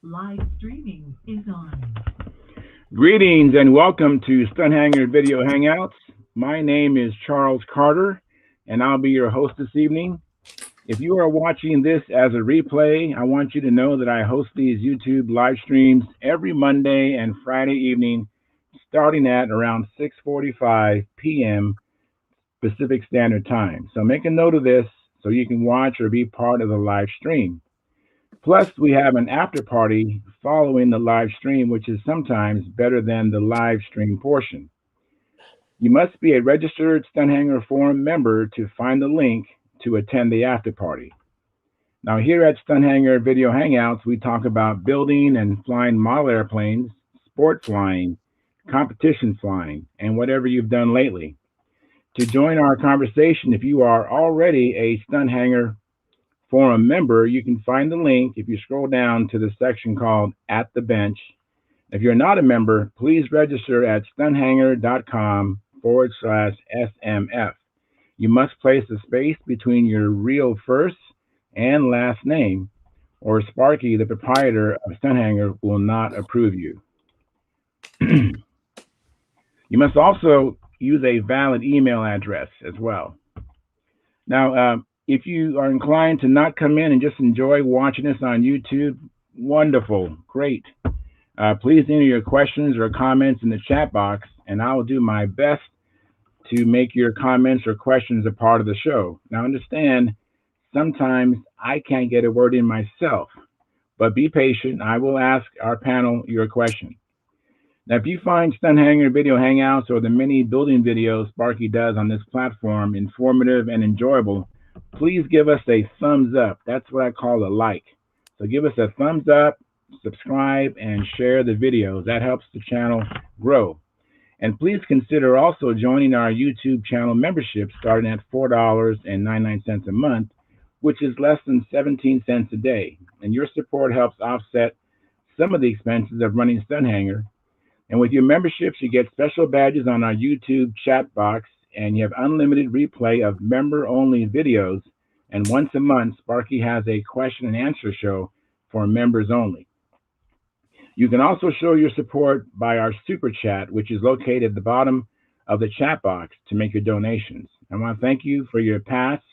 Live streaming is on. Greetings and welcome to Stunthanger Video Hangouts. My name is Charles Carter, and I'll be your host this evening. If you are watching this as a replay, I want you to know that I host these YouTube live streams every Monday and Friday evening, starting at around 6:45 p.m. Pacific Standard Time. So make a note of this so you can watch or be part of the live stream. Plus, we have an after party following the live stream, which is sometimes better than the live stream portion. You must be a registered Stunthanger Forum member to find the link to attend the after party. Now, here at Stunthanger Video Hangouts, we talk about building and flying model airplanes, sport flying, competition flying, and whatever you've done lately. To join our conversation, if you are already a Stunthanger Forum member, you can find the link if you scroll down to the section called At the Bench. If you're not a member, please register at stunthanger.com/SMF. You must place a space between your real first and last name, or Sparky, the proprietor of Stunthanger, will not approve you. You must also use a valid email address as well. Now, if you are inclined to not come in and just enjoy watching us on YouTube, wonderful, great. Please enter your questions or comments in the chat box, and I will do my best to make your comments or questions a part of the show. Now, understand, sometimes I can't get a word in myself, but be patient. I will ask our panel your question. Now, if you find Stunthanger Video Hangouts or the many building videos Sparky does on this platform informative and enjoyable, please give us a thumbs up. That's what I call a like. So give us a thumbs up, subscribe, and share the videos. That helps the channel grow. And please consider also joining our YouTube channel membership starting at $4.99 a month, which is less than 17 cents a day. And your support helps offset some of the expenses of running Stunthanger. And with your memberships, you get special badges on our YouTube chat box, and you have unlimited replay of member-only videos. And once a month, Sparky has a question and answer show for members only. You can also show your support by our super chat, which is located at the bottom of the chat box to make your donations. I want to thank you for your past,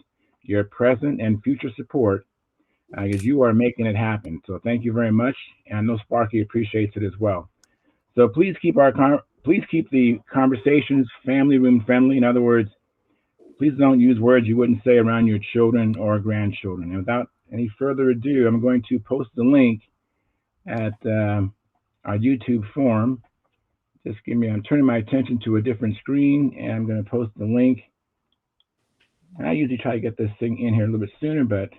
your present, and future support because you are making it happen. So thank you very much, and I know Sparky appreciates it as well. So please keep the conversations family room friendly. In other words, please don't use words you wouldn't say around your children or grandchildren. And without any further ado, I'm going to post the link at our YouTube forum. Just give me, I'm turning my attention to a different screen, and I'm going to post the link. And I usually try to get this thing in here a little bit sooner, but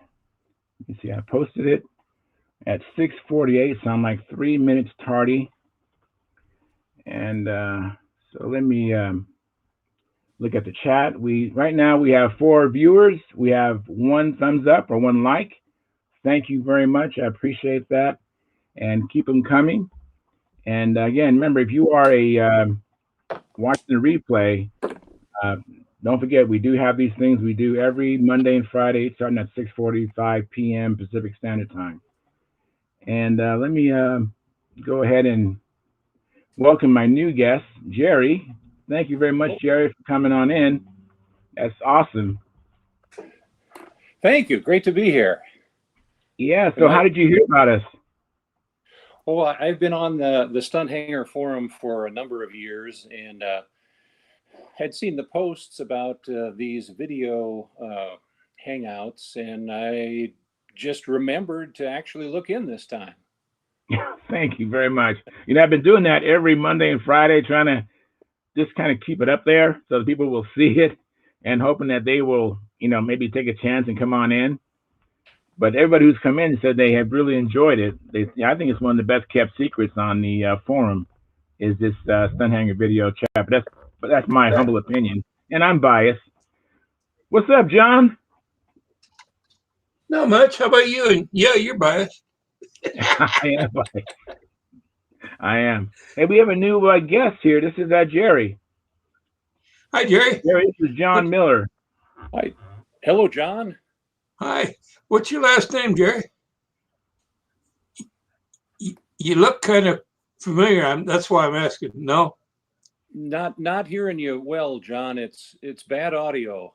you can see I posted it at 6:48, so I'm like 3 minutes tardy. And so let me look at the chat. Right now we have 4 viewers. We have 1 thumbs up or 1 like. Thank you very much. I appreciate that, and keep them coming. And again, remember, if you are watching the replay, don't forget we do have these things we do every Monday and Friday, starting at 6:45 p.m. Pacific Standard Time. And let me go ahead and welcome my new guest, Jerry. Thank you very much, Jerry, for coming on in. That's awesome. Thank you. Great to be here. Yeah. So, how did you hear about us? Well, I've been on the Stunthanger forum for a number of years, and had seen the posts about these video hangouts, and I just remembered to actually look in this time. Thank you very much. You know, I've been doing that every Monday and Friday, trying to just kind of keep it up there so that people will see it, and hoping that they will, maybe take a chance and come on in. But everybody who's come in said they have really enjoyed it. I think it's one of the best kept secrets on the forum is this Stunthanger video chat. But that's my humble opinion, and I'm biased. What's up, John? Not much. How about you? And yeah, you're biased. I am biased. I am. Hey, we have a new guest here. This is Jerry. Hi, Jerry. Jerry, this is John Miller. Hi. Hello, John. Hi. What's your last name, Jerry? You look kind of familiar. That's why I'm asking. No? Not hearing you well, John. It's bad audio.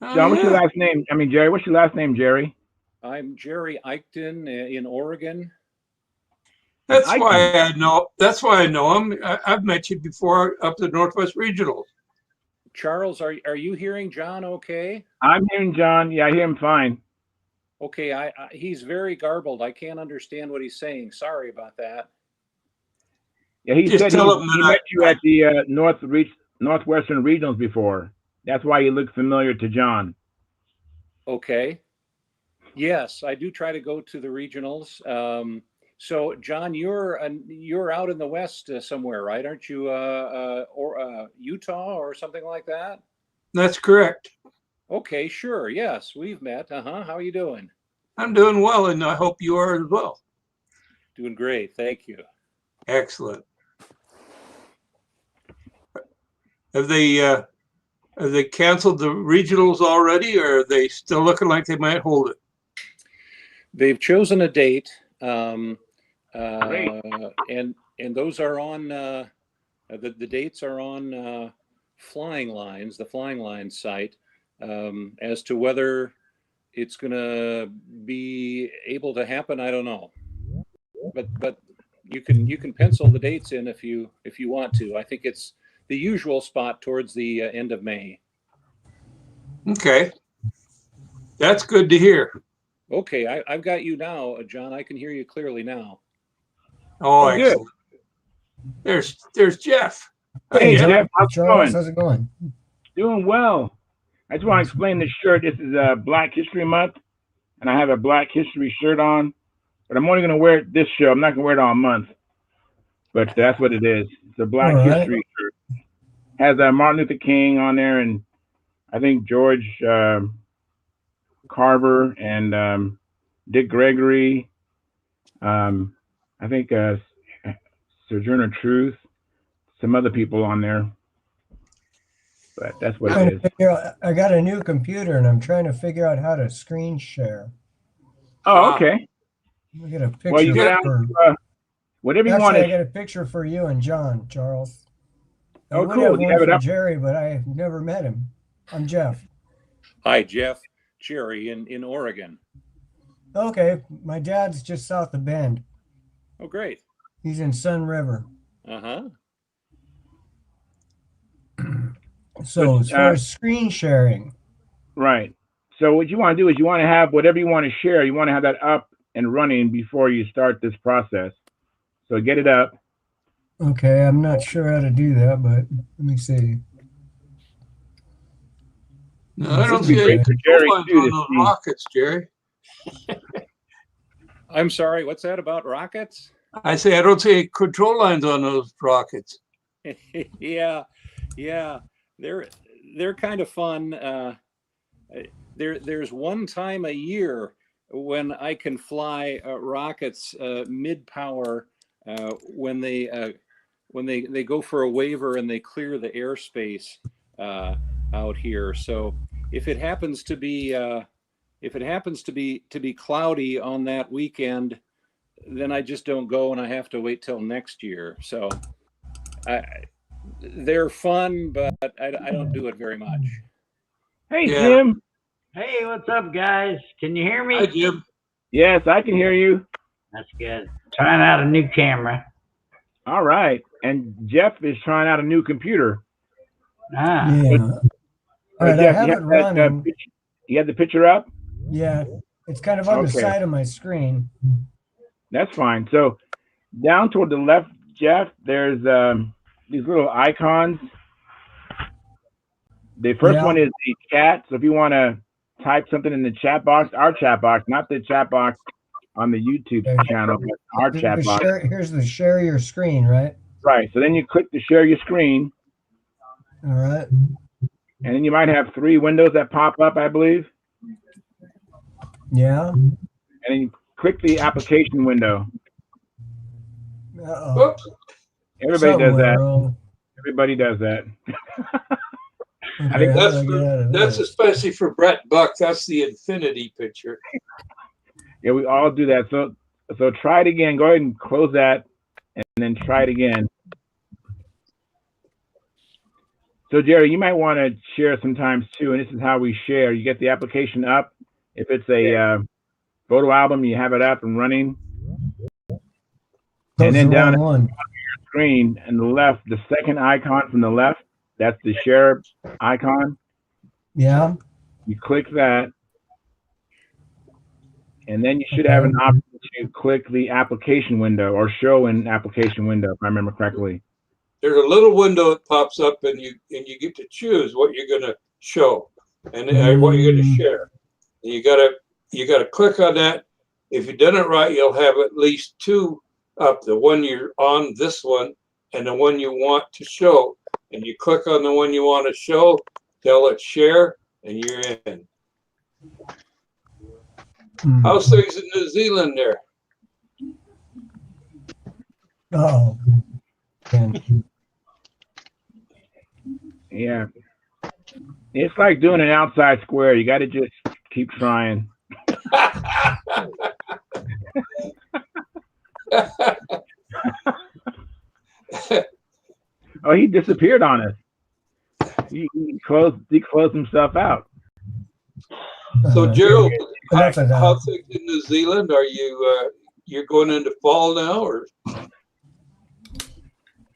Oh, John, what's your yeah. last name? I mean, Jerry, what's your last name, Jerry? I'm Jerry Eichten in Oregon. That's Eichen. why I know. That's why I know him. I've met you before up the Northwest Regionals. Charles, are you hearing John okay? I'm hearing John. Yeah, I hear him fine. Okay, he's very garbled. I can't understand what he's saying. Sorry about that. Yeah, he Just said tell him he that met you at the Northwestern Regionals before. That's why you look familiar to John. Okay. Yes, I do try to go to the regionals. So, John, you're out in the West somewhere, right? Aren't you Utah or something like that? That's correct. Okay, sure. Yes, we've met. How are you doing? I'm doing well, and I hope you are as well. Doing great. Thank you. Excellent. Have they canceled the regionals already, or are they still looking like they might hold it? They've chosen a date, Great. and those are on the dates are on Flying Lines, the Flying Lines site. As to whether it's going to be able to happen, I don't know. But you can pencil the dates in if you want to. I think it's the usual spot towards the end of May. Okay, that's good to hear. Okay, I've got you now, John. I can hear you clearly now. Oh, Oh, good. excellent. There's Jeff. Hey, Jeff. Jeff, how's it Charles, going? how's it going? Doing well. I just want to explain this shirt. This is Black History Month, and I have a Black History shirt on, but I'm only going to wear it this show. I'm not going to wear it all month, but that's what it is. It's a Black All right. History shirt. Has Martin Luther King on there, and I think George Carver and Dick Gregory. I think Sojourner Truth, some other people on there. But that's what it is. I got a new computer and I'm trying to figure out how to screen share. Oh, okay. We got a picture. Well, you go down to, whatever you want Actually, to. I got a picture for you and John, Charles. Oh, would cool. have You one have it for up? Jerry, but I've never met him. I'm Jeff. Hi, Jeff. Jerry in Oregon. Okay, my dad's just south of Bend. Oh, great. He's in Sun River. So But, as far as screen sharing, Right. So what you want to do is you want to have whatever you want to share, you want to have that up and running before you start this process. So get it up. okay, I'm not sure how to do that, but let me see. No, I don't This would be see great any for control Jerry, lines too, on to those see. rockets, Jerry. I'm sorry. What's that about rockets? I say I don't see any control lines on those rockets. yeah, they're kind of fun. There's one time a year when I can fly rockets mid-power when they go for a waiver and they clear the airspace out here. So if it happens to be cloudy on that weekend, then I just don't go and I have to wait till next year. So they're fun, but I don't do it very much. Hey, Yeah. Jim. Hey, what's up, guys? Can you hear me? Hi, Jim. Yes, I can hear you. That's good. Trying out a new camera. All right. And Jeff is trying out a new computer. Ah, Yeah. All right, Jeff, I have you it running. you have the picture up? Yeah, it's kind of on the Okay. side of my screen. That's fine. So down toward the left, Jeff, there's these little icons. The first Yeah. one is the chat. So if you want to type something in the chat box, our chat box, not the chat box on the YouTube Okay. channel, but our chat box. Here's the share your screen, right? Right. So then you click to share your screen, All right. and then you might have 3 windows that pop up, I believe. Yeah. And then you click the application window. Uh-oh. Whoops. Everybody does Somewhere that. wrong. Everybody does that. Okay, think how That's do I get out of that's this? especially for Brett Buck. That's the infinity picture. Yeah, we all do that. So So try it again. Go ahead and close that, and then try it again. So Jerry, you might want to share sometimes too, and this is how we share. You get the application up. If it's a photo album, you have it up and running. And then down at the screen on the left, the second icon from the left, that's the share icon. Yeah. You click that, and then you should have an option to click the application window or show an application window, if I remember correctly. There's a little window that pops up, and you get to choose what you're going to show and what you're going to share. And you gotta click on that. If you've done it right, you'll have at least two up: the one you're on, this one, and the one you want to show. And you click on the one you want to show, tell it share, and you're in. How's things in New Zealand there? Oh. Yeah. It's like doing an outside square. You got to just keep trying. Oh, he disappeared on us. He closed himself out. So Gerald, how things in New Zealand? Are you you're going into fall now, or?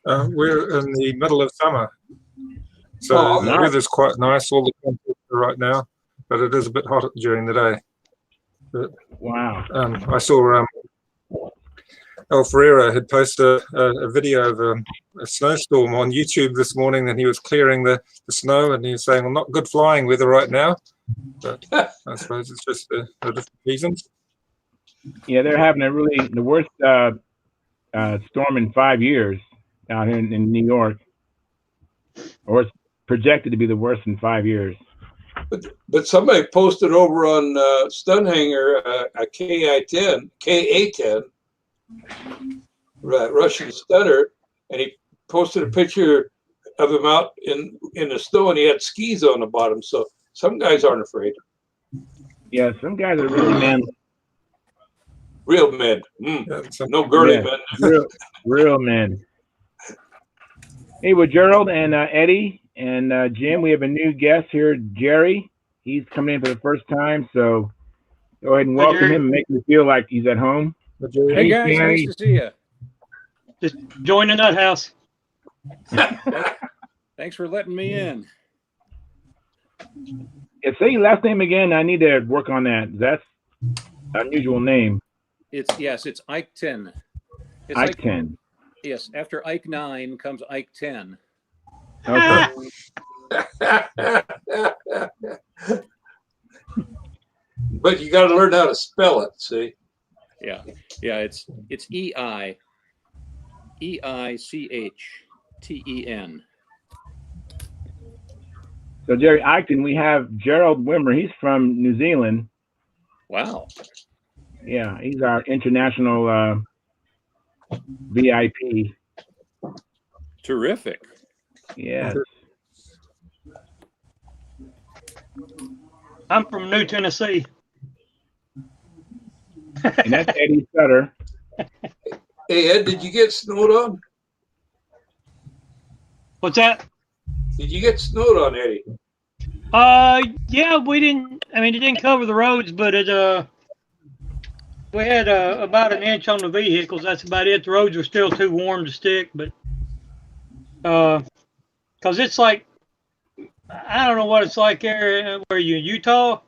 We're in the middle of summer, so the weather's quite nice all the time right now, but it is a bit hot during the day. But, wow! I saw El Ferreira had posted a video of a snowstorm on YouTube this morning, and he was clearing the snow, and he was saying, "Well, not good flying weather right now," but I suppose it's just a different reasons. Yeah, they're having the worst storm in 5 years out here in New York, or it's projected to be the worst in 5 years. But somebody posted over on Stunt Hangar a KA-10, Russian stunner, and he posted a picture of him out in the snow, and he had skis on the bottom. So some guys aren't afraid. Yeah, some guys are really manly. Real men. No girly men. Real men. Hey, well, Gerald and Eddie and Jim, we have a new guest here, Jerry. He's coming in for the first time, so go ahead and welcome him and make him feel like he's at home. Hey guys, nice to see you. Just join the nut house. Thanks for letting me in. Yeah, say your last name again. I need to work on that. That's an unusual name. It's Ike 10. It's Ike 10. Yes, after Ike 9 comes Ike 10. Okay. But you got to learn how to spell it. See? Yeah, it's EICHTEN. So Jerry Eichten, we have Gerald Wimmer. He's from New Zealand. Wow. Yeah, he's our international VIP. Terrific. Yeah. I'm from New Tennessee. And that's Eddie Sutter. Hey Ed, did you get snowed on? What's that? Did you get snowed on, Eddie? Yeah, we didn't. I mean, it didn't cover the roads, but we had about an inch on the vehicles. That's about it. The roads were still too warm to stick, but because it's like, I don't know what it's like there. Where you in Utah?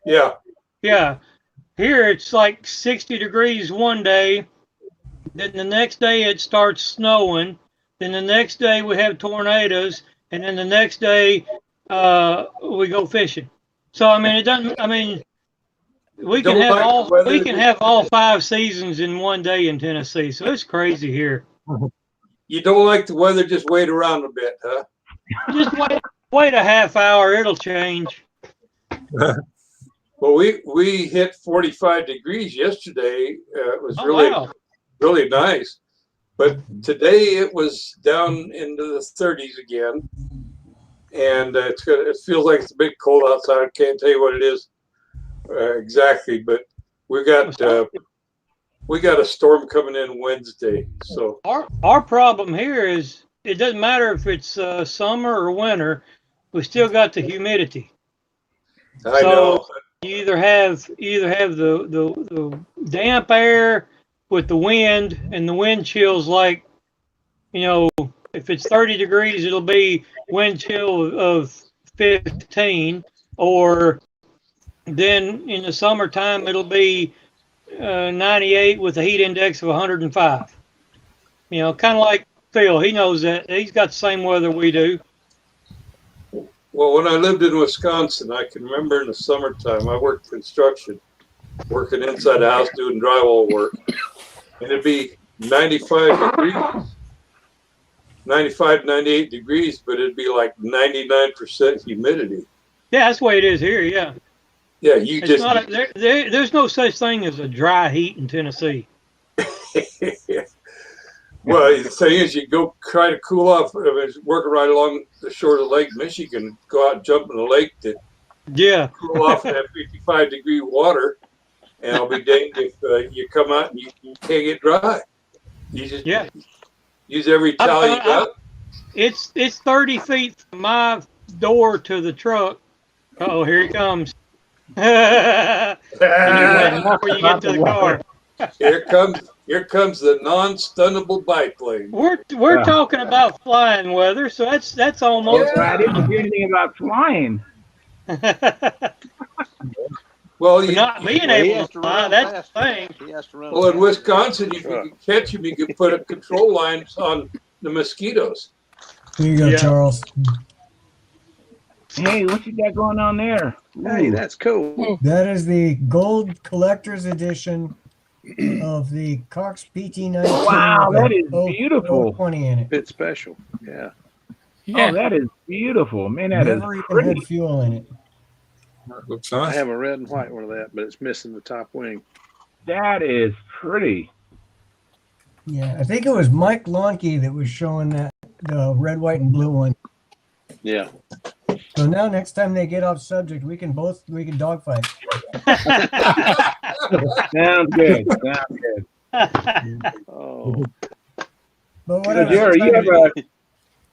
Yeah. Yeah. Here it's like 60 degrees one day. Then the next day it starts snowing. Then the next day we have tornadoes, and then the next day we go fishing. So I mean, it doesn't. I mean, we can have all 5 seasons in one day in Tennessee. So it's crazy here. You don't like the weather? Just wait around a bit, huh? Just wait a half hour. It'll change. Well, we hit 45 degrees yesterday. It was really nice. But today it was down into the 30s again, and it feels like it's a bit cold outside. I can't tell you what it is exactly, but we got we got a storm coming in Wednesday. So Our problem here is it doesn't matter if it's summer or winter, we still got the humidity. I So know. you either have the damp air with the wind, and the wind chills like, if it's 30 degrees, it'll be wind chill of 15, or then in the summertime it'll be 98 with a heat index of 105. Kind of like Phil. He knows that. He's got the same weather we do. Well, when I lived in Wisconsin, I can remember in the summertime, I worked construction, working inside the house doing drywall work, and it'd be 95 degrees, 95, 98 degrees, but it'd be like 99% humidity. Yeah, that's the way it is here. Yeah. Yeah, There's no such thing as a dry heat in Tennessee. Well, the thing is, you go try to cool off. I mean, working right along the shore of Lake Michigan, go out and jump in the lake to cool off in that 55-degree water, and I'll be danged if you come out and you can't get dry. You just use every towel you got. It's 30 feet from my door to the truck. Oh, here he comes. And before you get to the car. Here comes the non-stunnable biplane. We're talking about flying weather, so that's almost. Yeah, I didn't hear anything about flying. Well, not being able to fly, that's the thing. Well, in Wisconsin, if you can catch them, you can put up control lines on the mosquitoes. Here you go, Charles. Hey, what you got going on there? Hey, that's cool. That is the gold collector's edition of the Cox PT-19. Wow, that is beautiful. 20 in it. Bit special. Yeah. Oh, that is beautiful. Man, that Never is even pretty. had fuel in it. That looks I nice. have a red and white one of that, but it's missing the top wing. That is pretty. Yeah, I think it was Mike Lonke that was showing that the red, white, and blue one. Yeah. So now next time they get off subject, we can dogfight. Sounds good. Sounds good. Oh. But what So, Jerry, you have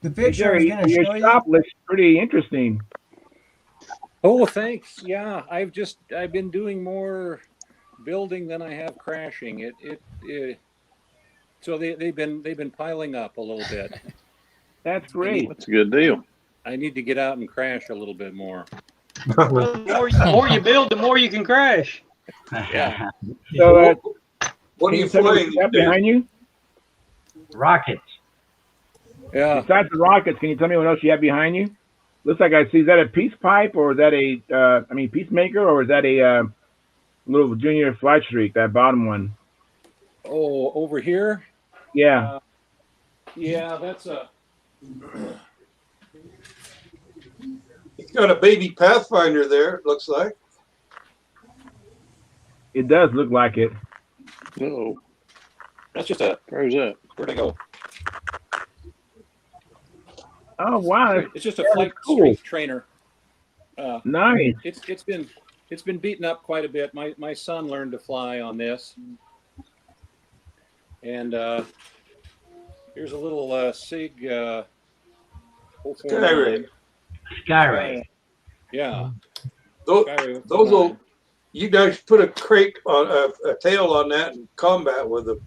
the picture I was Jerry, going to your show shop looks pretty interesting. Oh, thanks. Yeah, I've been doing more building than I have crashing. So they've been piling up a little bit. That's great. That's a good deal. I need to get out and crash a little bit more. The more you build, the more you can crash. Yeah. So, What are you tell me flying? what you got behind you? Rockets. Yeah. Besides the rockets, can you tell me what else you have behind you? Looks like I see. Is that a peace pipe, or is that a, peacemaker, or is that a little junior flight streak? That bottom one. Oh, over here? Yeah. Yeah, that's a. It's got a baby Pathfinder there, it looks like. It does look like it. No. That's just a. Where's that? Where'd I go? Oh wow! It's just a That's flight cool. streak trainer. Nice. It's been beaten up quite a bit. My son learned to fly on this, and here's a little SIG. Skyray. Skyray. Yeah. Those will. You guys put a crate on a tail on that and combat with them.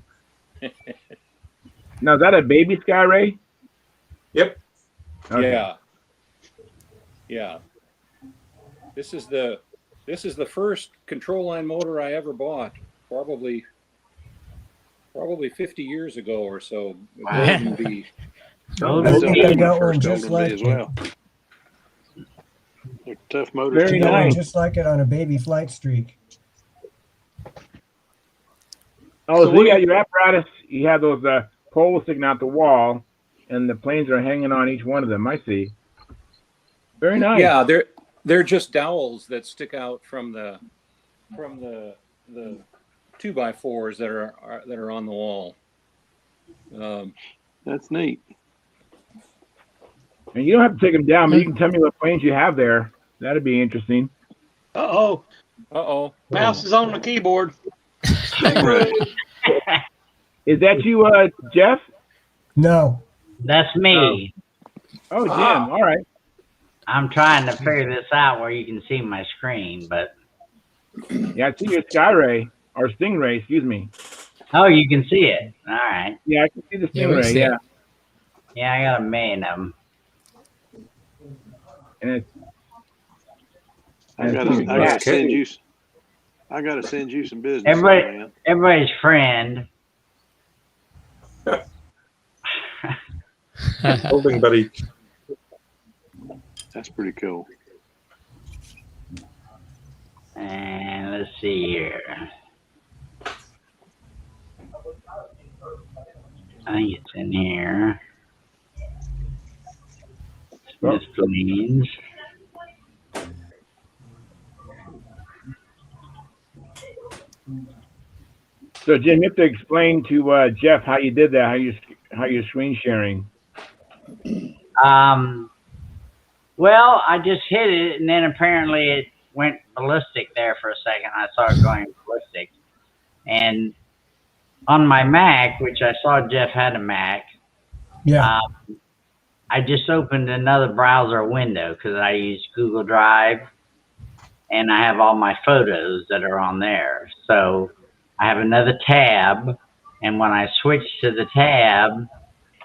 Now is that a baby Skyray? Yep. Okay. Yeah. Yeah. This is the first control line motor I ever bought. Probably 50 years ago or so. Wow. It wouldn't be. I think I got one First just Golden like Bee as it. well. They're tough motors. Very I got one nice. just like it on a baby flight streak. Oh, so you got your apparatus. You have those poles sticking out the wall, and the planes are hanging on each one of them. I see. Very nice. Yeah, they're just dowels that stick out from the 2x4s that are on the wall. That's neat. And you don't have to take them down, but you can tell me what planes you have there. That'd be interesting. Uh-oh. Uh-oh. Mouse is on the keyboard. Stingray. Is that you, Jeff? No. That's me. Oh, Jim. All right. I'm trying to figure this out where you can see my screen, but Yeah, I see your Skyray or Stingray. Excuse me. oh, you can see it. All right. Yeah, I can see the Yeah, we Stingray. see it. Yeah, Yeah, I got a million of them. and it's. I and gotta, it's I cat, gotta send too. you. I gotta send you some business, Everybody, man. everybody's friend. Holding buddy. That's pretty cool. And let's see here. I think it's in here. Miscellaneous. So, Jim, you have to explain to Jeff how you did that, how you're screen sharing. Well, I just hit it, and then apparently it went ballistic there for a second. I saw it going ballistic. And on my Mac, which I saw Jeff had a Mac, Yeah. I just opened another browser window because I use Google Drive, and I have all my photos that are on there. So I have another tab, and when I switch to the tab,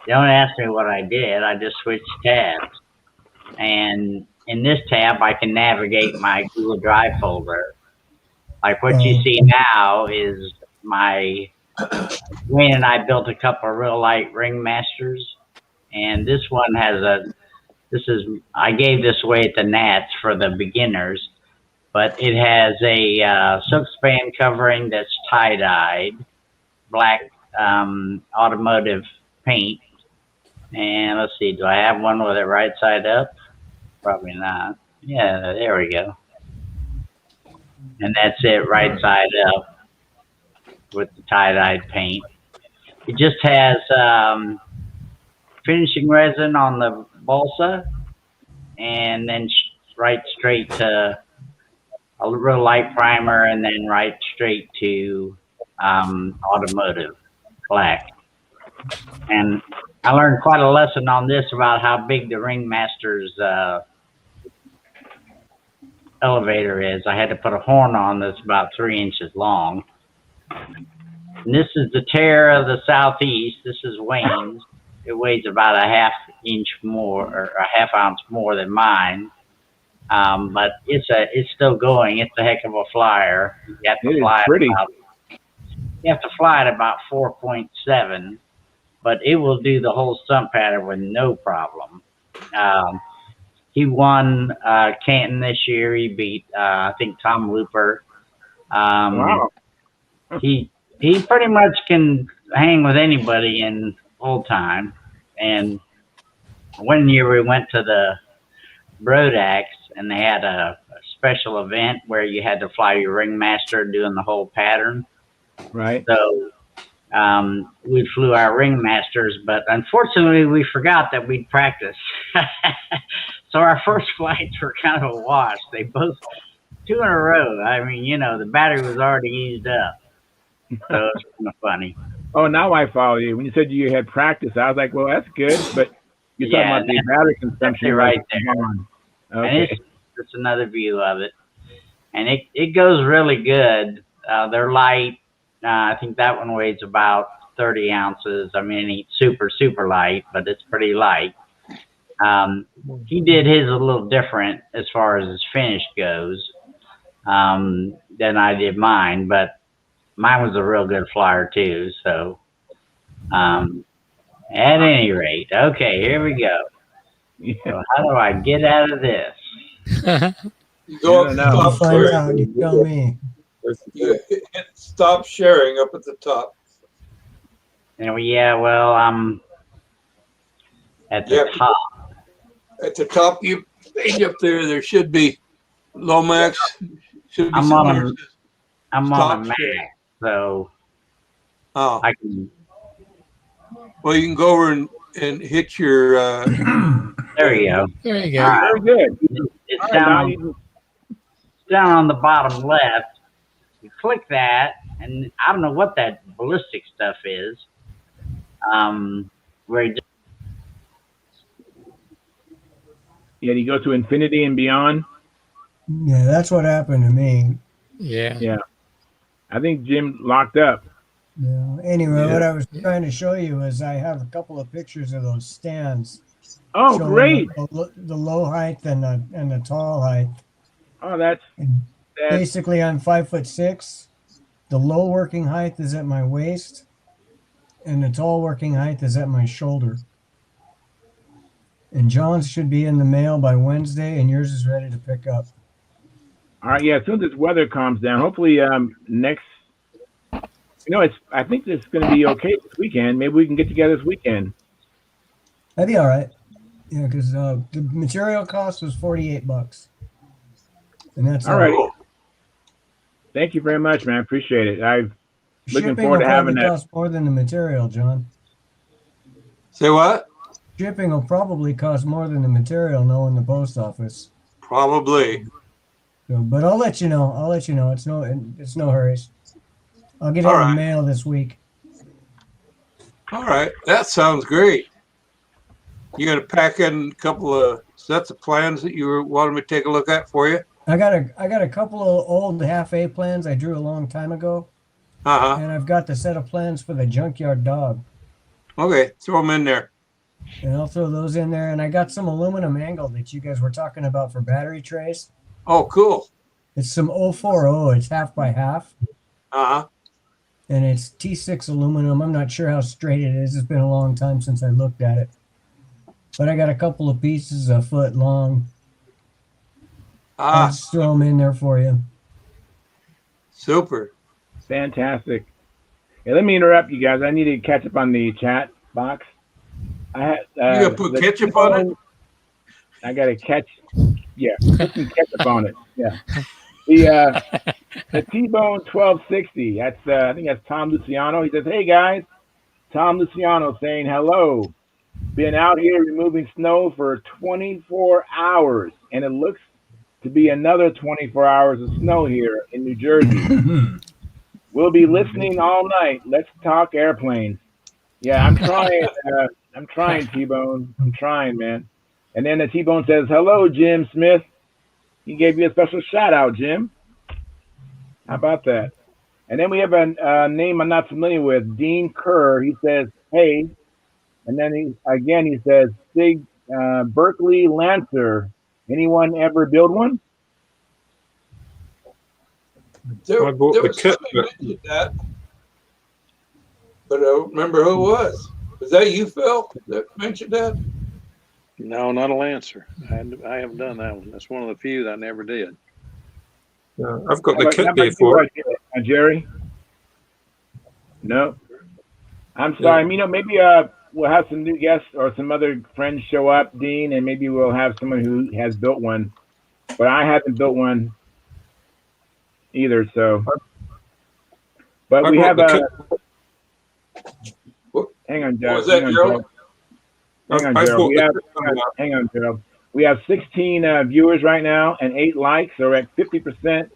don't ask me what I did. I just switched tabs. And in this tab, I can navigate my Google Drive folder. Like what you see now is my, Wayne and I built a couple of real light Ringmasters. And this one has I gave this away at the Nats for the beginners, but it has a silk span covering that's tie-dyed, black automotive paint. And let's see, do I have one with it right side up? Probably not. Yeah, there we go. And that's it, right side up with the tie-dyed paint. It just has finishing resin on the balsa, and then right straight to a real light primer, and then right straight to automotive black. And I learned quite a lesson on this about how big the Ringmaster's elevator is. I had to put a horn on that's about 3 inches long. And this is the Terror of the Southeast. This is Wayne's. It weighs about a ½ inch more, or a ½ ounce more than mine. But it's still going. It's a heck of a flyer. You have to fly at about 4.7, but it will do the whole stunt pattern with no problem. He won Canton this year. He beat I think Tom Looper. Wow. He pretty much can hang with anybody in full time. And one year we went to the Brodax, and they had a special event where you had to fly your Ringmaster doing the whole pattern. Right. So we flew our Ringmasters, but unfortunately we forgot that we'd practice. So our first flights were kind of a wash. They both, 2 in a row. I mean, you know, the battery was already used up. So it's kind of funny. Oh, now I follow you. When you said you had practice, I was like, well, that's good, but you're talking about the battery consumption right there. Okay. And it's another view of it. And it goes really good. They're light. I think that one weighs about 30 ounces. I mean, it's super, super light, but it's pretty light. He did his a little different as far as his finish goes than I did mine, but mine was a real good flyer too. So at any rate, okay, here we go. Yeah. So how do I get out of this? You go up I'll top. find out. You tell me. You hit stop sharing up at the top. And yeah, well, I'm at the top. At the top, you page up there. There should be Lomax. Should be I'm on a Mac, so I can. Well, you can go over and hit your. There you go. There you go. Very good. It's down on the bottom left. You click that, and I don't know what that ballistic stuff is. Where he Yeah, you go to infinity and beyond. Yeah, that's what happened to me. Yeah. Yeah. I think Jim locked up. Yeah. Anyway, Yeah. what I was trying to show you is I have a couple of pictures of those stands Oh, showing great. the low height and the tall height. Oh, that's Basically, I'm 5'6". The low working height is at my waist, and the tall working height is at my shoulder. And John's should be in the mail by Wednesday, and yours is ready to pick up. all right. Yeah, as soon as this weather calms down, hopefully next. I think this is going to be okay this weekend. Maybe we can get together this weekend. That'd be all right. Yeah, because the material cost was $48, and that's All right. Thank you very much, man. I appreciate it. I'm looking Shipping forward will to having probably that. cost more than the material, John. Say what? Shipping will probably cost more than the material, knowing the post office. Probably. So, but I'll let you know. It's no hurries. I'll get it All in the right. mail this week. All right. That sounds great. You got to pack in a couple of sets of plans that you wanted me to take a look at for you? I got a couple of old half-A plans I drew a long time ago, Uh-huh. and I've got the set of plans for the junkyard dog. Okay. Throw them in there. And I'll throw those in there. And I got some aluminum angle that you guys were talking about for battery trays. Oh, cool. It's some 040. It's half by half. Uh-huh. And it's T6 aluminum. I'm not sure how straight it is. It's been a long time since I looked at it. But I got a couple of pieces a foot long. I'll just throw them in there for you. Super. Fantastic. Hey, let me interrupt you guys. I need to catch up on the chat box. I had, You got to put ketchup on it? I got to put some ketchup on it. Yeah. The T-Bone 1260. That's I think that's Tom Luciano. He says, "Hey guys, Tom Luciano saying hello. Been out here removing snow for 24 hours, and it looks to be another 24 hours of snow here in New Jersey. We'll be listening all night. Let's talk airplanes." Yeah, I'm trying. I'm trying, T-Bone. I'm trying, man. And then the T-Bone says, "Hello, Jim Smith." He gave you a special shout out, Jim. How about that? And then we have a name I'm not familiar with, Dean Kerr. He says, "Hey," and then he says, "Sig Berkeley Lancer. Anyone ever build one?" There bought the was kit, somebody mentioned that, but I don't remember who it was. Was that you, Phil, that mentioned that? No, not a Lancer. I haven't done that one. That's one of the few that I never did. I've got the kit How about there you, for it. Jerry? No. I'm sorry. Maybe we'll have some new guests or some other friends show up, Dean, and maybe we'll have someone who has built one. But I haven't built one either. So, but we have a. Hang on, Gerald. What was that, Gerald? Hang on, Gerald. Hang on, Gerald. We have 16 viewers right now and 8 likes, so we're at 50%.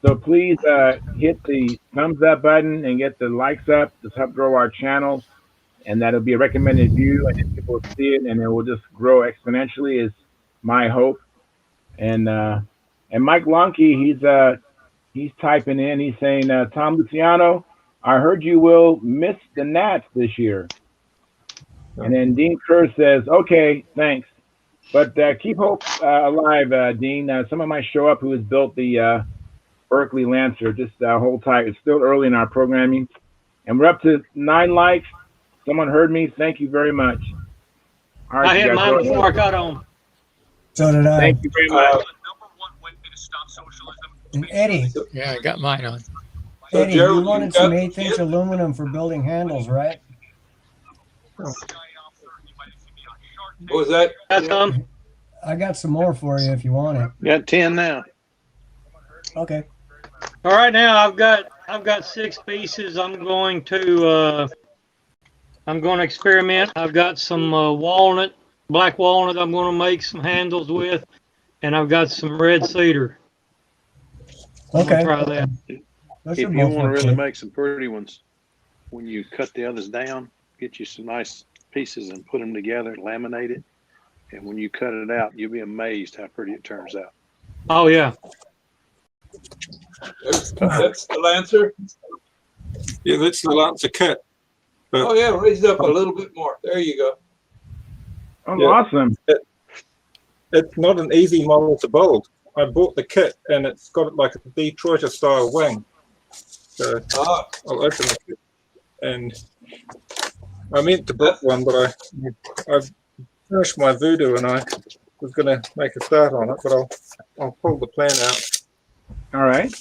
So please hit the thumbs up button and get the likes up to help grow our channel. And that'll be a recommended view, and then people will see it, and it will just grow exponentially. Is my hope. And Mike Lonke, he's typing in. He's saying, "Tom Luciano, I heard you will miss the Nats this year." And then Dean Kerr says, "Okay, thanks. But keep hope alive, Dean. Someone might show up who has built the Berkeley Lancer. Just hold tight. It's still early in our programming. And we're up to 9 likes. Someone heard me. Thank you very much." All right, I you had guys, mine go before I ahead. got on. So did I. Thank you very much. And Eddie, Yeah, I got mine on. So, Eddie, Gerald, you wanted got some the 1/8" kit? aluminum for building handles, right? What was that? Got some? I got some more for you if you want it. Got 10 now. Okay. All right, now I've got 6 pieces. I'm going to experiment. I've got some black walnut. I'm going to make some handles with, and I've got some red cedar. I'm gonna Okay. try that. Those If should you both want to look really good. make some pretty ones, when you cut the others down, get you some nice pieces and put them together, laminate it. And when you cut it out, you'll be amazed how pretty it turns out. Oh yeah. That's the Lancer. Yeah, that's the Lancer kit. But, Oh yeah, raise it up a little bit more. There you go. Oh, Yeah. awesome. It's not an easy model to build. I bought the kit and it's got like a Detroiter style wing. So I'll open the kit. And I meant to build one, but I finished my voodoo and I was going to make a start on it, but I'll pull the plan out. All right.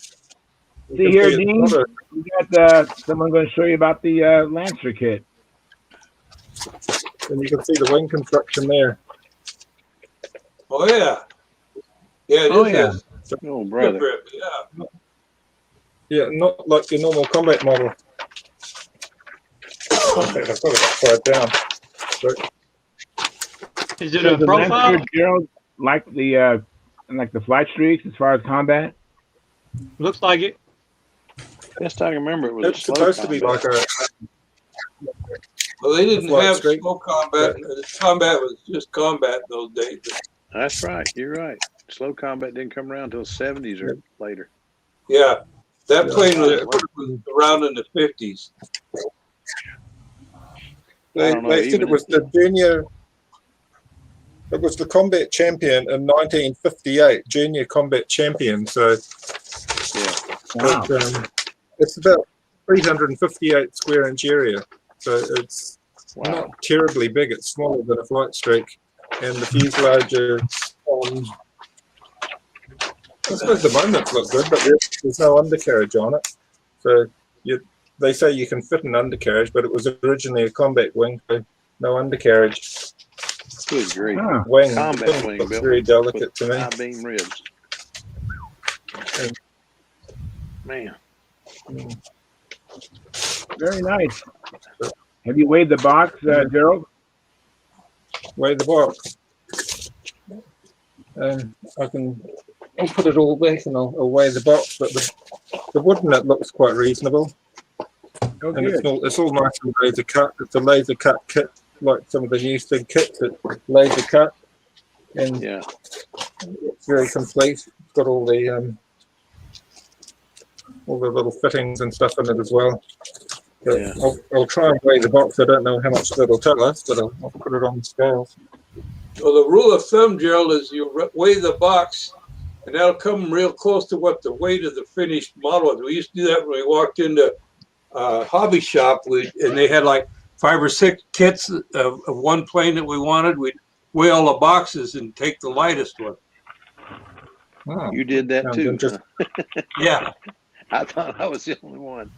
See here, Dean. We got someone going to show you about the Lancer kit. And you can see the wing construction there. Oh yeah. Yeah, it is. Oh, brother. Yeah. Yeah, not like your normal combat model. I've got it upside down. But Is it a profile? Lancer, Gerald, like the flight streaks as far as combat? Looks like it. Best I can remember, it was it's supposed to be like a. Well, they didn't have slow combat. Combat was just combat those days. That's right. You're right. Slow combat didn't come around until the 70s or later. Yeah, that plane was around in the 50s. They said it was the junior. It was the combat champion in 1958, junior combat champion. So yeah, wow. It's about 358 square inch area. So it's not terribly big. It's smaller than a flight streak, and the fuselage is on. I suppose the moments look good, but there's no undercarriage on it. So they say you can fit an undercarriage, but it was originally a combat wing, so no undercarriage. Good grief. Wing, Combat wing looks built very delicate to me. High beam ribs. Man. Very nice. Have you weighed the box, Gerald? Weigh the box. I'll put it all back and I'll weigh the box, but the wood in it looks quite reasonable. Oh, and it's all nice and laser cut. It's a laser cut kit, like some of the new SIG kits. It's laser cut, and it's very complete. It's got all the little fittings and stuff in it as well. But I'll try and weigh the box. I don't know how much that'll tell us, but I'll put it on the scales. Well, the rule of thumb, Gerald, is you weigh the box, and that'll come real close to what the weight of the finished model is. We used to do that when we walked into a hobby shop, and they had like 5 or 6 kits of one plane that we wanted. We'd weigh all the boxes and take the lightest one. Oh, you did that too. Yeah. I thought I was the only one.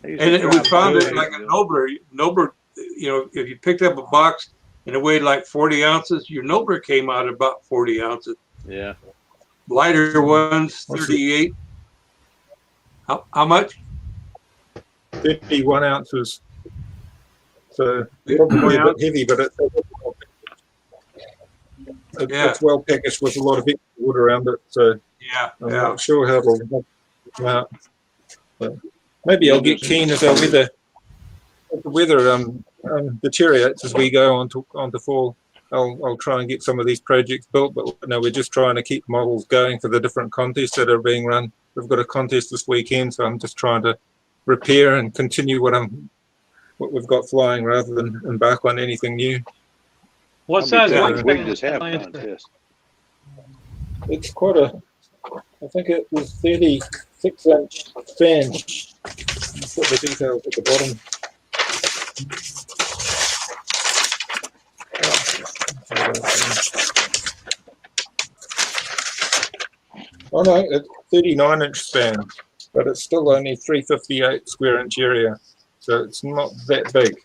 And we found it like a Nobler, you know, if you picked up a box and it weighed like 40 ounces, your Nobler came out about 40 ounces. Yeah. Lighter ones, 38. How much? 51 ounces. So probably a bit heavy, but it's well packaged with a lot of extra wood around it. So I'm not sure how it'll come out. But maybe I'll get keen as the weather deteriorates as we go on to fall. I'll try and get some of these projects built, but no, we're just trying to keep models going for the different contests that are being run. We've got a contest this weekend, so I'm just trying to repair and continue what we've got flying rather than embark on anything new. What size wing does have contest? It's quite I think it was 36-inch span. Put the details at the bottom. Oh no, it's 39-inch span, but it's still only 358 square inch area, so it's not that big.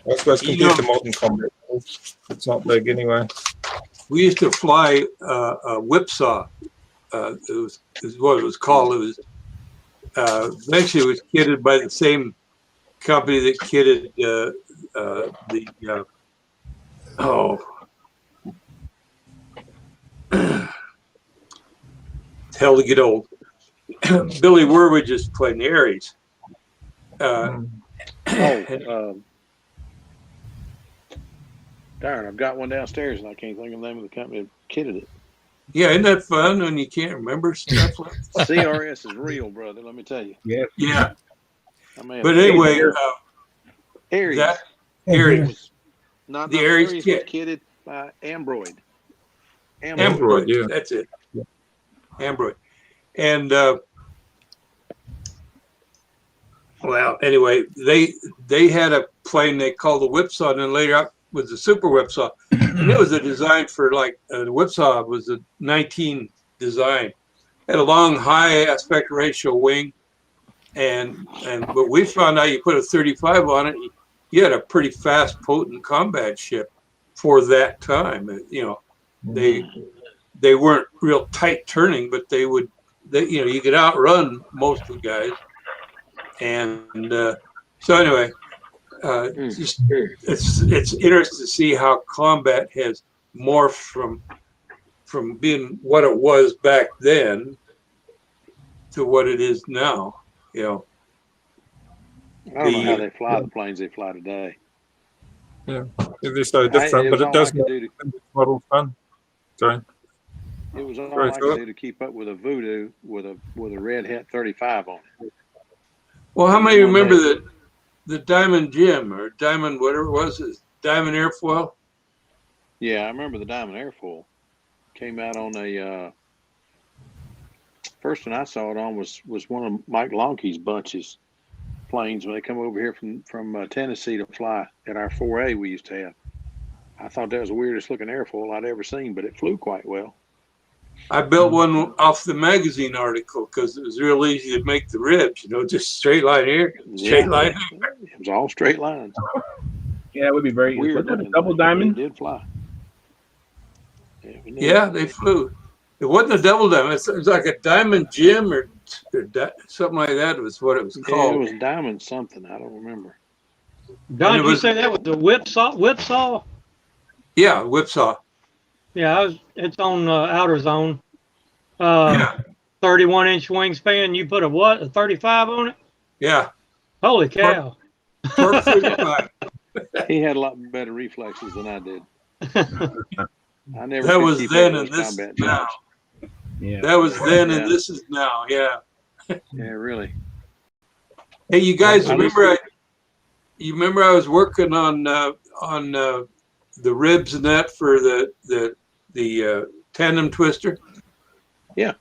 I suppose compared to modern combat, it's not big anyway. We used to fly a whipsaw. It was what it was called. It was eventually it was kitted by the same company that kitted hell to get old. Billy Werwood just played in the Aries. Darn, I've got one downstairs and I can't think of the name of the company that kitted it. Yeah, isn't that fun when you can't remember stuff like that? CRS is real, brother. Let me tell you. Yeah. I mean, But anyway, Aries. That Aries was not the the Aries Aries kit. was kitted by Ambroid. Ambroid, yeah. That's it. Ambroid. And well, anyway, they had a plane they called the Whipsaw, and then later up was the Super Whipsaw. And it was a design for like the Whipsaw was a 19 design. Had a long, high aspect ratio wing, but we found out you put a 35 on it, you had a pretty fast, potent combat ship for that time. You know, they weren't real tight turning, but you know, you could outrun most of the guys. And so anyway, just it's interesting to see how combat has morphed from being what it was back then to what it is now. You know, I don't know how they fly the planes they fly today. Yeah, they're so different, but it does make the model fun. Sorry. It was all I could do to keep up with a Voodoo with a Red Hat 35 on it. Well, how many remember the Diamond Jim or Diamond whatever it was, Diamond Airfoil? Yeah, I remember the Diamond Airfoil. Came out on a first one I saw it on was one of Mike Lonke's bunches planes when they come over here from Tennessee to fly at our 4A we used to have. I thought that was the weirdest looking airfoil I'd ever seen, but it flew quite well. I built one off the magazine article because it was real easy to make the ribs, you know, just straight line here, straight line here. It was all straight lines. Yeah, it would be very weird. Was it a double diamond? It did fly. Yeah, they flew. It wasn't a double diamond. It was like a Diamond Jim or something like that was what it was called. It was Diamond something. I don't remember. Don, did you say that was the whipsaw? Yeah, whipsaw. Yeah, it's on outer zone. 31-inch wingspan. You put a 35 on it? Yeah. Holy cow. He had a lot better reflexes than I did. I never. That was then, and this is now. Yeah. That was then, and this is now. Yeah. Yeah, really. Hey, you guys remember? You remember I was working on the ribs and that for the tandem twister. Yeah.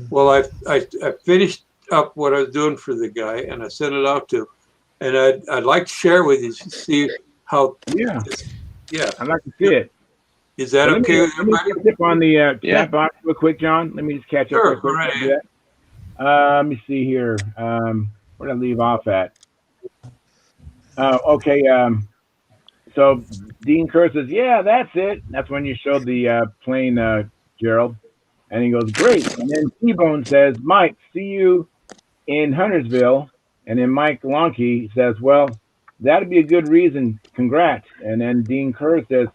Well, I finished up what I was doing for the guy, and I sent it out to him. And I'd like to share with you to see how. Yeah. Yeah. I'd like to see it. Is that okay with everybody? Let me tip on the chat box real quick, John. Let me just catch up real quick. Right. Let me see here. Where did I leave off at? Okay. So Dean Kerr says, yeah, that's it. That's when you showed the plane, Gerald. And he goes, great. And then T-Bone says, Mike, see you in Huntersville. And then Mike Lonke says, well, that'd be a good reason. Congrats. And then Dean Kerr says,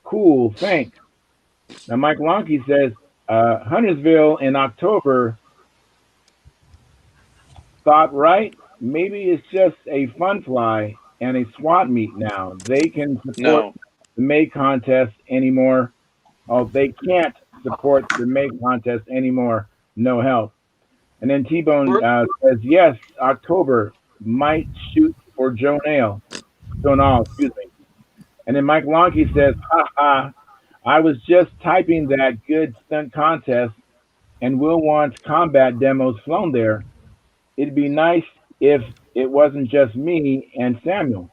cool, thanks. Now Mike Lonke says, Huntersville in October. Thought right? Maybe it's just a fun fly and a SWAT meet now. They can support the May contest anymore. Oh, they can't support the May contest anymore. No help. And then T-Bone says, yes, October might shoot for Joe Nail. Excuse me. And then Mike Lonke says, haha, I was just typing that good stunt contest and Will wants combat demos flown there. It'd be nice if it wasn't just me and Samuel.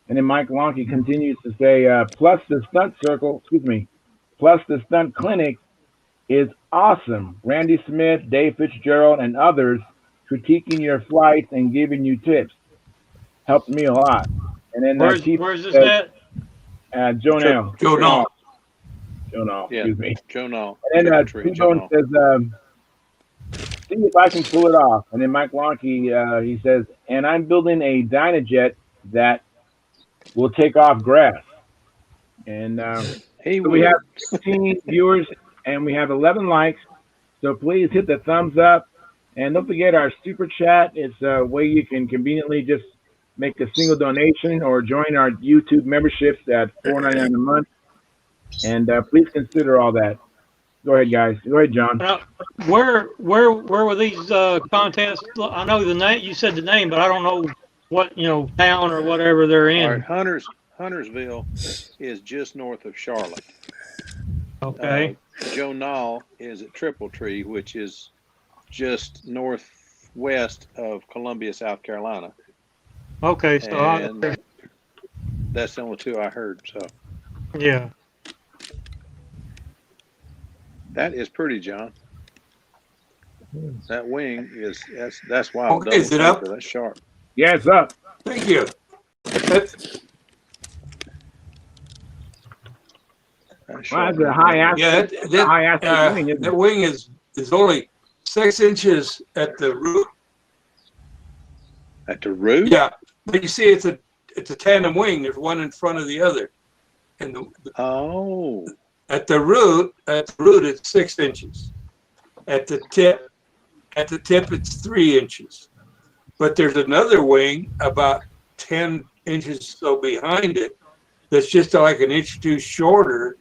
And then Mike Lonke continues to say, plus the stunt clinic is awesome. Randy Smith, Dave Fitzgerald, and others critiquing your flights and giving you tips. Helped me a lot. And then where's this at? Joe Nall. Joe Nall. Excuse me. Joe Nall. And then T-Bone says, see if I can pull it off. And then Mike Lonke, he says, and I'm building a Dynajet that will take off grass. And so we have 15 viewers and we have 11 likes. So please hit the thumbs up And don't forget our super chat. It's a way you can conveniently just make a single donation or join our YouTube memberships at $4.99 a month. And please consider all that. Go ahead, guys. Go ahead, John. Where were these contests? I know the name. You said the name, but I don't know what town or whatever they're in. All right, Huntersville is just north of Charlotte. Okay. Joe Nall is at Triple Tree, which is just northwest of Columbia, South Carolina. Okay, so and that's the only two I heard. So yeah, that is pretty, John. That wing that's wild. Okay, is it up? That's sharp. Yeah, it's up. Thank you. That's a high aspect. Yeah, high aspect wing, that wing is only 6 inches at the root. At the root? Yeah, but you see, it's a tandem wing. There's one in front of the other, and at the root, it's 6 inches. At the tip, it's 3 inches. But there's another wing about 10 inches so behind it that's just like an inch or two shorter,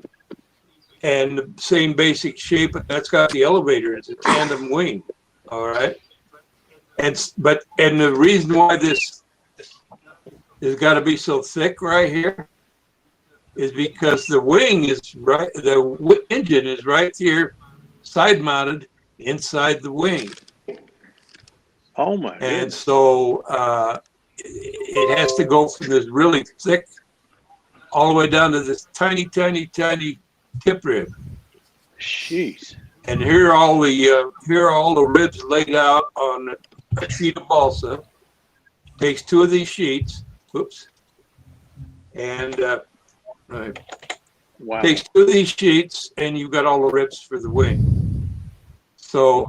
and the same basic shape, but that's got the elevator. It's a tandem wing. All right. And the reason why this has got to be so thick right here is because the wing is right, the engine is right here, side mounted inside the wing. Oh my goodness. And so it has to go from this really thick all the way down to this tiny, tiny, tiny tip rib. Jeez. And here are all the ribs laid out on a sheet of balsa. Takes 2 of these sheets. Whoops. And wow. Takes 2 of these sheets, and you've got all the ribs for the wing. So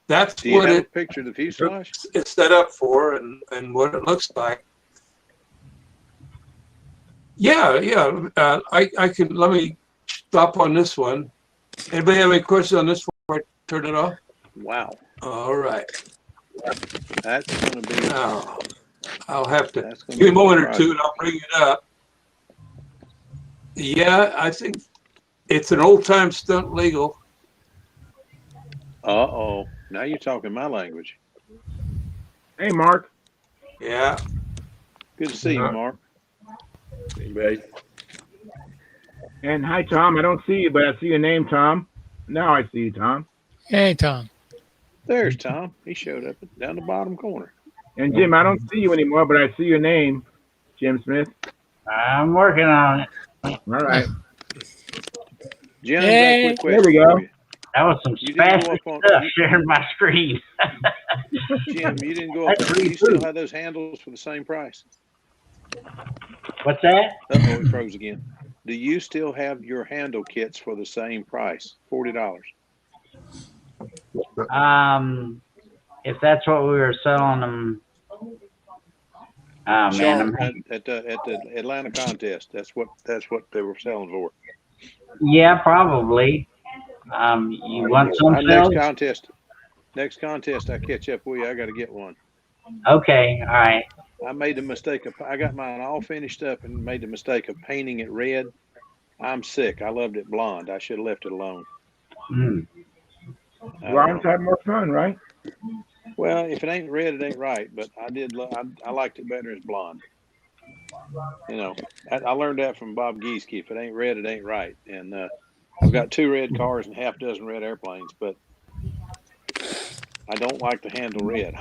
that's Do you what have a picture of the fuselage? it's set up for, and what it looks like. Yeah. I can. Let me stop on this one. Anybody have any questions on this before I turn it off? Wow. All right. That's going to be. I'll have to give me a moment or two, and I'll bring it up. Yeah, I think it's an old-time stunt legal. Uh-oh. Now you're talking my language. Hey, Mark. Yeah. Good to see you, Mark. Anybody? And hi, Tom. I don't see you, but I see your name, Tom. Now I see you, Tom. Hey, Tom. There's Tom. He showed up down the bottom corner. And Jim, I don't see you anymore, but I see your name, Jim Smith. I'm working on it. All right. Jim, Hey. There we go. That was some You didn't go spastic up on- stuff sharing my screen. Jim, you didn't go up. That's Do you pretty still cool. have those handles for the same price? What's that? Uh-oh, it froze again. Do you still have your handle kits for the same price? $40. If that's what we were selling them. Oh man, Charlotte, at the Atlanta contest, that's what they were selling for. yeah, probably. You want some Next sales? contest, I catch up with you. I got to get one. Okay, all right. I made the mistake I got mine all finished up and made the mistake of painting it red. I'm sick. I loved it blonde. I should have left it alone. Mm. Blondes have more fun, right? Well, if it ain't red, it ain't right. But I liked it better as blonde. You know, I learned that from Bob Gieske. If it ain't red, it ain't right. And I've got 2 red cars and half dozen red airplanes, but I don't like to handle red.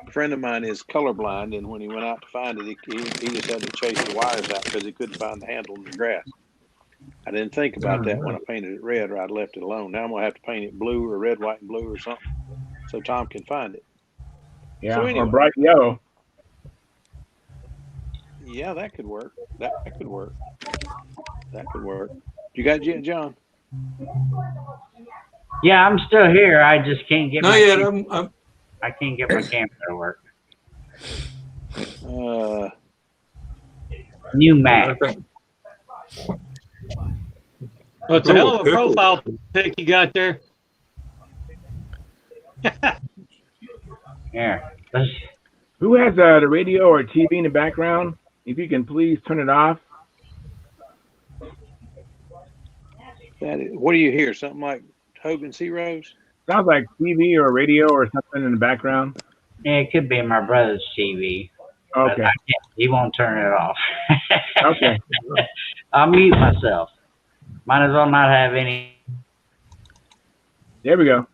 A friend of mine is colorblind, and when he went out to find it, he just had to chase the wires out because he couldn't find the handle in the grass. I didn't think about that when I painted it red, or I'd left it alone. Now I'm gonna have to paint it blue or red, white, and blue or something, so Tom can find it. Yeah, So anyway. or bright yellow. Yeah, that could work. That could work. That could work. You got it, John? Yeah, I'm still here. I just can't get Not yet. I can't get my camera to work. New Mac. Well, it's a hell of a profile pic you got there. Yeah. Who has the radio or TV in the background? If you can please turn it off. What do you hear? Something like Hogan's Heroes? Sounds like TV or radio or something in the background. Yeah, it could be my brother's TV. But Okay. I can't, he won't turn it off. Okay. I'll mute myself. Might as well not have any. There we go.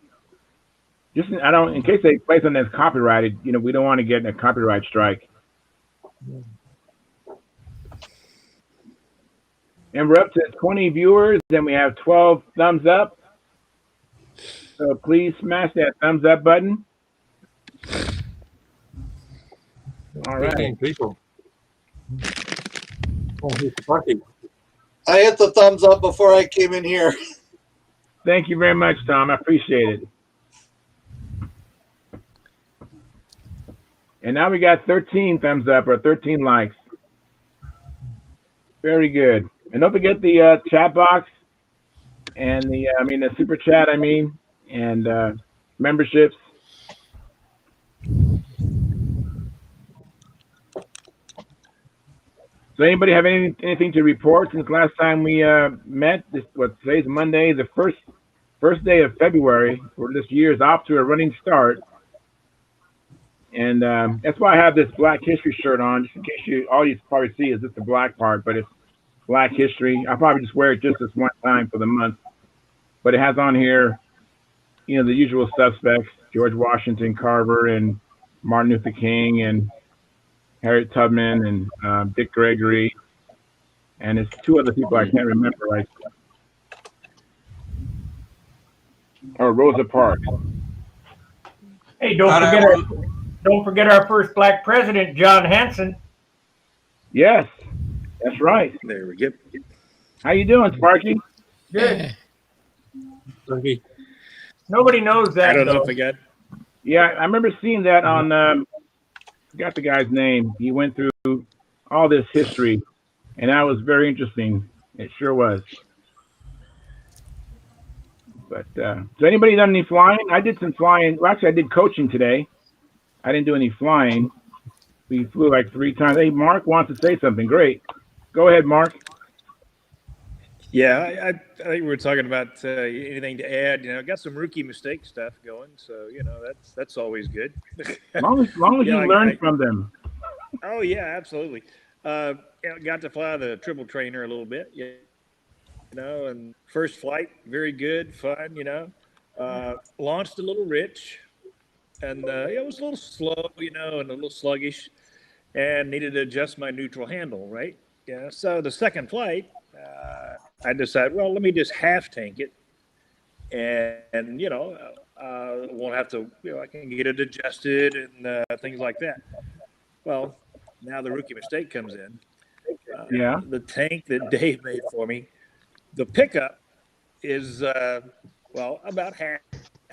Just in case they play something that's copyrighted, we don't want to get in a copyright strike. And we're up to 20 viewers, and we have 12 thumbs up. So please smash that thumbs up button. All right. 15 people. Oh, here's Sparky. I hit the thumbs up before I came in here. Thank you very much, Tom. I appreciate it. And now we got 13 thumbs up or 13 likes. Very good. And don't forget the chat box and the super chat, and memberships. So anybody have anything to report since last time we met? Today's Monday, the first day of February for this year is off to a running start. And that's why I have this Black History shirt on, just in case all you probably see is just the black part, but it's Black History. I'll probably just wear it just this one time for the month. But it has on here, the usual suspects, George Washington Carver and Martin Luther King and Harriet Tubman and Dick Gregory. And it's two other people I can't remember right. Or Rosa Parks. Hey, don't forget our first black president, John Hanson. Yes, that's right. There we go. How you doing, Sparky? Good. Sparky. Nobody knows that. I don't know though. if I got. Yeah, I remember seeing that on. Forgot the guy's name. He went through all this history, and that was very interesting. It sure was. But so anybody done any flying? I did some flying. Well, actually, I did coaching today. I didn't do any flying. We flew like 3 times. Hey, Mark wants to say something. Great. Go ahead, Mark. Yeah, I think we were talking about anything to add. I got some rookie mistake stuff going, so that's always good. As long as you learn from them. Oh yeah, absolutely. Got to fly the triple trainer a little bit, and first flight, very good, fun. Launched a little rich, and it was a little slow, and a little sluggish, and needed to adjust my neutral handle, right? Yeah. So the second flight, I decided, well, let me just half tank it, and won't have to, I can get it adjusted and things like that. Well, now the rookie mistake comes in. The tank that Dave made for me, the pickup is about half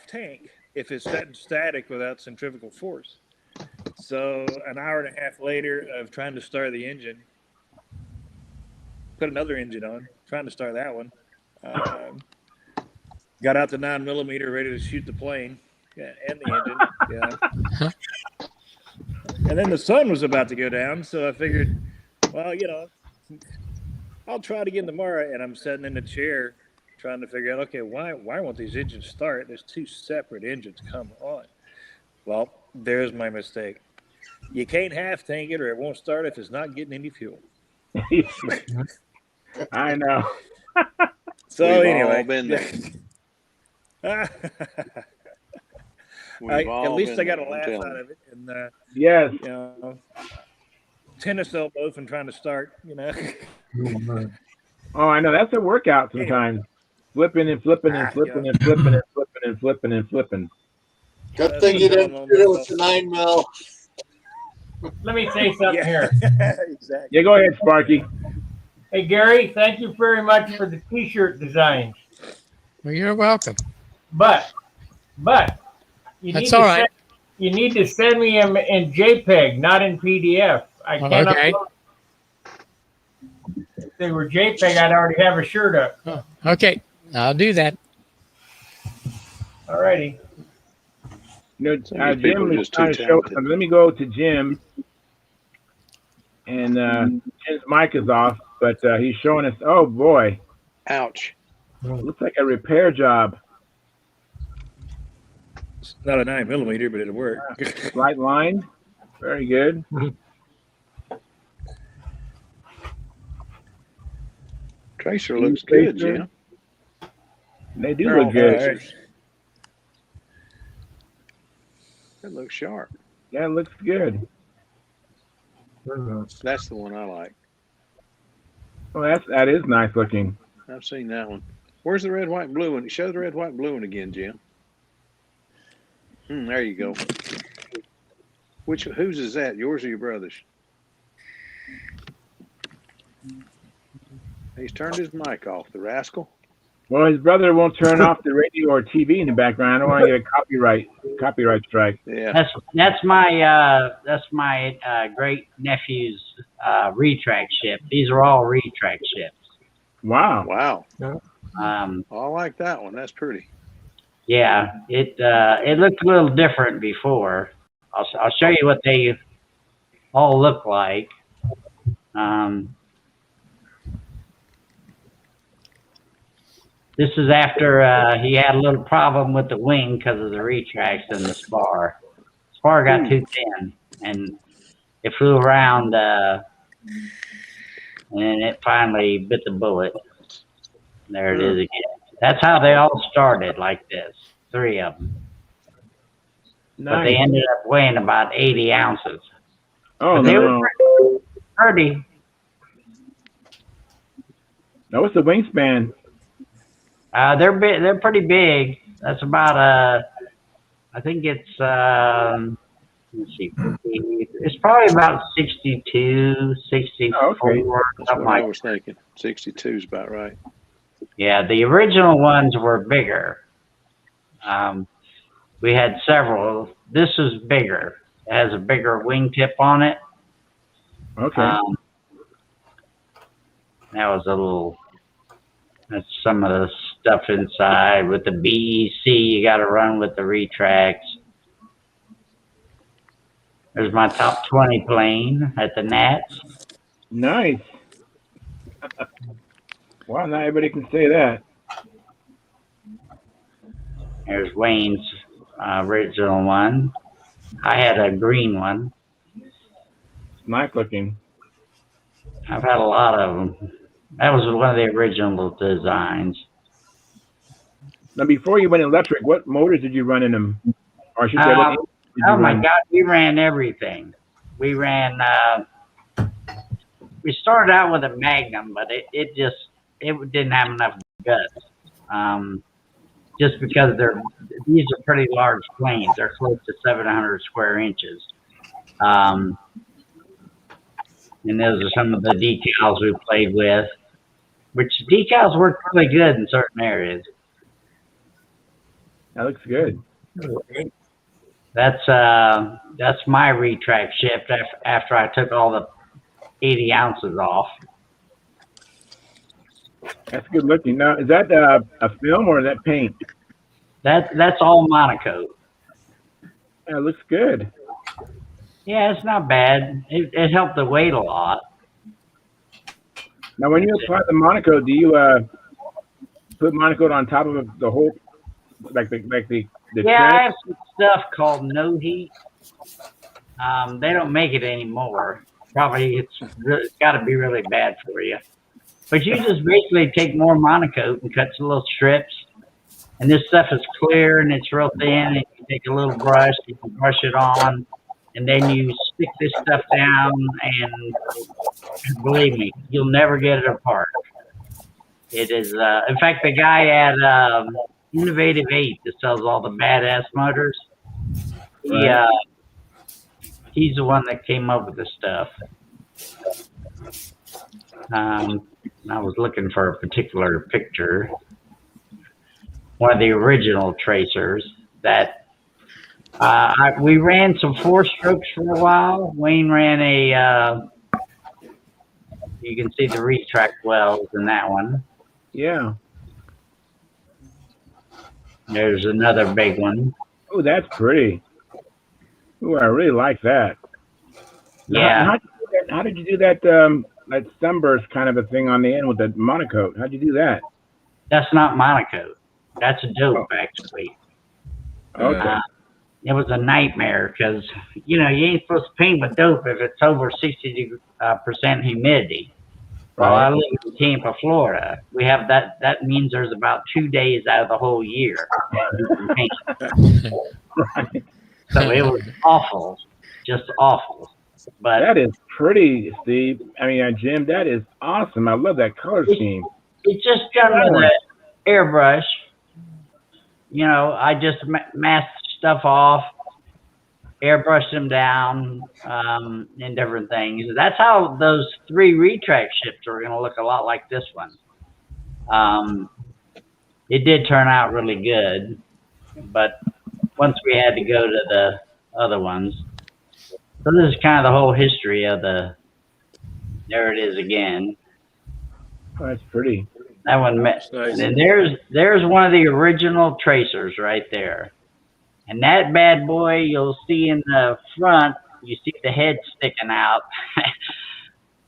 tank if it's set static without centrifugal force. So an hour and a half later of trying to start the engine, put another engine on, trying to start that one. Got out the 9mm, ready to shoot the plane and the engine. And then the sun was about to go down, so I figured, well, I'll try it again tomorrow. And I'm sitting in the chair trying to figure out, okay, why won't these engines start? There's 2 separate engines. Come on. Well, there's my mistake. You can't half tank it or it won't start if it's not getting any fuel. I know. So We've anyway, all been there. At least I got a laugh out of it. And yes, tennis elbow from trying to start. Oh, I know. That's a workout sometimes. Flipping and flipping and flipping and flipping and flipping and flipping and flipping. Good thing you didn't shoot it with the 9mm. Let me say something here. Exactly. Yeah, go ahead, Sparky. Hey, Gary, thank you very much for the T-shirt designs. Well, you're welcome. But you That's all right. You need to send me them in JPEG, not in PDF. I can't upload. If they were JPEG, I'd already have a shirt up. Oh, okay, I'll do that. All righty. You Some know, of these people Jim are is just too trying to show talented. something. Let me go to Jim, and Jim's mic is off, but he's showing us. Oh boy, Ouch. looks like a repair job. It's not a 9mm, but it'll work. Slight line, very good. Tracer looks good, Tracer. Jim. They do They're all look good. tracers. That looks sharp. Yeah, it looks good. That's the one I like. Well, that is nice looking. I've seen that one. Where's the red, white, and blue one? Show the red, white, and blue one again, Jim. There you go. Whose is that? Yours or your brother's? He's turned his mic off, the rascal. Well, his brother won't turn off the radio or TV in the background. I don't want to get a copyright strike. Yeah. That's my great nephew's retract ship. These are all retract ships. Wow. Wow. I like that one. That's pretty. Yeah, it looked a little different before. I'll show you what they all look like. This is after he had a little problem with the wing because of the retracts and the spar. Spar got too thin, and it flew around, and it finally bit the bullet. There it is again. That's how they all started, like this, 3 of them. Nice. But they ended up weighing about 80 ounces. Oh, but they no. were pretty. Now, what's the wingspan? They're pretty big. That's about I think it's let's see, it's probably about 62, 64, That's something what like I was thinking. 62 is about right. Yeah, the original ones were bigger. We had several. This is bigger. It has a bigger wingtip on it. Okay. That was a little. That's some of the stuff inside with the BEC. You got to run with the retracts. There's my top 20 plane at the Nats. Nice. Wow, not everybody can say that. There's Wayne's original one. I had a green one. Nice looking. I've had a lot of them. That was one of the original designs. Now, before you went electric, what motors did you run in them? Or I should say, what engine did you Oh my run? God, we ran everything. We ran, we started out with a Magnum, but it didn't have enough guts. Just because these are pretty large planes. They're close to 700 square inches. And those are some of the decals we played with, which decals work really good in certain areas. That looks good. That's my retract ship after I took all the 80 ounces off. That's good looking. Now, is that a film or is that paint? That's all monocoat. Yeah, it looks good. Yeah, it's not bad. It helped the weight a lot. Now, when you apply the monocoat, do you put monocoat on top of the whole, like the Yeah, I tread? have some stuff called no heat. They don't make it anymore. Probably it's got to be really bad for you. But you just basically take more monocoat and cut some little strips. And this stuff is clear and it's real thin. And you take a little brush, you can brush it on. And then you stick this stuff down, and believe me, you'll never get it apart. It is, in fact, the guy at Innovative 8 that sells all the badass motors, he's the one that came up with the stuff. I was looking for a particular picture. One of the original tracers that we ran some 4-strokes for a while. Wayne ran you can see the retract wells in that one. Yeah. There's another big one. Oh, that's pretty. Oh, I really like that. Yeah, How did you do that? That sunburst kind of a thing on the end with the monocoat. How'd you do that? that's not monocoat. That's a dope, Oh, actually. okay. It was a nightmare because, you ain't supposed to paint with dope if it's over 60% humidity. Well, I Right. live in Tampa, Florida. We have that. That means there's about 2 days out of the whole year you can paint. Right. So it was awful, just awful. But That is pretty, Steve. I mean, Jim, that is awesome. I love that color it's, scheme. it's just done with an airbrush. I just masked stuff off, airbrush them down, and different things. That's how those 3 retract ships are going to look a lot like this one. It did turn out really good, but once we had to go to the other ones. So this is kind of the whole history of there it is again. Oh, that's pretty. That one, Nice. and then there's one of the original tracers right there. And that bad boy, you'll see in the front, you see the head sticking out.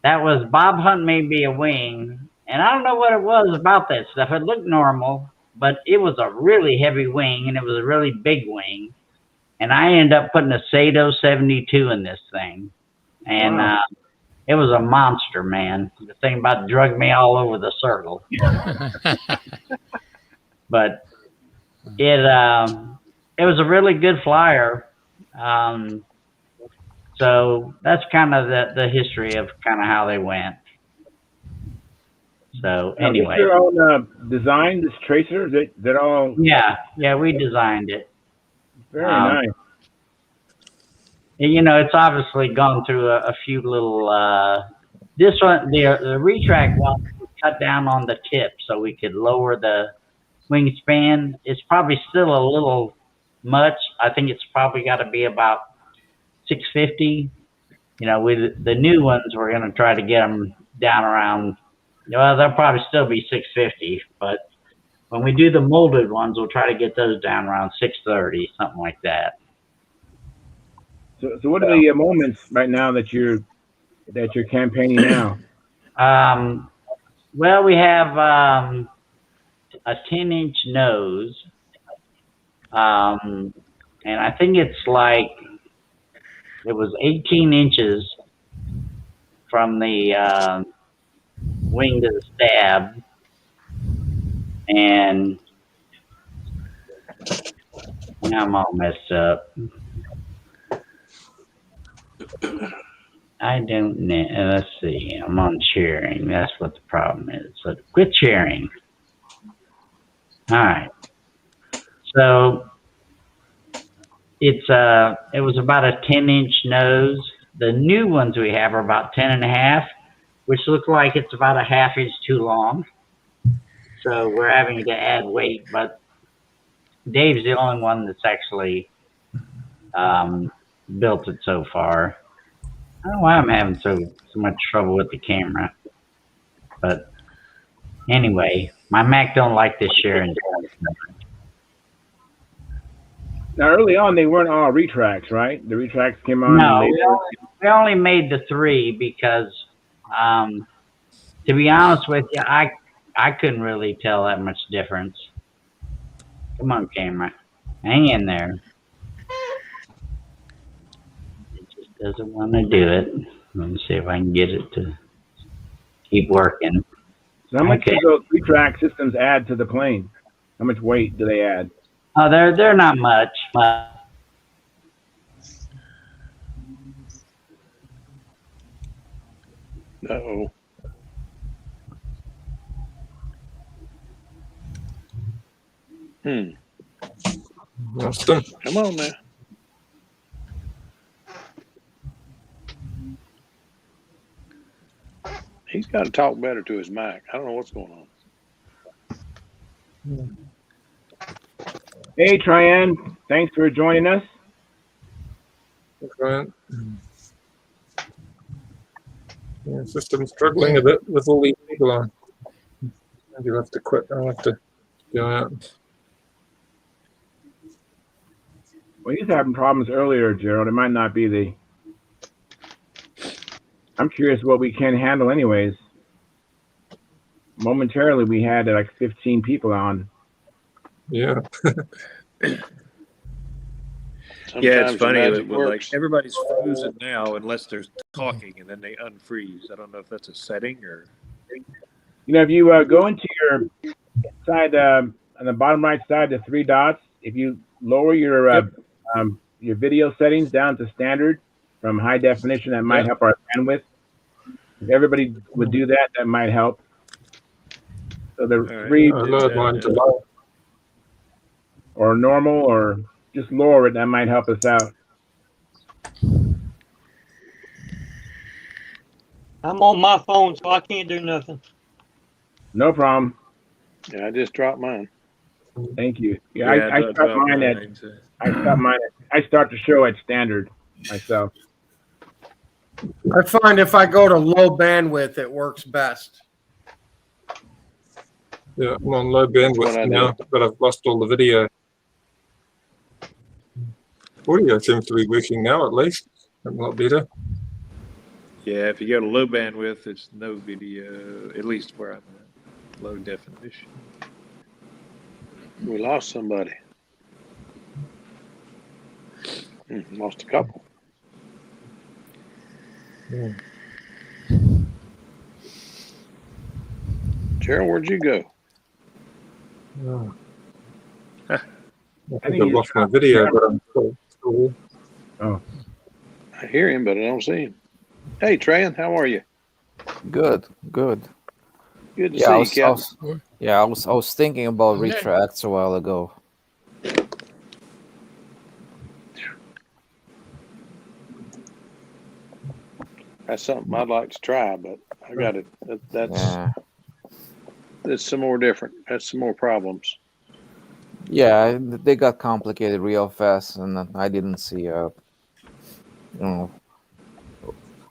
That was Bob Hunt made me a wing. And I don't know what it was about that stuff. It looked normal, but it was a really heavy wing, and it was a really big wing. And I ended up putting a Sato 72 in this thing. And Wow. it was a monster, man. The thing about drug me all over the circle. But it was a really good flyer. So that's kind of the history of kind of how they went. So Now, this anyway, your own design, this tracer? Is that all yeah, we designed it. very nice? And, it's obviously gone through a few little. This one, the retract one, we cut down on the tip so we could lower the wingspan. It's probably still a little much. I think it's probably got to be about 650. With the new ones, we're going to try to get them down around. Well, they'll probably still be 650, but when we do the molded ones, we'll try to get those down around 630, something like that. So what are the moments right now that you're campaigning now? Well, we have a 10-inch nose, and I think it was 18 inches from the wing to the stab, and now I'm all messed up. I don't know. Let's see. I'm on sharing. That's what the problem is. So quit sharing. All right. So it was about a 10-inch nose. The new ones we have are about 10.5, which look like it's about a ½ inch too long. So we're having to add weight, but Dave's the only one that's actually built it so far. I don't know why I'm having so much trouble with the camera. But anyway, my Mac don't like this sharing. Now, early on, they weren't all retracts, right? The retracts came on No, later. we only made the 3 because, to be honest with you, I couldn't really tell that much difference. Come on, camera. Hang in there. It just doesn't want to do it. Let me see if I can get it to keep working. So how much do those retract systems add to the plane? How much weight do they add? Oh, they're not much. Uh-oh. Austin. Come on now. He's got to talk better to his mic. I don't know what's going on. Hey, Tryon, thanks for joining us. Right. Yeah, system's struggling a bit with all these people on. You'll have to quit. I'll have to go out. Well, he's having problems earlier, Gerald. It might not be the. I'm curious what we can handle, anyways. Momentarily, we had like 15 people on. Yeah. Yeah, it's Sometimes the funny. magic Like works. everybody's frozen now unless they're talking, and then they unfreeze. I don't know if that's a setting or. You know, if you go into your side on the bottom right side, the three dots. If you lower your video settings down to standard from high definition, that might Yeah. help our bandwidth. If everybody would do that, that might help. So the All three right. I lowered mine to low. or normal or just lower it, that might help us out. I'm on my phone, so I can't do nothing. No problem. Yeah, I just dropped mine. Thank you. Yeah, I start mine at I start the show at standard myself. I find if I go to low bandwidth, it works best. Yeah, I'm on low bandwidth now, but I've lost all the video. Audio seems to be working now, at least. A lot better. Yeah, if you go to low bandwidth, it's no video, at least where I'm at. Low definition. We lost somebody. Lost a couple. Gerald, where'd you go? I think I've lost my video, but I'm still. Oh. I hear him, but I don't see him. Hey, Tran, how are you? Good, good. Good to see you, Captain. I was thinking about retracts a while ago. That's something I'd like to try, but I got it. That's some more different. That's some more problems. Yeah, they got complicated real fast, and I didn't see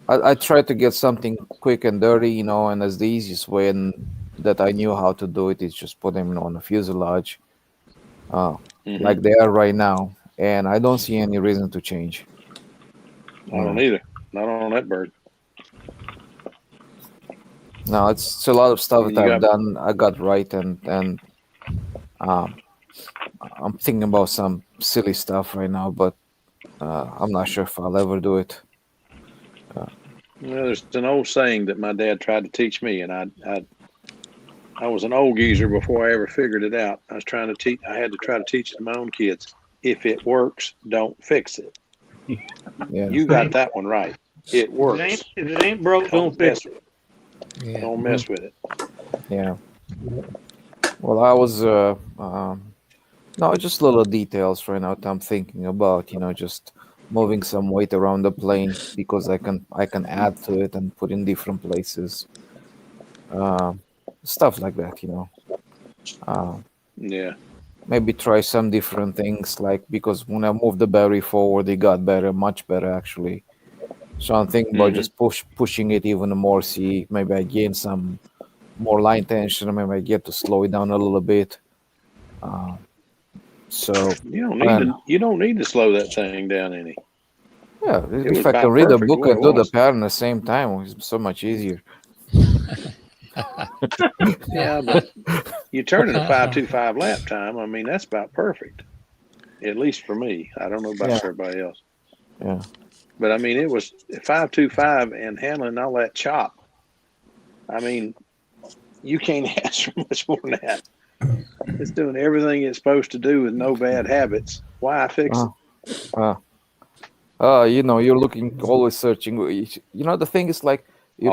I tried to get something quick and dirty, and as the easiest way, and that I knew how to do it is just put them on a fuselage, like they are right now, and I don't see any reason to change. I don't either. Not on that bird. No, it's a lot of stuff that I've done. I got right, and I'm thinking about some silly stuff right now, but I'm not sure if I'll ever do it. There's an old saying that my dad tried to teach me, and I was an old geezer before I ever figured it out. I had to try to teach it to my own kids. If it works, don't fix it. Yeah. You got that one right. It works. If it ain't broke, don't fix it. Don't mess with it. Yeah. Well, I was no, just little details right now that I'm thinking about. Just moving some weight around the plane because I can add to it and put in different places. Stuff like that. Yeah. Maybe try some different things, because when I moved the battery forward, it got better, much better actually. So I'm thinking about just pushing it even more. See, maybe I gain some more line tension. Maybe I get to slow it down a little bit. So you don't need to slow that thing down any. Yeah, if I can read a book and do the pattern at the same time, it's so much easier. Yeah, but you turn it a 5.25 lap time. I mean, that's about perfect. At least for me. I don't know about everybody else. Yeah. But I mean, it was 5.25 and handling all that chop. I mean, you can't ask for much more than that. It's doing everything it's supposed to do with no bad habits. Why fix it? You're looking, always searching. The thing is you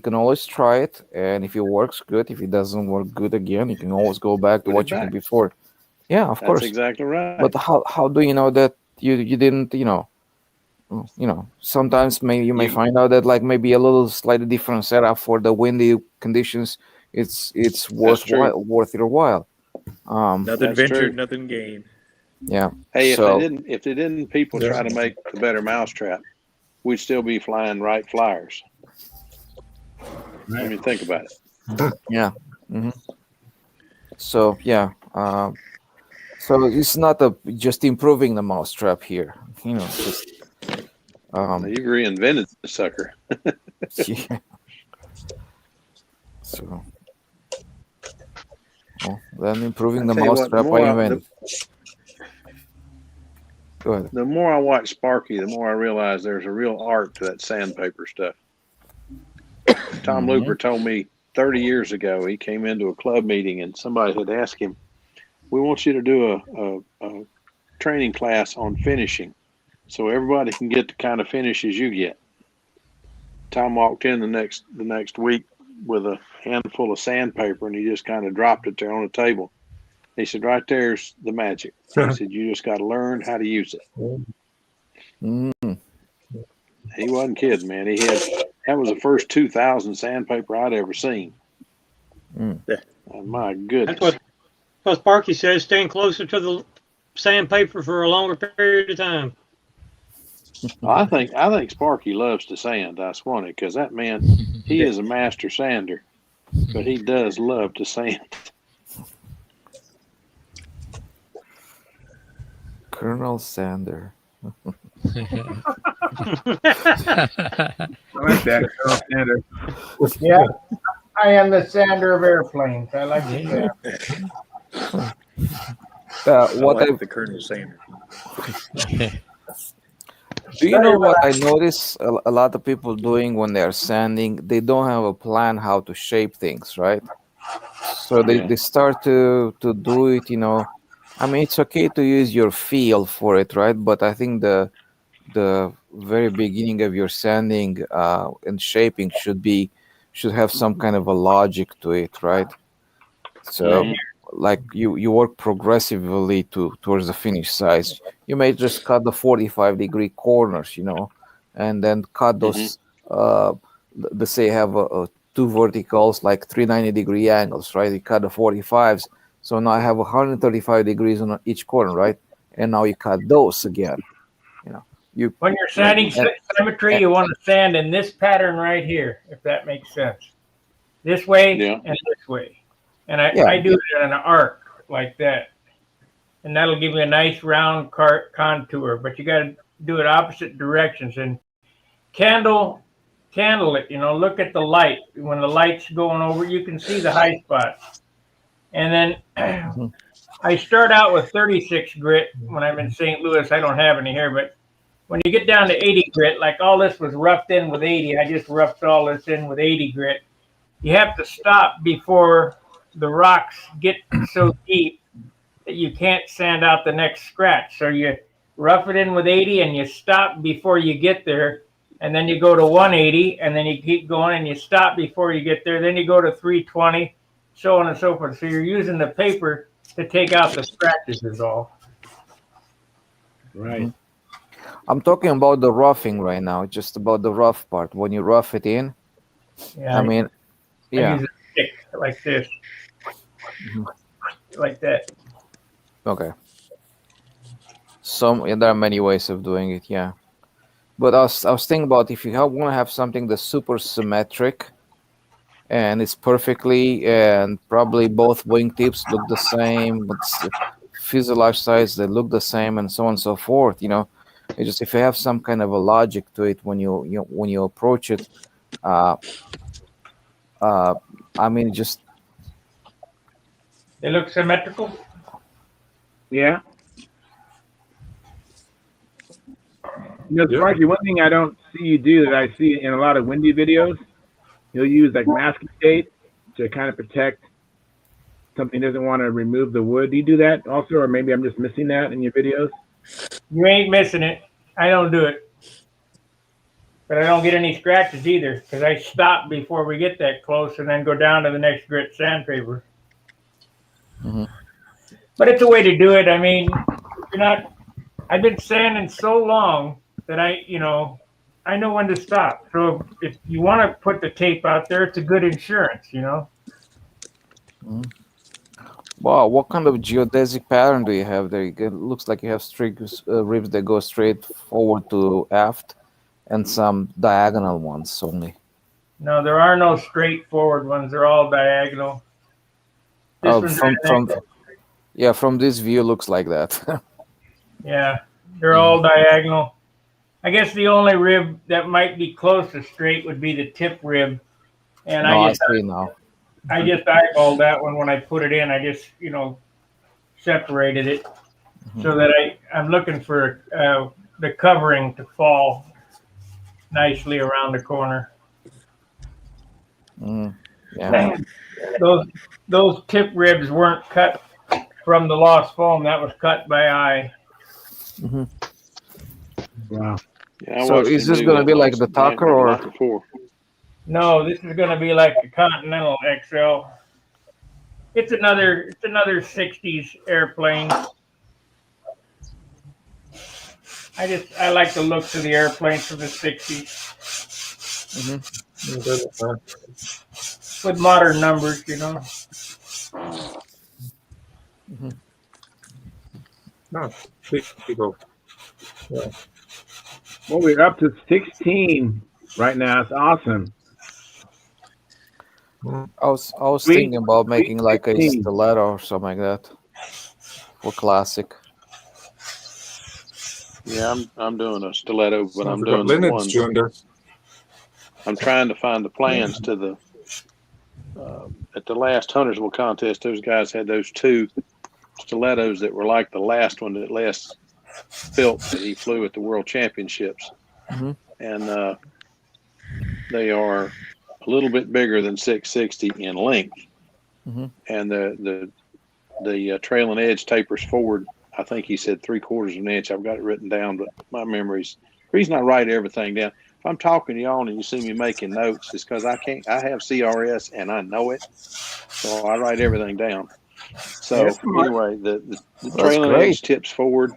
can always try it, and if it works good, if it doesn't work good again, you can always go back to what you did before. Yeah, of course. That's exactly right. But how do you know that you didn't, sometimes you may find out that maybe a little slightly different setup for the windy conditions, it's worth your while. Nothing ventured, nothing gained. Yeah. Hey, if they didn't people try to make the better mousetrap, we'd still be flying Wright flyers. I mean, think about it. Yeah. So yeah. So it's not just improving the mousetrap here. You know, it's just You've reinvented the sucker. yeah. So, well, then improving the I tell you what, mousetrap, I invented. Go ahead. The more I watch Sparky, the more I realize there's a real art to that sandpaper stuff. Tom Looper told me 30 years ago, he came into a club meeting and somebody had asked him, "We want you to do a training class on finishing so everybody can get the kind of finishes you get." Tom walked in the next week with a handful of sandpaper and he just kind of dropped it there on the table. He said, "Right there's the magic." He said, "You just got to learn how to use it." He wasn't kidding, man. That was the first 2,000 sandpaper I'd ever seen. My goodness. That's what Sparky says, staying closer to the sandpaper for a longer period of time. Well, I think Sparky loves to sand. I swan it, because that man, he is a master sander, but he does love to sand. Colonel Sander. I like that, Colonel Sander. Yeah, I am the sander of airplanes. I like to say. What I like the Colonel Sander. Do you know what I notice a lot of people doing when they're sanding? They don't have a plan how to shape things, right? So they start to do it, you know. I mean, it's okay to use your feel for it, right? But I think the very beginning of your sanding and shaping should have some kind of a logic to it, right? So like you work progressively towards the finished size. You may just cut the 45-degree corners, you know, and then cut those let's say have two verticals like 390-degree angles, right? You cut the 45s, so now I have 135 degrees on each corner, right? And now you cut those again. When you're sanding symmetry, you want to sand in this pattern right here, if that makes sense. This way and this way. And I do it in an arc like that. And that'll give you a nice round contour. But you got to do it opposite directions. And candle it, you know, look at the light. When the light's going over, you can see the high spots. And then I start out with 36 grit when I'm in St. Louis. I don't have any here, but when you get down to 80 grit, like all this was roughed in with 80, I just roughed all this in with 80 grit. You have to stop before the rocks get so deep that you can't sand out the next scratch. So you rough it in with 80 and you stop before you get there. And then you go to 180 and then you keep going and you stop before you get there. Then you go to 320, so on and so forth. So you're using the paper to take out the scratches is all. Right. I'm talking about the roughing right now, just about the rough part. When you rough it in, Yeah, I mean, I use a stick like this, like that. Okay. There are many ways of doing it, yeah. But I was thinking about if you want to have something that's super symmetric, and it's perfectly, and probably both wingtips look the same, but fuselage size they look the same, and so on and so forth. You know, it's just if you have some kind of a logic to it when you approach it. I mean, just they look symmetrical. Yeah. You know, Sparky, one thing I don't see you do that I see in a lot of windy videos, you'll use like masking tape to kind of protect something doesn't want to remove the wood. Do you do that also, or maybe I'm just missing that in your videos? You ain't missing it. I don't do it. But I don't get any scratches either because I stop before we get that close and then go down to the next grit sandpaper. But it's a way to do it. I mean, I've been sanding so long that I know when to stop. So if you want to put the tape out there, it's a good insurance, you know. Wow, what kind of geodesic pattern do you have there? It looks like you have straight ribs that go straight forward to aft and some diagonal ones only. No, there are no straightforward ones. They're all diagonal. This one's Yeah, from this view, looks like that. Yeah, they're all diagonal. I guess the only rib that might be close to straight would be the tip rib. And No, I I just see now. eyeballed that one when I put it in. I just, separated it so that I'm looking for the covering to fall nicely around the corner. Yeah. Those tip ribs weren't cut from the lost foam. That was cut by eye. Wow. Yeah, I So watched is him this do going to that be like last the night, Tucker the or? night before. No, this is going to be like the Continental XL. It's another 60s airplane. I like the looks of the airplanes from the 60s. With modern numbers, No, people. Yeah. Well, we're up to 16 right now. It's awesome. I was thinking about making like a stiletto or something like that for classic. Yeah, I'm doing a stiletto, but I'm We've doing got the Leonard's ones. I'm trying to find the plans to the at the last Huntersville contest. Those guys had those two stilettos that were like the last one that Les built that he flew at the World Championships, and they are a little bit bigger than 660 in length, and the trailing edge tapers forward. I think he said 3/4 of an inch. I've got it written down, but my memory's the reason I write everything down. If I'm talking to y'all and you see me making notes, it's because I have CRS and I know it, so I write everything down. So anyway, the trailing edge tips forward.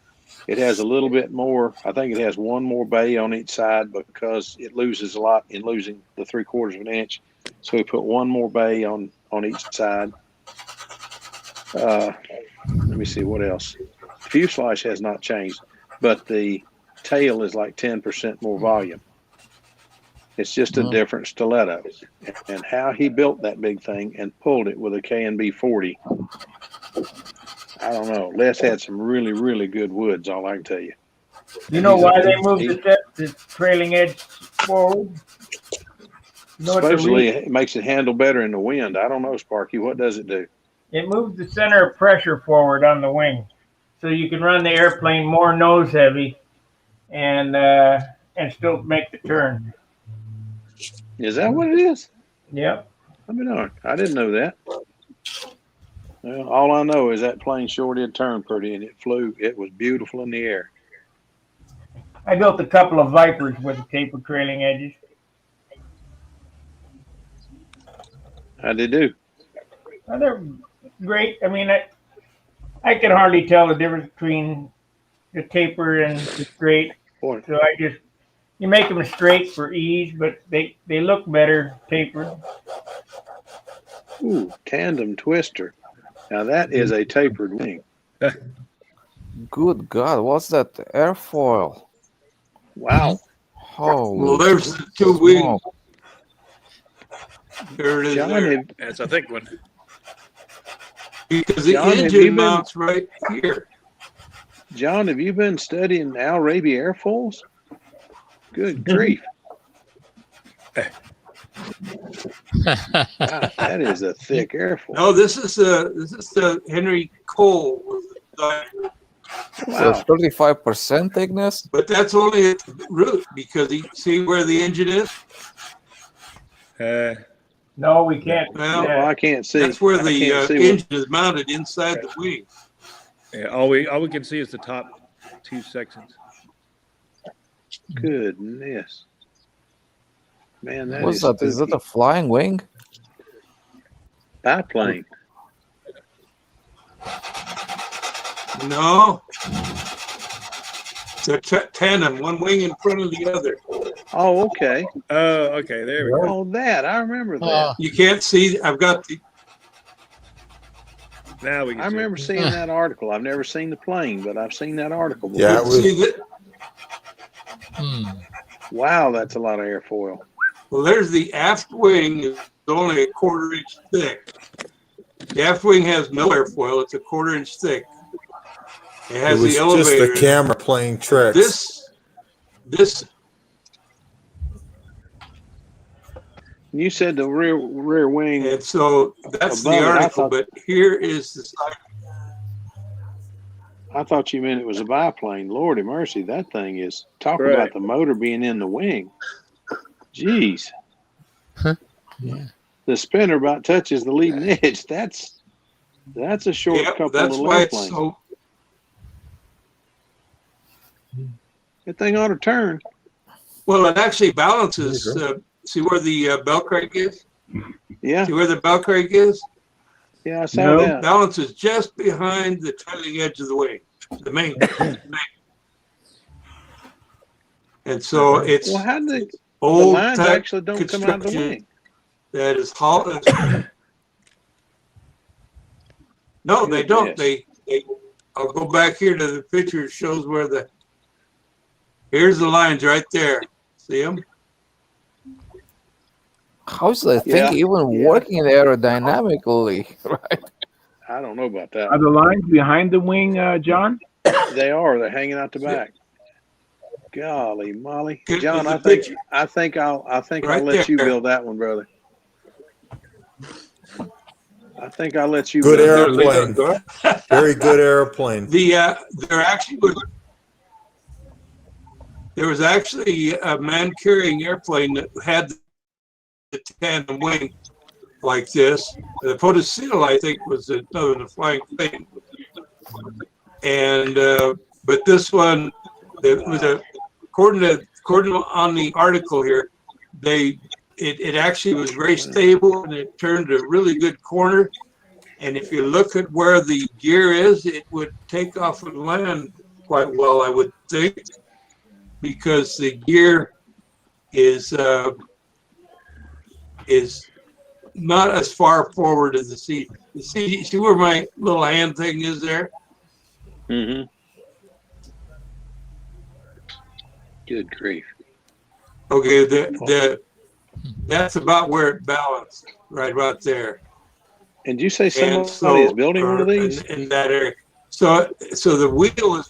It has a little bit more. I think it has one more bay on each side because it loses a lot in losing the 3/4 of an inch. So we put one more bay on each side. Let me see what else. Fuselage has not changed, but the tail is like 10% more volume. It's just a different stiletto. And how he built that big thing and pulled it with a K&B 40, I don't know. Les had some really, really good woods, all I can tell you. You know why they moved the trailing edge forward? Supposedly it makes it handle better in the wind. I don't know, Sparky. What does it do? It moves the center of pressure forward on the wing, so you can run the airplane more nose heavy, and still make the turn. Is that what it is? Yep. I mean, I didn't know that. Well, all I know is that plane sure did turn pretty, and it flew. It was beautiful in the air. I built a couple of Vipers with tapered trailing edges. How'd they do? Well, they're great. I mean, I can hardly tell the difference between the taper and the straight. Boy. So you make them straight for ease, but they look better tapered. Ooh, tandem twister. Now that is a tapered wing. Good God, what's that airfoil? Wow. Holy well, there's the two wings. There it is. John, That's a thick one. Because the John, engine mounts right here. John, have you been studying Al Raby airfoils? Good grief. Gosh, that is a thick airfoil. No, this is the Henry Cole was the designer. So 35% thickness? But that's only at the root because you see where the engine is? No, we can't. Well, I can't see. That's where I the can't see engine is mounted inside the wing. Yeah, all we can see is the top two sections. Goodness. Man, that What's is that? Is that a flying wing? Biplane. No. It's a tandem, one wing in front of the other. Oh, okay. Oh, okay. There we go. Oh, that. I remember that. You can't see. I've got the. Now we can I remember seeing that article. I've never seen the plane, but I've seen that article before. Yeah, see that. Wow, that's a lot of airfoil. Well, there's the aft wing is only a 1/4 inch thick. The aft wing has no airfoil. It's a 1/4 inch thick. It has was the elevator. just the camera playing tricks. This. You said the rear wing. And so that's the article, but here is the side. I thought you meant it was a biplane. Lordy mercy, that thing is talking about the motor being in the wing. Jeez. Yeah. The spinner about touches the leading edge. That's a short couple that's of why airplanes. it's so. That thing ought to turn. Well, it actually balances. See where the bell crank is? Yeah. See where the bell crank is? Yeah, I saw that. Balances just behind the trailing edge of the wing, the main. And so it's how did old the lines type actually don't come out of the wing? That is hollow. No, they don't. They. I'll go back here to the picture. It shows where the. Here's the lines right there. See them? How's that thing even working aerodynamically, right? I don't know about that. Are the lines behind the wing, John? They are. They're hanging out the back. Golly molly, Good, John! I think I'll Right let you there. build that one, brother. I think I'll let you. Good build airplane. Very good airplane. There was actually a man carrying airplane that had the tandem wing like this. The Potosino, I think, was another flying thing. And but this one, it was according to on the article here, it actually was very stable and it turned a really good corner. And if you look at where the gear is, it would take off and land quite well, I would think, because the gear is not as far forward as the seat. The seat, see where my little hand thing is there? Mm-hmm. Good grief. Okay, that's about where it balanced, right about there. And you say somebody is building one of these in that area? So the wheel is.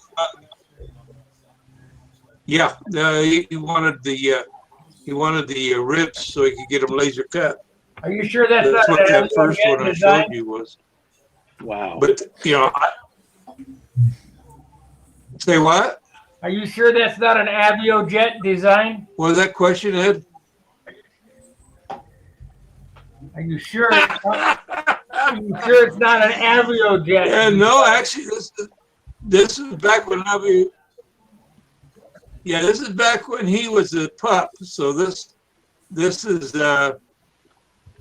He wanted the ribs so he could get them laser cut. Are you sure that's That's not what an that first Avio one I design? showed you was. Wow. But say what? Are you sure that's not an Avio jet design? What was that question, Ed? Are you sure? Are you sure it's not an Avio jet? Yeah, no, actually, this is back when this is back when he was a pup. So this is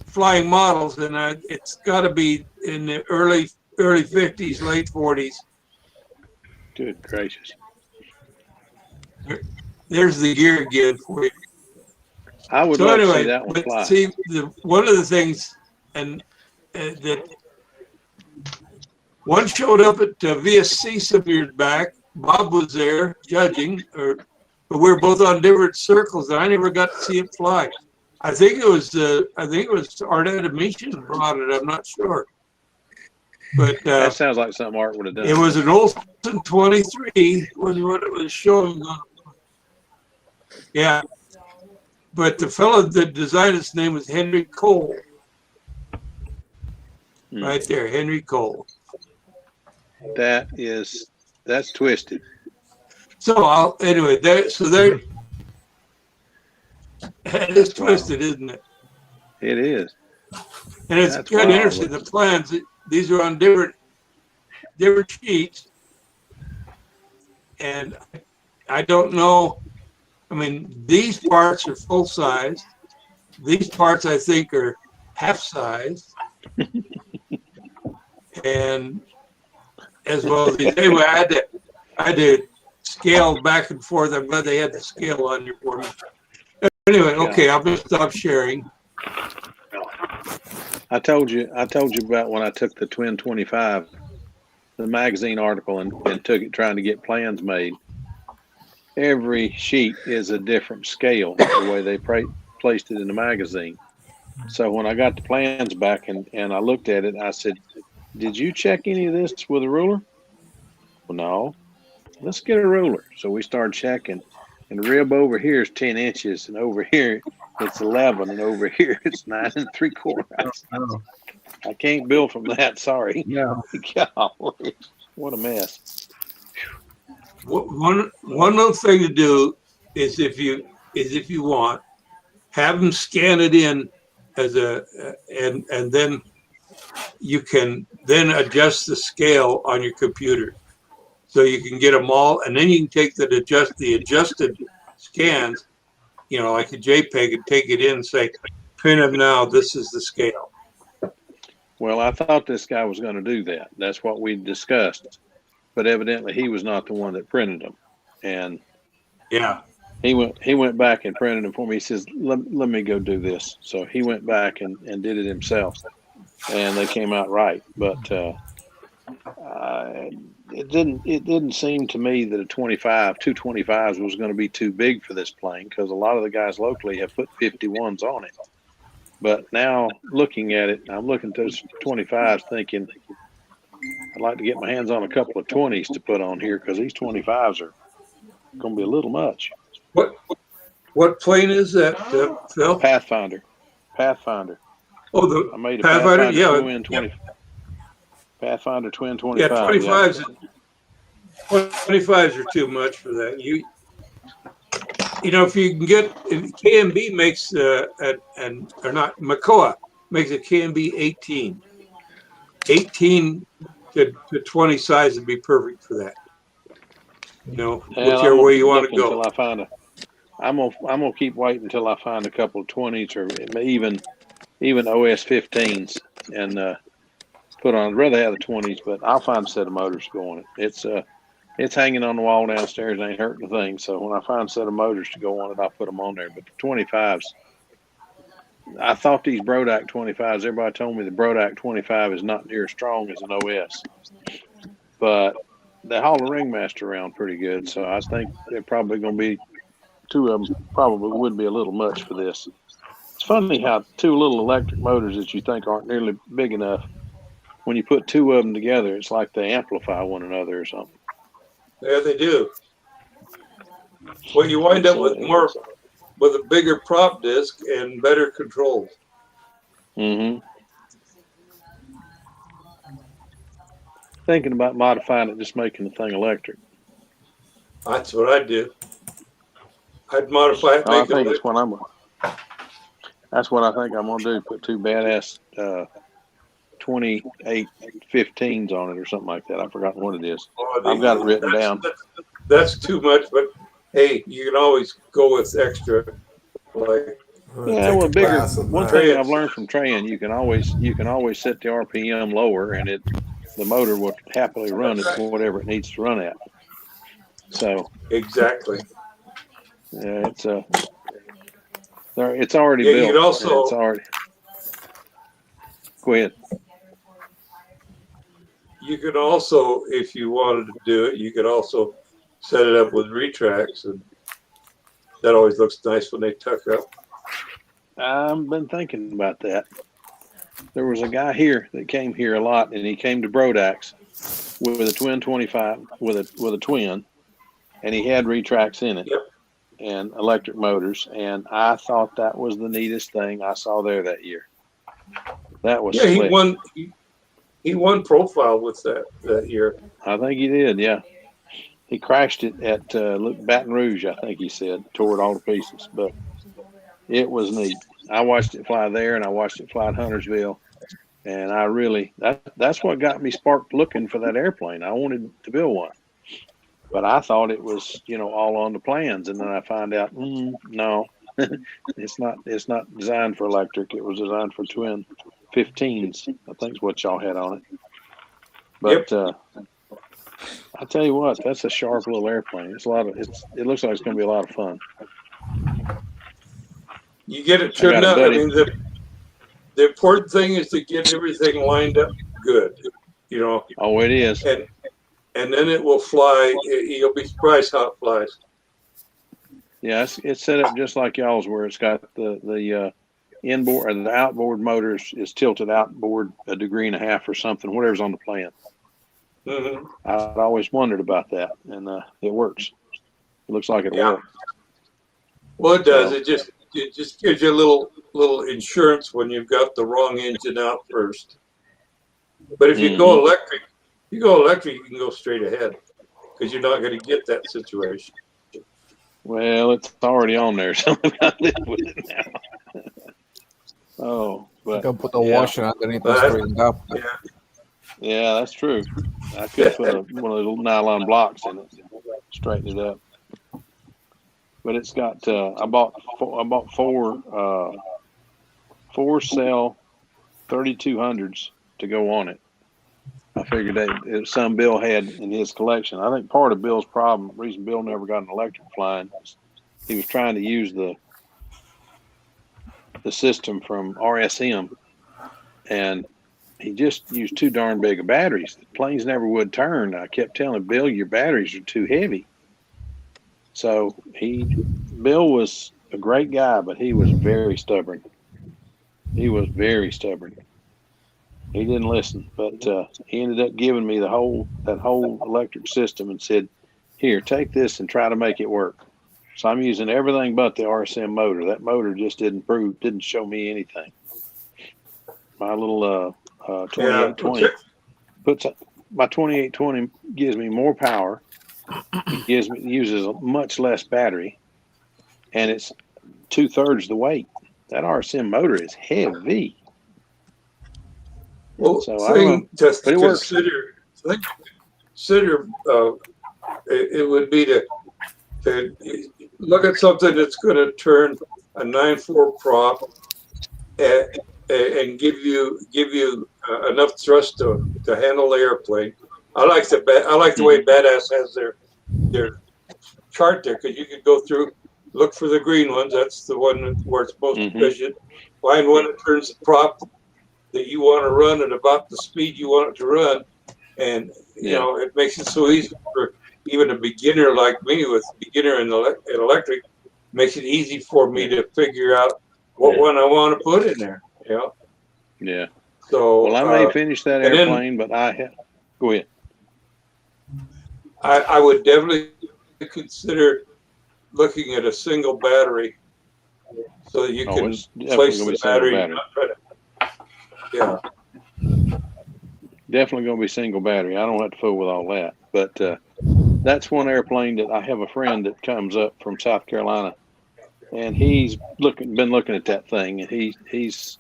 flying models, and it's got to be in the early 50s, late 40s. Good gracious. There's the gear again for you. I would love to see that one fly. See, one of the things, and that one showed up at VSC some years back. Bob was there judging, but we were both on different circles, and I never got to see it fly. I think it was Art Adamation brought it. I'm not sure, but that sounds like something Art would have done. It was an Olsen 23 was what it was showing on. Yeah, but the fellow that designed its name was Henry Cole. Right there, Henry Cole. That's twisted. So anyway, it is twisted, isn't it? It is. And it's kind of interesting. The plans, these are on different sheets, and I don't know. I mean, these parts are full size. These parts, I think, are half size, and as well as these. Anyway, I had to scale back and forth. I'm glad they had the scale on here for me. Anyway, okay, I'll just stop sharing. I told you about when I took the Twin 25, the magazine article, and took it trying to get plans made. Every sheet is a different scale, the way they placed it in the magazine. So when I got the plans back and I looked at it, I said, "Did you check any of this with a ruler?" Well, no. Let's get a ruler. So we started checking, and the rib over here is 10 inches, and over here it's 11, and over here it's 9 3/4. I can't build from that. Sorry. No. Golly, what a mess. One little thing to do is if you want, have them scan it in as and then you can then adjust the scale on your computer, so you can get them all, and then you can take the adjusted scans, like a JPEG, and take it in and say, print them now. This is the scale. Well, I thought this guy was going to do that. That's what we discussed, but evidently he was not the one that printed them, and yeah. He went back and printed them for me. He says, let me go do this. So he went back and did it himself, and they came out right. But it didn't seem to me that 225s was going to be too big for this plane, because a lot of the guys locally have put 51s on it. But now looking at it, I'm looking at those 25s thinking, I'd like to get my hands on a couple of 20s to put on here, because these 25s are going to be a little much. What plane is that, Phil? Pathfinder. Oh, I made a Pathfinder, Twin 20. Pathfinder Twin 25. Yeah, 25s. Yeah. 25s are too much for that. If you can get, KMB makes Makoa makes a KMB 18. 18 to 20 size would be perfect for that. Whichever way you want to go. Until I find I'm gonna keep waiting until I find a couple of 20s or even OS 15s and put on. I'd rather have the 20s, but I'll find a set of motors to go on it. It's hanging on the wall downstairs. Ain't hurting a thing. So when I find a set of motors to go on it, I'll put them on there. But the 25s, I thought these Brodak 25s. Everybody told me the Brodak 25 is not near as strong as an OS, but they haul the Ringmaster around pretty good. So I think they're probably going to be. Two of them probably would be a little much for this. It's funny how two little electric motors that you think aren't nearly big enough, when you put two of them together, it's like they amplify one another or something. Yeah, they do. Well, you wind up with a bigger prop disc and better controls. Mm-hmm. Thinking about modifying it, just making the thing electric. That's what I'd do. I'd modify it. I think that's what I think I'm gonna do. Put two badass 2815s on it or something like that. I've forgotten what it is. I've got it written down. That's too much, but hey, you can always go with extra. Bigger. One thing I've learned from Trayan, you can always set the RPM lower, and the motor will happily run at whatever it needs to run at. So exactly. Yeah, it's already built. You could also, it's already. Go ahead. You could also, if you wanted to do it, you could also set it up with retracts, and that always looks nice when they tuck up. I've been thinking about that. There was a guy here that came here a lot, and he came to Brodak's with a twin 25 with a twin, and he had retracts in it. Yep. And electric motors, and I thought that was the neatest thing I saw there that year. That was slick. He won profile with that year. I think he did. Yeah, he crashed it at Baton Rouge. I think he said tore it all to pieces, but it was neat. I watched it fly there, and I watched it fly at Huntersville, and I really that's what got me sparked looking for that airplane. I wanted to build one. But I thought it was, all on the plans, and then I found out, no, it's not designed for electric. It was designed for twin 15s. I think is what y'all had on it. But I tell you what, that's a sharp little airplane. It looks like it's going to be a lot of fun. You get it turned up. I mean, the important thing is to get everything lined up good. Oh, it is. And then it will fly. You'll be surprised how it flies. Yeah, it's set up just like y'all's, where it's got the inboard or the outboard motor is tilted outboard 1.5 degrees or something, whatever's on the plan. Mm-hmm. I'd always wondered about that, and it works. It looks like it'll work. Well, it does. It just gives you a little insurance when you've got the wrong engine out first. But if you go electric, you can go straight ahead because you're not going to get that situation. Well, it's already on there, so I'm going to live with it now. Oh, but you can put a washer underneath and straighten up. Yeah, that's true. I could put one of those nylon blocks in it, straighten it up. But it's got. I bought four cell 3200s to go on it. I figured that it was some Bill had in his collection. I think part of Bill's problem, reason Bill never got an electric flying, he was trying to use the system from RSM, and he just used too darn big of batteries. The planes never would turn. I kept telling Bill, your batteries are too heavy. So Bill was a great guy, but he was very stubborn. He was very stubborn. He didn't listen, but he ended up giving me that whole electric system and said, "Here, take this and try to make it work." So I'm using everything but the RSM motor. That motor just didn't show me anything. My little 2820 my 2820 gives me more power. It uses much less battery, and it's 2/3 the weight. That RSM motor is heavy. Well, so just but it works. Consider it would be to look at something that's going to turn a 9.4 prop and give you enough thrust to handle the airplane. I like the way Badass has their chart there, because you could go through, look for the green ones. That's the one where it's most efficient. Find one that turns the prop that you want to run at about the speed you want it to run, and you know it makes it so easy for even a beginner like me with beginner in electric. Makes it easy for me to figure out what one I want to put in there. You know? Yeah. So well, I may finish that airplane, but go ahead. I would definitely consider looking at a single battery so that you can place the battery. Yeah. Definitely going to be single battery. I don't have to fool with all that. But that's one airplane that I have a friend that comes up from South Carolina, and he's been looking at that thing, and he's.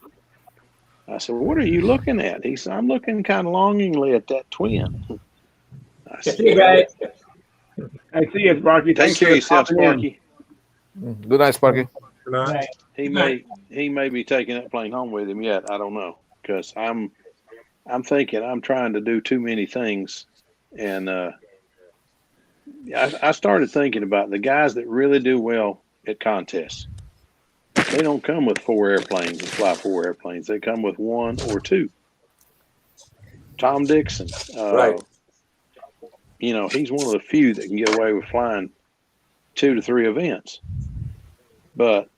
I said, well, "What are you looking at?" He said, "I'm looking kind of longingly at that twin." I said, "Hey guys, I see you, Sparky. Take care of yourself, Sparky." Good night, Sparky. Good night. He may be taking that plane home with him yet. I don't know, because I'm thinking I'm trying to do too many things, and I started thinking about the guys that really do well at contests. They don't come with 4 airplanes and fly 4 airplanes. They come with 1 or 2. Tom Dixon, right? You know, he's one of the few that can get away with flying 2 to 3 events, but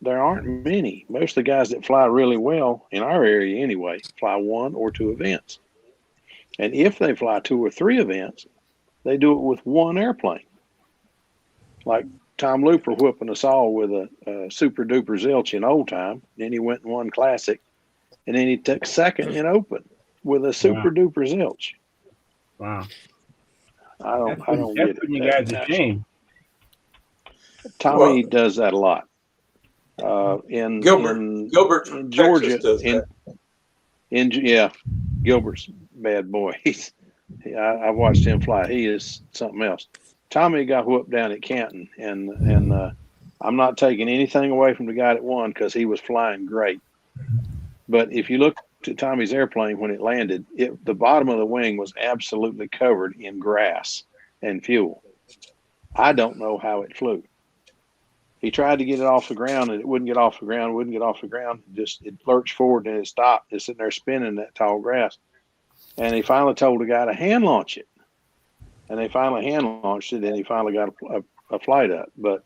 there aren't many. Most of the guys that fly really well in our area anyway fly 1 or 2 events. And if they fly 2 or 3 events, they do it with 1 airplane. Like Tom Looper whipping us all with a super duper zilch in old time. Then he went and won classic, and then he took second in open with a super duper zilch. Wow. I don't get it. You guys a shame. Tommy does that a lot. In Gilbert, in Georgia, Gilbert's bad boy. I watched him fly. He is something else. Tommy got whooped down at Canton, and I'm not taking anything away from the guy that won, because he was flying great. But if you look to Tommy's airplane when it landed, the bottom of the wing was absolutely covered in grass and fuel. I don't know how it flew. He tried to get it off the ground, and it wouldn't get off the ground. It lurched forward and it stopped. It's sitting there spinning that tall grass. And he finally told the guy to hand launch it. And they finally hand launched it, and he finally got a flight up. But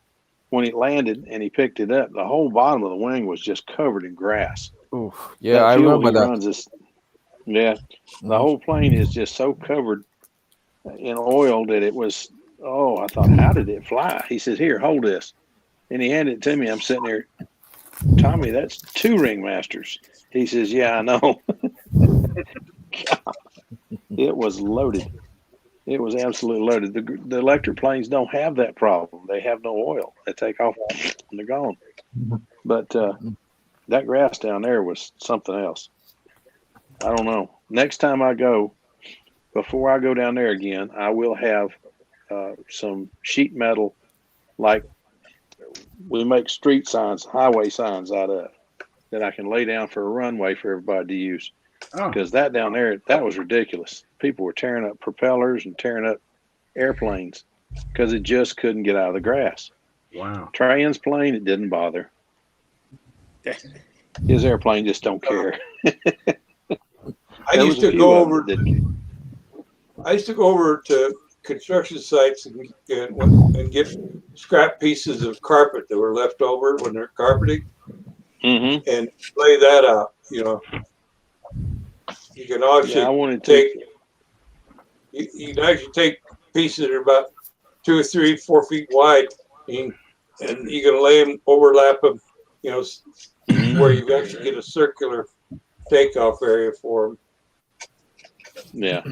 when it landed and he picked it up, the whole bottom of the wing was just covered in grass. Oof. Yeah, I remember that. Runs this, the whole plane is just so covered in oil that it was, I thought, how did it fly? He said, here, hold this. And he handed it to me. I'm sitting there, Tommy, that's 2 ringmasters. He says, yeah, I know. God, it was loaded. It was absolutely loaded. The electric planes don't have that problem. They have no oil. They take off and they're gone. But that grass down there was something else. I don't know. Next time I go, before I go down there again, I will have some sheet metal, like we make street signs, highway signs out of, that I can lay down for a runway for everybody to use. Because that down there, that was ridiculous. People were tearing up propellers and tearing up airplanes because it just couldn't get out of the grass. Wow. Trey's plane, it didn't bother. His airplane just don't care. I used to go over to construction sites and get scrap pieces of carpet that were left over when they're carpeting, and lay that out. You know, you can actually you can actually take pieces that are about 2 or 3, 4 feet wide, and you can lay them, overlap them. You know, where you actually get a circular takeoff area for them. Yeah.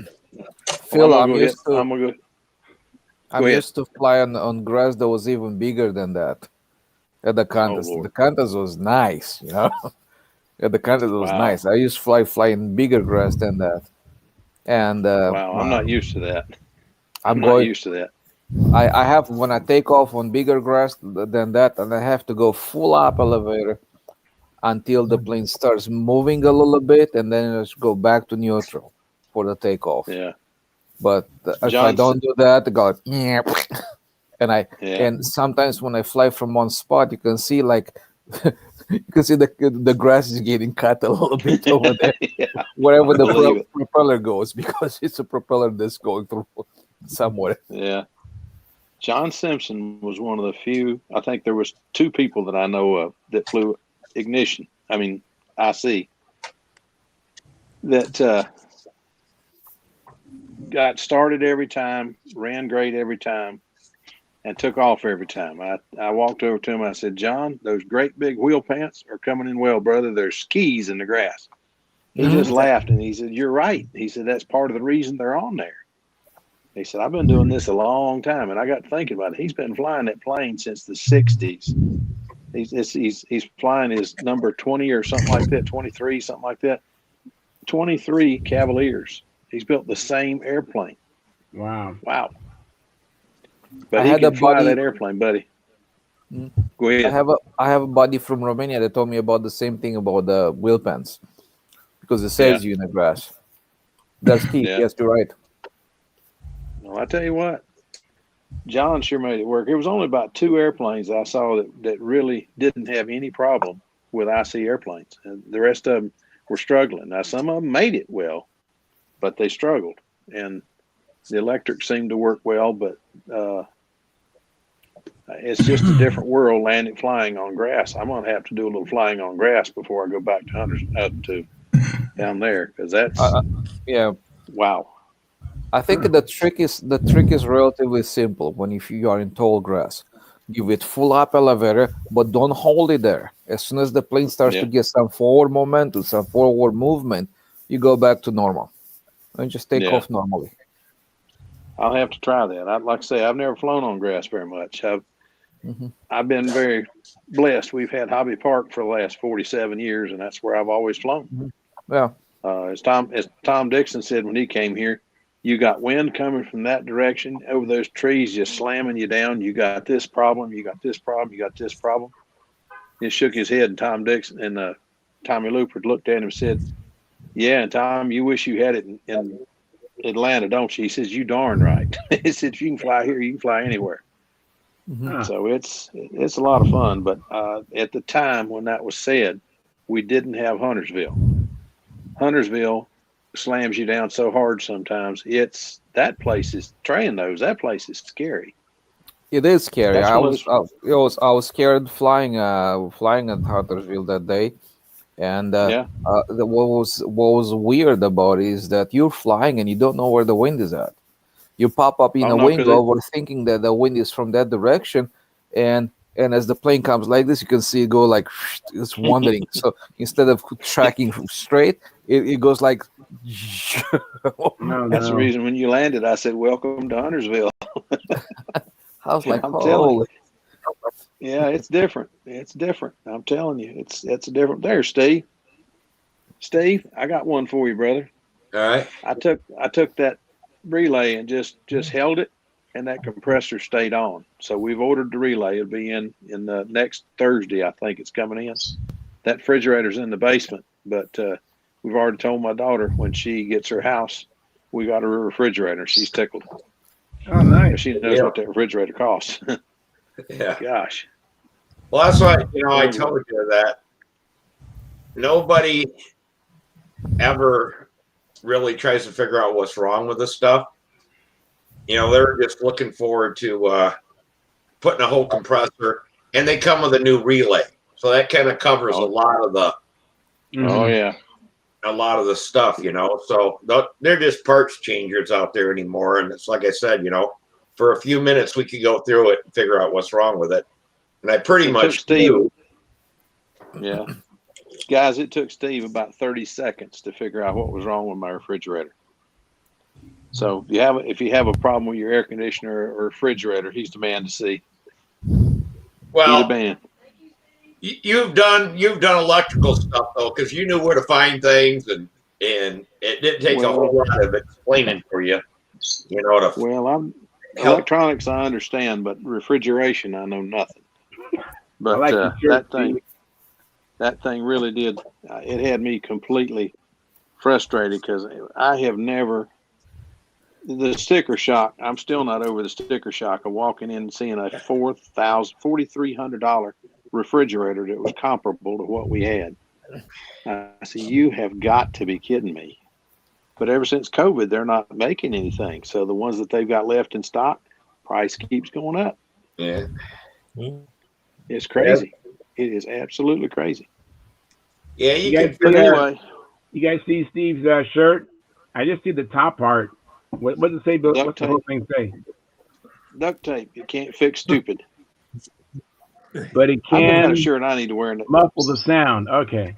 Phil, I'm used to fly on grass that was even bigger than that. At the Qantas. The Qantas was nice, you know. At the Qantas was nice. I used to fly in bigger grass than that. And I'm not used to that. I'm not used to that. I have, when I take off on bigger grass than that, and I have to go full up elevator until the plane starts moving a little bit, and then just go back to neutral for the takeoff. Yeah. But if I don't do that, I go and sometimes when I fly from one spot, you can see the grass is getting cut a little bit over there, wherever the propeller goes, because it's a propeller that's going through somewhere. Yeah. John Simpson was one of the few. I think there was 2 people that I know of that flew IC, that got started every time, ran great every time, and took off every time. I walked over to him. I said, John, those great big wheel pants are coming in well, brother. There's skis in the grass. He just laughed, and he said, you're right. He said, that's part of the reason they're on there. He said, I've been doing this a long time, and I got thinking about it. He's been flying that plane since the 60s. He's flying his number 20 or something like that, 23, something like that. 23 Cavaliers. He's built the same airplane. Wow. But he can fly that airplane, buddy. Go ahead. I have a buddy from Romania that told me about the same thing about the wheel pants, because it saves you in the grass. That's key. Yes, you're right. Well, I tell you what, John sure made it work. There was only about 2 airplanes I saw that really didn't have any problem with IC airplanes, and the rest of them were struggling. Now, some of them made it well, but they struggled, and the electric seemed to work well, but it's just a different world flying on grass. I'm going to have to do a little flying on grass before I go back to Hunters up to down there, because that's wow. I think the trick is relatively simple. If you are in tall grass, give it full up elevator, but don't hold it there. As soon as the plane starts to get some forward momentum, some forward movement, you go back to normal and just take off normally. I'll have to try that. Like I say, I've never flown on grass very much. I've been very blessed. We've had Hobby Park for the last 47 years, and that's where I've always flown. Yeah. As Tom Dixon said when he came here, you got wind coming from that direction over those trees, just slamming you down. You got this problem. You got this problem. You got this problem. He shook his head, and Tom Dixon and Tommy Lupert looked at him and said, "Yeah, and Tom, you wish you had it in Atlanta, don't you?" He says, "You darn right." He said, "If you can fly here, you can fly anywhere." So it's a lot of fun. But at the time when that was said, we didn't have Huntersville. Huntersville slams you down so hard sometimes. That place is scary. It is scary. That's I one of was I was scared flying at Huntersville that day, and what was weird about it is that you're flying and you don't know where the wind is at. You pop up in a window thinking that the wind is from that direction, and as the plane comes like this, you can see it go like it's wandering. So instead of tracking straight, it goes like. That's the reason when you landed, I said, "Welcome to Huntersville." I was like, I'm telling holy. you. Yeah, it's different. It's different. I'm telling you, it's different. There, Steve. Steve, I got one for you, brother. All right. I took that relay and just held it, and that compressor stayed on. So we've ordered the relay. It'll be in the next Thursday, I think it's coming in. That refrigerator's in the basement, but we've already told my daughter when she gets her house, we got her a refrigerator. She's tickled. Oh, nice. She knows what that refrigerator costs. Yeah. Gosh. Well, that's why, I told you that nobody ever really tries to figure out what's wrong with this stuff. They're just looking forward to putting a whole compressor, and they come with a new relay. So that kind of covers a lot of the a lot of the stuff, So they're just parts changers out there anymore. And it's like I said, for a few minutes we could go through it and figure out what's wrong with it. And I pretty much do. Yeah. Guys, it took Steve about 30 seconds to figure out what was wrong with my refrigerator. So if you have a problem with your air conditioner or refrigerator, he's the man to see. Well, he's the man. You've done electrical stuff though, because you knew where to find things, and it didn't take a whole lot of explaining for you. I'm electronics I understand, but refrigeration I know nothing. But that thing really did. It had me completely frustrated because I have never. The sticker shock. I'm still not over the sticker shock of walking in and seeing a $4,300 refrigerator that was comparable to what we had. I said, you have got to be kidding me. But ever since COVID, they're not making anything. So the ones that they've got left in stock, price keeps going up. Yeah. It's crazy. It is absolutely crazy. Yeah, you guys see Steve's shirt? I just see the top part. What does it say? What's the whole thing say? Duct tape. You can't fix stupid. But it can. I've got a shirt I need to wear. Muffle the sound. Okay.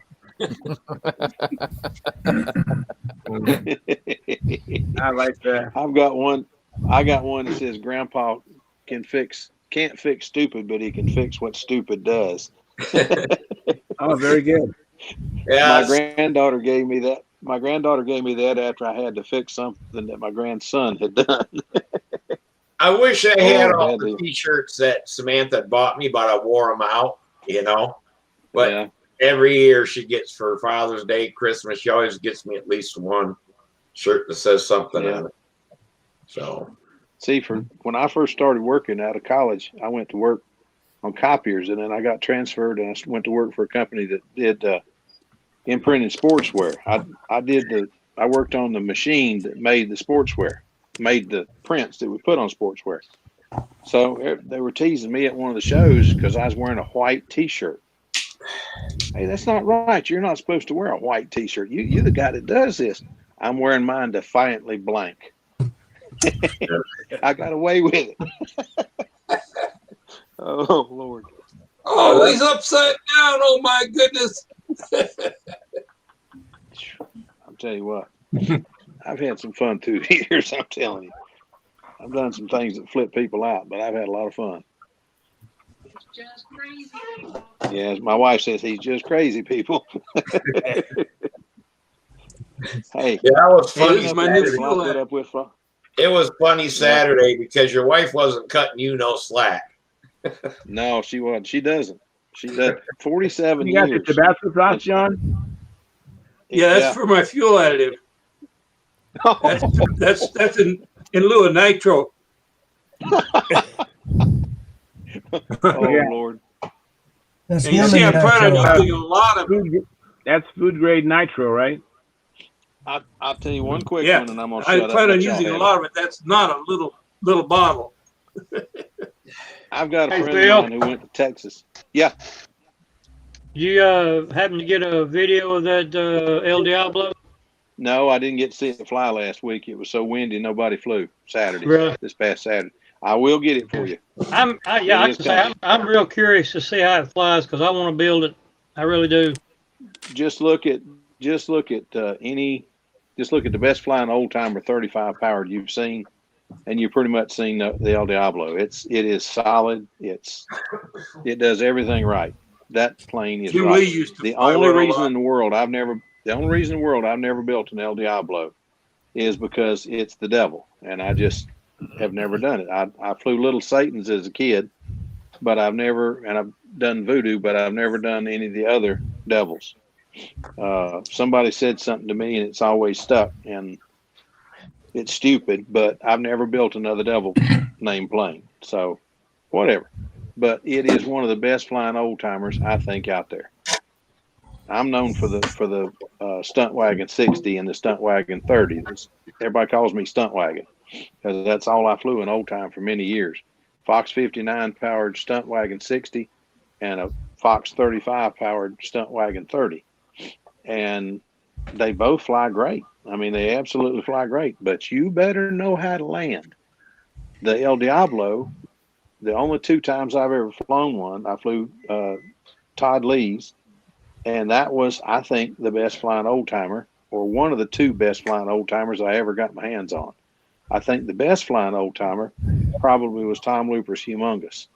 I like that. I've got one. I got one that says Grandpa can't fix stupid, but he can fix what stupid does. Oh, very good. Yeah. My granddaughter gave me that. My granddaughter gave me that after I had to fix something that my grandson had done. I wish I had all the T-shirts that Samantha bought me, but I wore them out, But every year she gets, for Father's Day, Christmas, she always gets me at least one shirt that says something on it. So, see, when I first started working out of college, I went to work on copiers, and then I got transferred, and I went to work for a company that did imprinted sportswear. I worked on the machine that made the sportswear, made the prints that we put on sportswear. So they were teasing me at one of the shows because I was wearing a white T-shirt. Hey, that's not right. You're not supposed to wear a white T-shirt. You're the guy that does this. I'm wearing mine defiantly blank. I got away with it. Oh, Lord. Oh, he's upside down. Oh, my goodness. I'll tell you what. I've had some fun 2 years, I'm telling you. I've done some things that flip people out, but I've had a lot of fun. It's just crazy. Yes, my wife says he's just crazy, people. Hey, that was funny. It was funny Saturday because your wife wasn't cutting you no slack. No, she wasn't. She doesn't. She does. 47 you got years. The Tabasco sauce, John? Yeah, that's for my fuel additive. That's in lieu of nitro. Lord. That's and you see, I'm planning on using a lot of. That's food grade nitro, right? I'll tell you one quick one, and I'm gonna shut up. I plan on using a lot of it. That's not a little bottle. I've got a Hey, friend Phil. of mine who went to Texas. Yeah. You happen to get a video of that El Diablo? No, I didn't get to see it fly last week. It was so windy, nobody flew Saturday. Really? This past Saturday. I will get it for you. Yeah, I can say I'm real curious to see how it flies because I want to build it. I really do. Just look at the best flying old timer 35 powered you've seen, and you've pretty much seen the El Diablo. It is solid. It does everything right. That plane is Jim right. Lee used to The fly only one a reason lot. in the world I've never built an El Diablo is because it's the devil, and I just have never done it. I flew Little Satans as a kid, but I've done Voodoo, but I've never done any of the other devils. Somebody said something to me and it's always stuck, and it's stupid, but I've never built another devil named plane. So whatever. But it is one of the best flying old timers I think out there. I'm known for the Stunt Wagon 60 and the Stunt Wagon 30. Everybody calls me Stunt Wagon because that's all I flew in old time for many years. Fox 59 powered Stunt Wagon 60 and a Fox 35 powered Stunt Wagon 30. And they both fly great. I mean, they absolutely fly great, but you better know how to land. The El Diablo, the only 2 times I've ever flown one, I flew Todd Lee's, and that was, I think, the best flying old timer, or one of the 2 best flying old timers I ever got my hands on. I think the best flying old timer probably was Tom Looper's Humongous,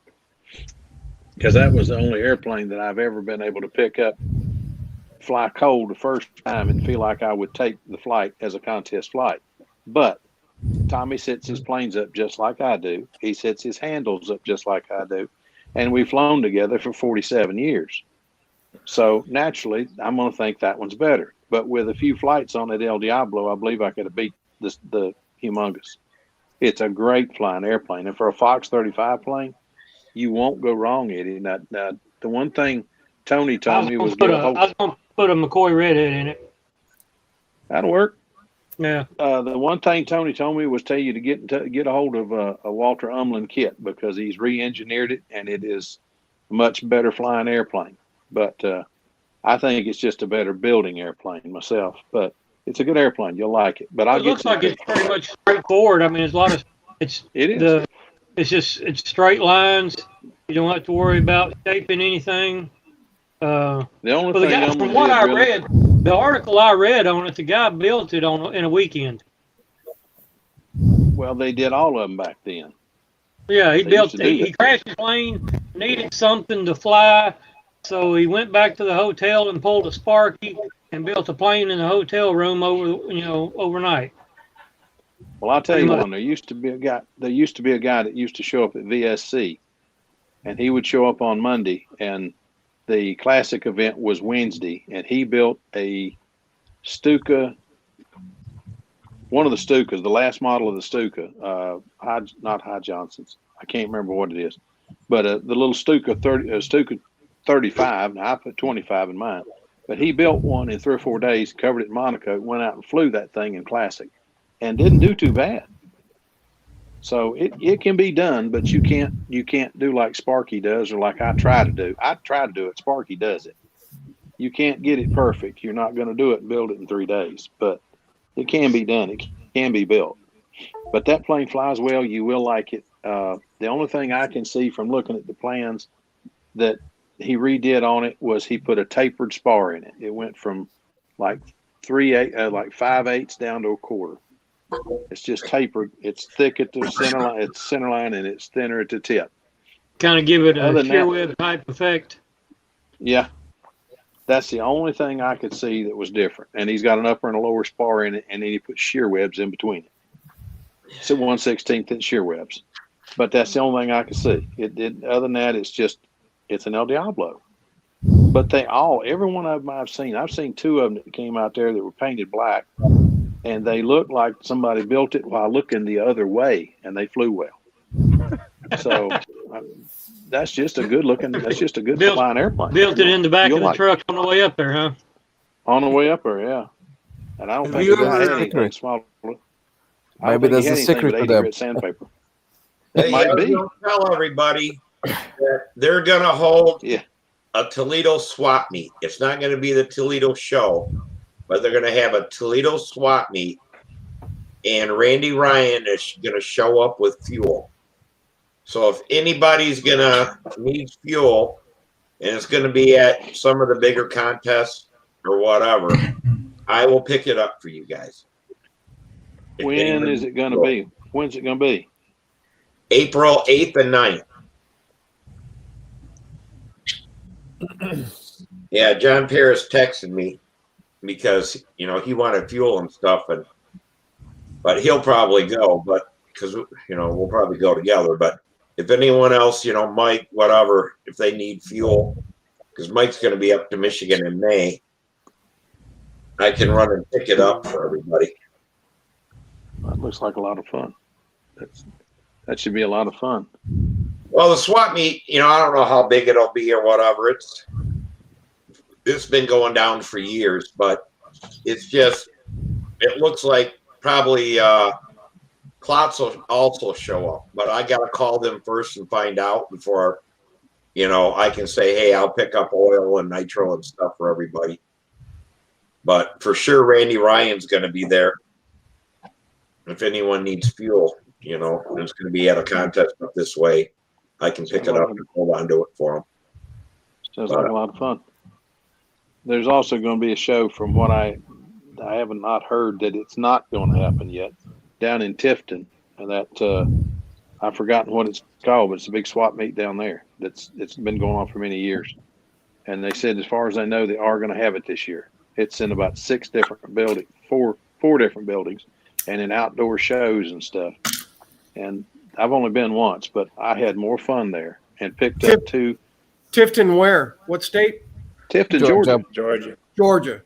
because that was the only airplane that I've ever been able to pick up, fly cold the first time, and feel like I would take the flight as a contest flight. But Tommy sets his planes up just like I do. He sets his handles up just like I do. And we've flown together for 47 years. So naturally, I'm going to think that one's better. But with a few flights on that El Diablo, I believe I could have beat the Humongous. It's a great flying airplane. And for a Fox 35 plane, you won't go wrong, Eddie. Now, the one thing Tony told me was get a hold. I was going to put a McCoy Redhead in it. That'll work. Yeah. The one thing Tony told me was tell you to get a hold of a Walter Umland kit, because he's re-engineered it and it is a much better flying airplane. But I think it's just a better building airplane myself. But it's a good airplane. You'll like it. But It looks like it's pretty much straightforward. I mean, it's straight lines. You don't have to worry about shaping anything. The only thing guy, from what I read, the article I read on it, the guy built it in a weekend. Well, they did all of them back then. Yeah, he crashed his plane, needed something to fly, so he went back to the hotel and pulled a Sparky and built a plane in the hotel room overnight. Well, I'll tell you one. There used to be a guy that used to show up at VSC, and he would show up on Monday, and the classic event was Wednesday, and he built a Stuka, one of the Stukas, the last model of the Stuka, not High Johnson's. I can't remember what it is, but the little Stuka 35. Now I put 25 in mine, but he built one in 3 or 4 days, covered it in Monaco, went out and flew that thing in classic, and didn't do too bad. So it can be done, but you can't do like Sparky does, or like I try to do. I try to do it. Sparky does it. You can't get it perfect. You're not going to do it and build it in 3 days, but it can be done. It can be built. But that plane flies well. You will like it. The only thing I can see from looking at the plans that he redid on it was he put a tapered spar in it. It went from like 5/8 down to a quarter. It's just tapered. It's thick at the center line. It's center line, and it's thinner at the tip. Kind of give it a shear web type effect. Yeah, that's the only thing I could see that was different. And he's got an upper and a lower spar in it, and then he put shear webs in between it. It's at 1/16 inch shear webs, but that's the only thing I could see. Other than that, it's an El Diablo. But every one of them I've seen 2 of them that came out there that were painted black. And they looked like somebody built it while looking the other way, and they flew well. So that's just a good flying airplane. Built it in the back of the truck on the way up there, huh? On the way up there, yeah. And I don't think he had anything smaller. Maybe there's a secret to them. Sandpaper. It might be. Don't tell everybody that they're going to hold a Toledo swap meet. It's not going to be the Toledo show, but they're going to have a Toledo swap meet, and Randy Ryan is going to show up with fuel. So if anybody's going to need fuel, and it's going to be at some of the bigger contests or whatever, I will pick it up for you guys. When is it going to be? When's it going to be? April 8th and 9th. Yeah, John Paris texted me because, you know, he wanted fuel and stuff, but he'll probably go, but because, you know, we'll probably go together. But if anyone else, you know, Mike, whatever, if they need fuel, because Mike's going to be up to Michigan in May, I can run and pick it up for everybody. That looks like a lot of fun. That should be a lot of fun. Well, the swap meet, you know, I don't know how big it'll be or whatever. It's been going down for years, but it's just, it looks like probably Klotz will also show up, but I got to call them first and find out before, you know, I can say, hey, I'll pick up oil and nitro and stuff for everybody. But for sure, Randy Ryan's going to be there. If anyone needs fuel, you know, it's going to be at a contest up this way, I can pick it up and hold on to it for them. Sounds like a lot of fun. There's also going to be a show, from what I haven't not heard that it's not going to happen yet, down in Tifton, and that I've forgotten what it's called, but it's a big swap meet down there. It's been going on for many years, and they said as far as they know, they are going to have it this year. It's in about 6 different buildings, four different buildings, and in outdoor shows and stuff. And I've only been once, but I had more fun there and picked up 2. Tifton where? What state? Tifton, Georgia.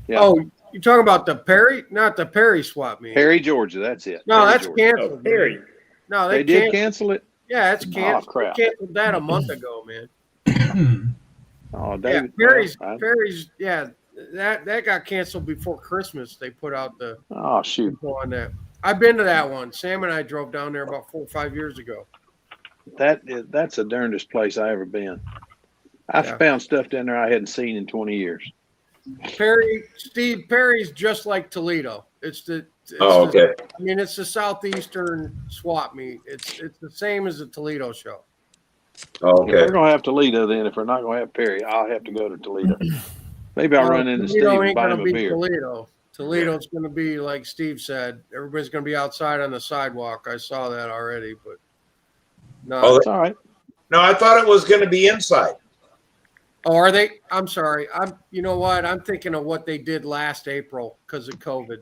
Yeah. Oh, you're talking about the Perry? Not the Perry swap meet. Perry, Georgia. That's it. No, Perry, that's Georgia. canceled. Oh, Perry. No, they did cancel it. Yeah, it's canceled. Oh, crap. They canceled that a month ago, man. Oh, David, yeah, Perry's. Yeah, that got canceled before Christmas. They put out the. Oh shoot! On that, I've been to that one. Sam and I drove down there about 4 or 5 years ago. That's the darndest place I ever been. I found stuff down there I hadn't seen in 20 years. Perry's just like Toledo. Okay. I mean, it's the southeastern swap meet. It's the same as the Toledo show. Okay. If we're gonna have Toledo, then if we're not gonna have Perry, I'll have to go to Toledo. Maybe I'll run into Steve and buy him a beer. Toledo's going to be like Steve said. Everybody's going to be outside on the sidewalk. I saw that already, but no, it's all right. No, I thought it was going to be inside. Oh, are they? I'm sorry. You know what? I'm thinking of what they did last April because of COVID.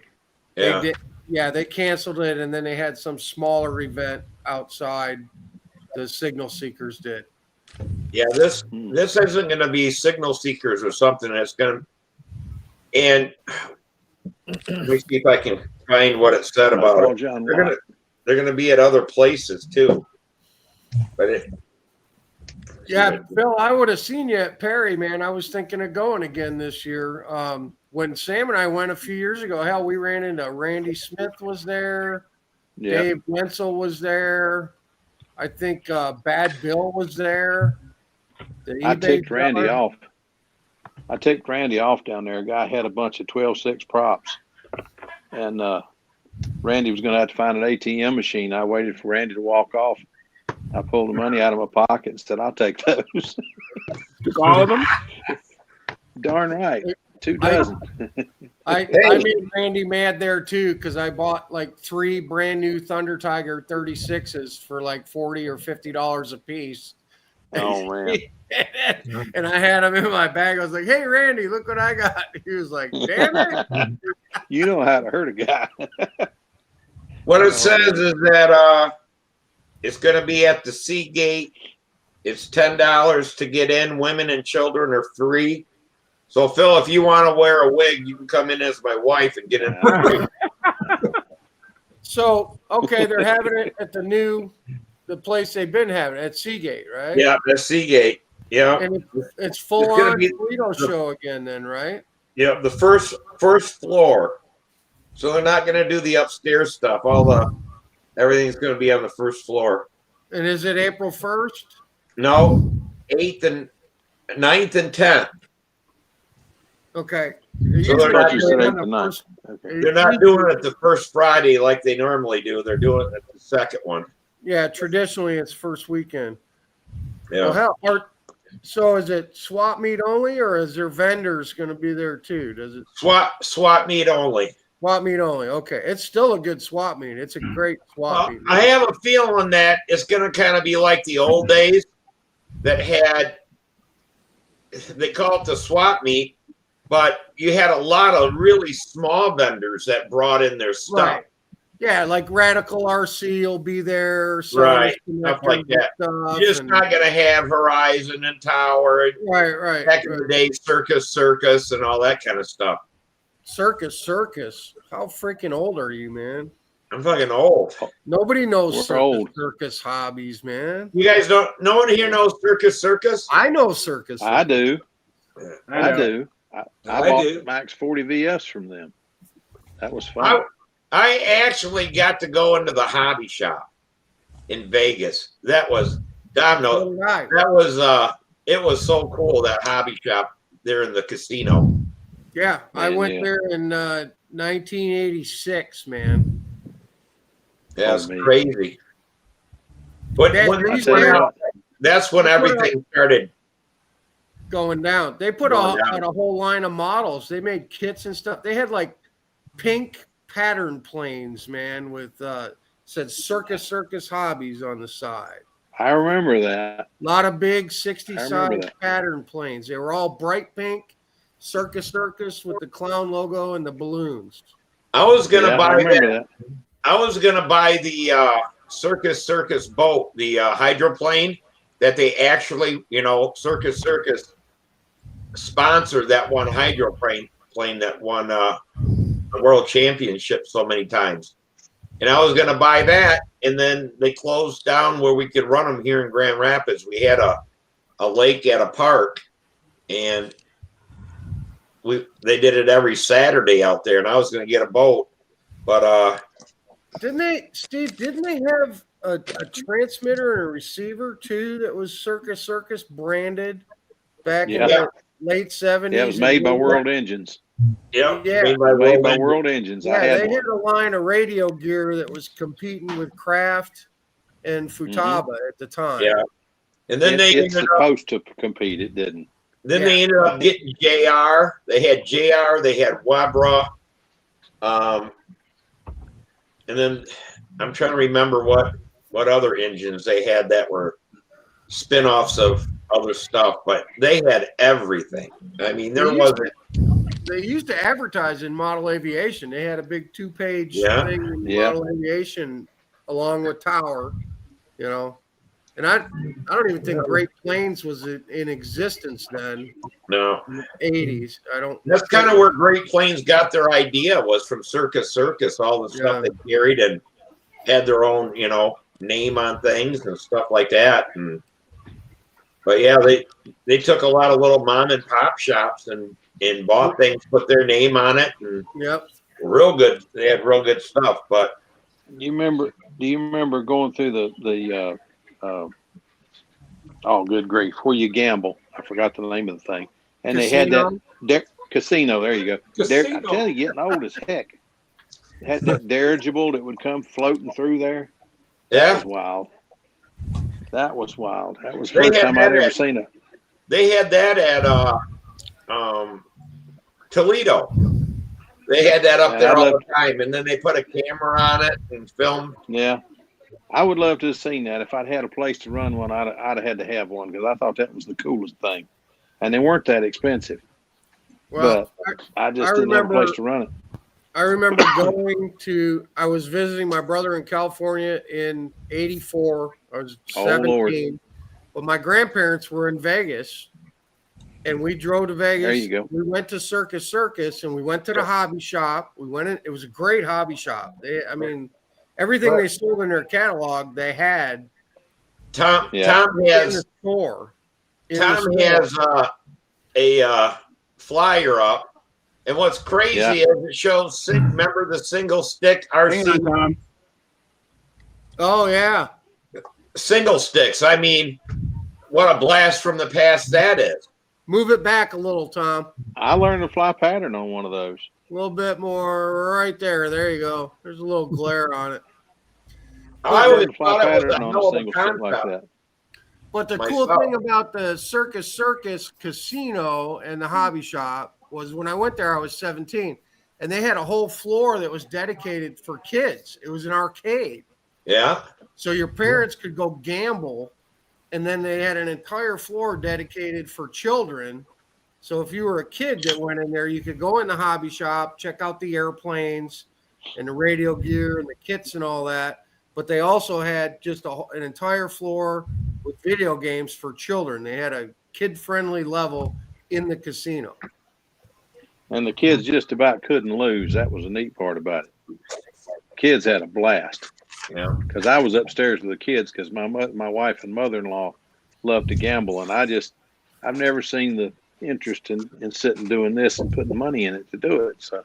Yeah. They canceled it, and then they had some smaller event outside. The Signal Seekers did. Yeah, this isn't going to be Signal Seekers or something. That's going to, and let me see if I can find what it said about it. They're going to be at other places too. But Phil, I would have seen you at Perry, man. I was thinking of going again this year. When Sam and I went a few years ago, hell, we ran into Randy Smith was there. Yeah. Dave Wenzel was there. I think Bad Bill was there. I ticked Randy off. I ticked Randy off down there. A guy had a bunch of 12.6 props, and Randy was going to have to find an ATM machine. I waited for Randy to walk off. I pulled the money out of my pocket and said, "I'll take those." Took all of them? Darn right. 2 dozen. I made Randy mad there too because I bought like 3 brand new Thunder Tiger 36s for like $40 or $50 a piece. Oh man! And I had them in my bag. I was like, "Hey, Randy, look what I got." He was like, "Damn it!" You know how to hurt a guy. What it says is that it's going to be at the Seagate. It's $10 to get in. Women and children are free. So, Phil, if you want to wear a wig, you can come in as my wife and get in for free. So, okay, they're having it at the place they've been having it at Seagate, right? Yeah, that's Seagate. Yeah. And it's full on Toledo show again then, right? Yeah, the first floor. So they're not going to do the upstairs stuff. All Everything's going to be on the first floor. And is it April 1st? No, 8th and 9th and 10th. Okay. So they're not doing it the first Friday like they normally do. They're doing it the second one. Yeah, traditionally it's first weekend. Yeah. Well, so is it swap meet only, or is there vendors going to be there too? Does it swap meet only? Swap meet only. Okay, it's still a good swap meet. It's a great swap meet. I have a feeling that it's going to kind of be like the old days that had. They call it the swap meet, but you had a lot of really small vendors that brought in their stuff. Right. Yeah, like Radical RC will be there. Right, stuff like that. You're just not going to have Horizon and Tower. And right. Back in the day, Circus, and all that kind of stuff. Circus. How freaking old are you, man? I'm fucking old. Nobody knows circus hobbies, man. You guys don't? No one here knows Circus? I know circus. I do. I do. I bought do. the Max 40 VS from them. That was fun. I actually got to go into the hobby shop in Vegas. That was Domino. That was it was so cool, that hobby shop there in the casino. Yeah, I went there in 1986, man. That's crazy. But that's when everything started going down. They put out a whole line of models. They made kits and stuff. They had like pink pattern planes, man, with said Circus Hobbies on the side. I remember that. A lot of big 60 size pattern planes. They were all bright pink. Circus with the clown logo and the balloons. I was gonna buy that. I was gonna buy the Circus boat, the hydroplane that they actually, Circus sponsored that one hydroplane that won the world championship so many times. And I was gonna buy that, and then they closed down where we could run them here in Grand Rapids. We had a lake at a park, and they did it every Saturday out there, and I was going to get a boat, but didn't they have a transmitter and a receiver too that was Circus branded back in the late 70s? Yeah, it was made by World Engines. Yeah, made by World Engines. Yeah, they had a line of radio gear that was competing with Kraft and Futaba at the time. Yeah, and then it's supposed to compete. It didn't. Then they ended up getting JR. They had JR. They had Wabra. And then I'm trying to remember what other engines they had that were spin-offs of other stuff, but they had everything. I mean, They used to advertise in Model Aviation. They had a big 2-page thing in Model Aviation along with Tower, And I don't even think Great Plains was in existence then. No. In the 80s. That's kind of where Great Plains got their idea, was from Circus, all the stuff they carried and had their own, name on things and stuff like that. But yeah, they took a lot of little mom and pop shops and bought things, put their name on it, and real good. They had real good stuff. But do you remember going through the oh, good grief, where you gamble? I forgot the name of the thing. And Casino? They had that casino. There you go. I tell you, getting old as heck. Had that dirigible that would come floating through there. Yeah, that was wild. That was the first time I'd ever seen it. They had that at Toledo. They had that up there all the time, and then they put a camera on it and filmed. Yeah. I would love to have seen that. If I'd had a place to run one, I'd have had to have one, because I thought that was the coolest thing. And they weren't that expensive. Well, but I just didn't have a place to run it. I remember I was visiting my brother in California in 84. I was 17. But my grandparents were in Vegas, and we drove to Vegas. There you go. We went to Circus, and we went to the hobby shop. We went in. It was a great hobby shop. Everything they sold in their catalog, they had. Tom has a flyer up, and what's crazy is it shows. Remember the single stick RC? Oh yeah. Single sticks. I mean, what a blast from the past that is. Move it back a little, Tom. I learned to fly pattern on one of those. A little bit more right there. There you go. There's a little glare on it. I learned always to fly thought it was pattern a on hell a of a single stick like concept. that. But the Myself. cool thing about the Circus Casino and the hobby shop was when I went there, I was 17, and they had a whole floor that was dedicated for kids. It was an arcade. Yeah. So your parents could go gamble, and then they had an entire floor dedicated for children. So if you were a kid that went in there, you could go in the hobby shop, check out the airplanes and the radio gear and the kits and all that. But they also had just an entire floor with video games for children. They had a kid-friendly level in the casino. And the kids just about couldn't lose. That was the neat part about it. Kids had a blast. Yeah. Because I was upstairs with the kids because my wife and mother-in-law loved to gamble. And I've never seen the interest in sitting doing this and putting money in it to do it. So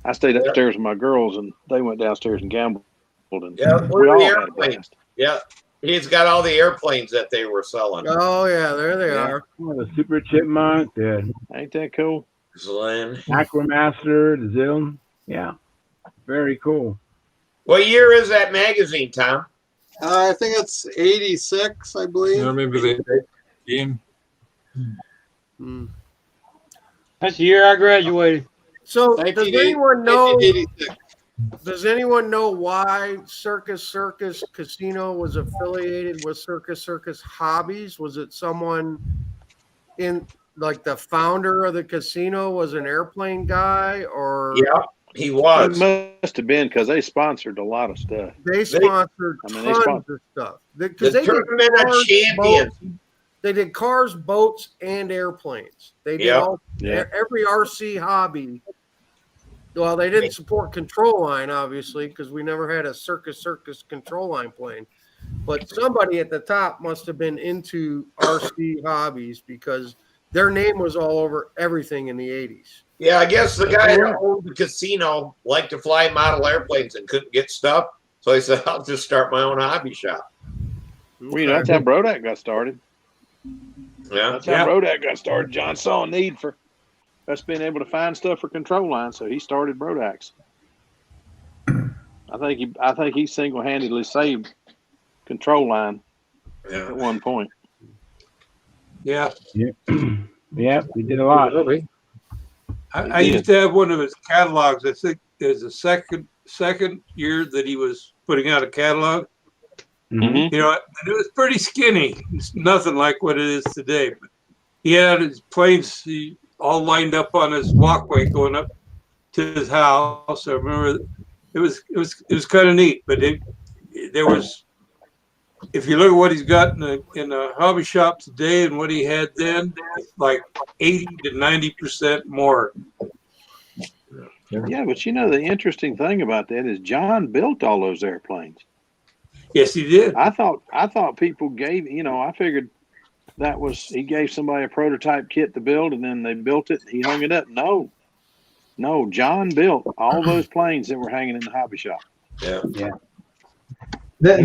I stayed upstairs with my girls and they went downstairs and gambled. And we all had a blast. Yeah. He's got all the airplanes that they were selling. Oh, yeah. There they are. Oh, the Super Chipmunk, the Ain't that cool? Slim. Acromaster, the Zilm. Yeah. Very cool. What year is that magazine, Tom? I think it's 86, I believe. I remember the game. That's the year I graduated. So does anyone know? 1986. Does anyone know why Circus Casino was affiliated with Circus Hobbies? Was it someone in like the founder of the casino was an airplane guy, or? Yeah, he was. It must have been because they sponsored a lot of stuff. They sponsored tons of stuff. Because they Tournament did of cars, Champions. boats, they did cars, boats, and airplanes. They did every RC hobby. Well, they didn't support Control Line, obviously, because we never had a Circus Control Line plane. But somebody at the top must have been into RC hobbies because their name was all over everything in the 80s. Yeah, I guess the guy that owned the casino liked to fly model airplanes and couldn't get stuff. So he said, I'll just start my own hobby shop. Well, you know, that's how Brodak got started. Yeah. That's how Brodak got started. John saw a need for us being able to find stuff for Control Line, so he started Brodak's. I think he single-handedly saved Control Line at one point. Yeah. Yeah, we did a lot. I used to have one of his catalogs. I think there's the second year that he was putting out a catalog. Mm-hmm. You know, and it was pretty skinny. It's nothing like what it is today. But he had his planes all lined up on his walkway going up to his house. I remember it was kind of neat. But there was, if you look at what he's got in a hobby shop today and what he had then, it's like 80 to 90% more. Yeah, but you know the interesting thing about that is John built all those airplanes. Yes, he did. I thought people gave, you know, I figured that was he gave somebody a prototype kit to build and then they built it and he hung it up. No, John built all those planes that were hanging in the hobby shop. Yeah. Then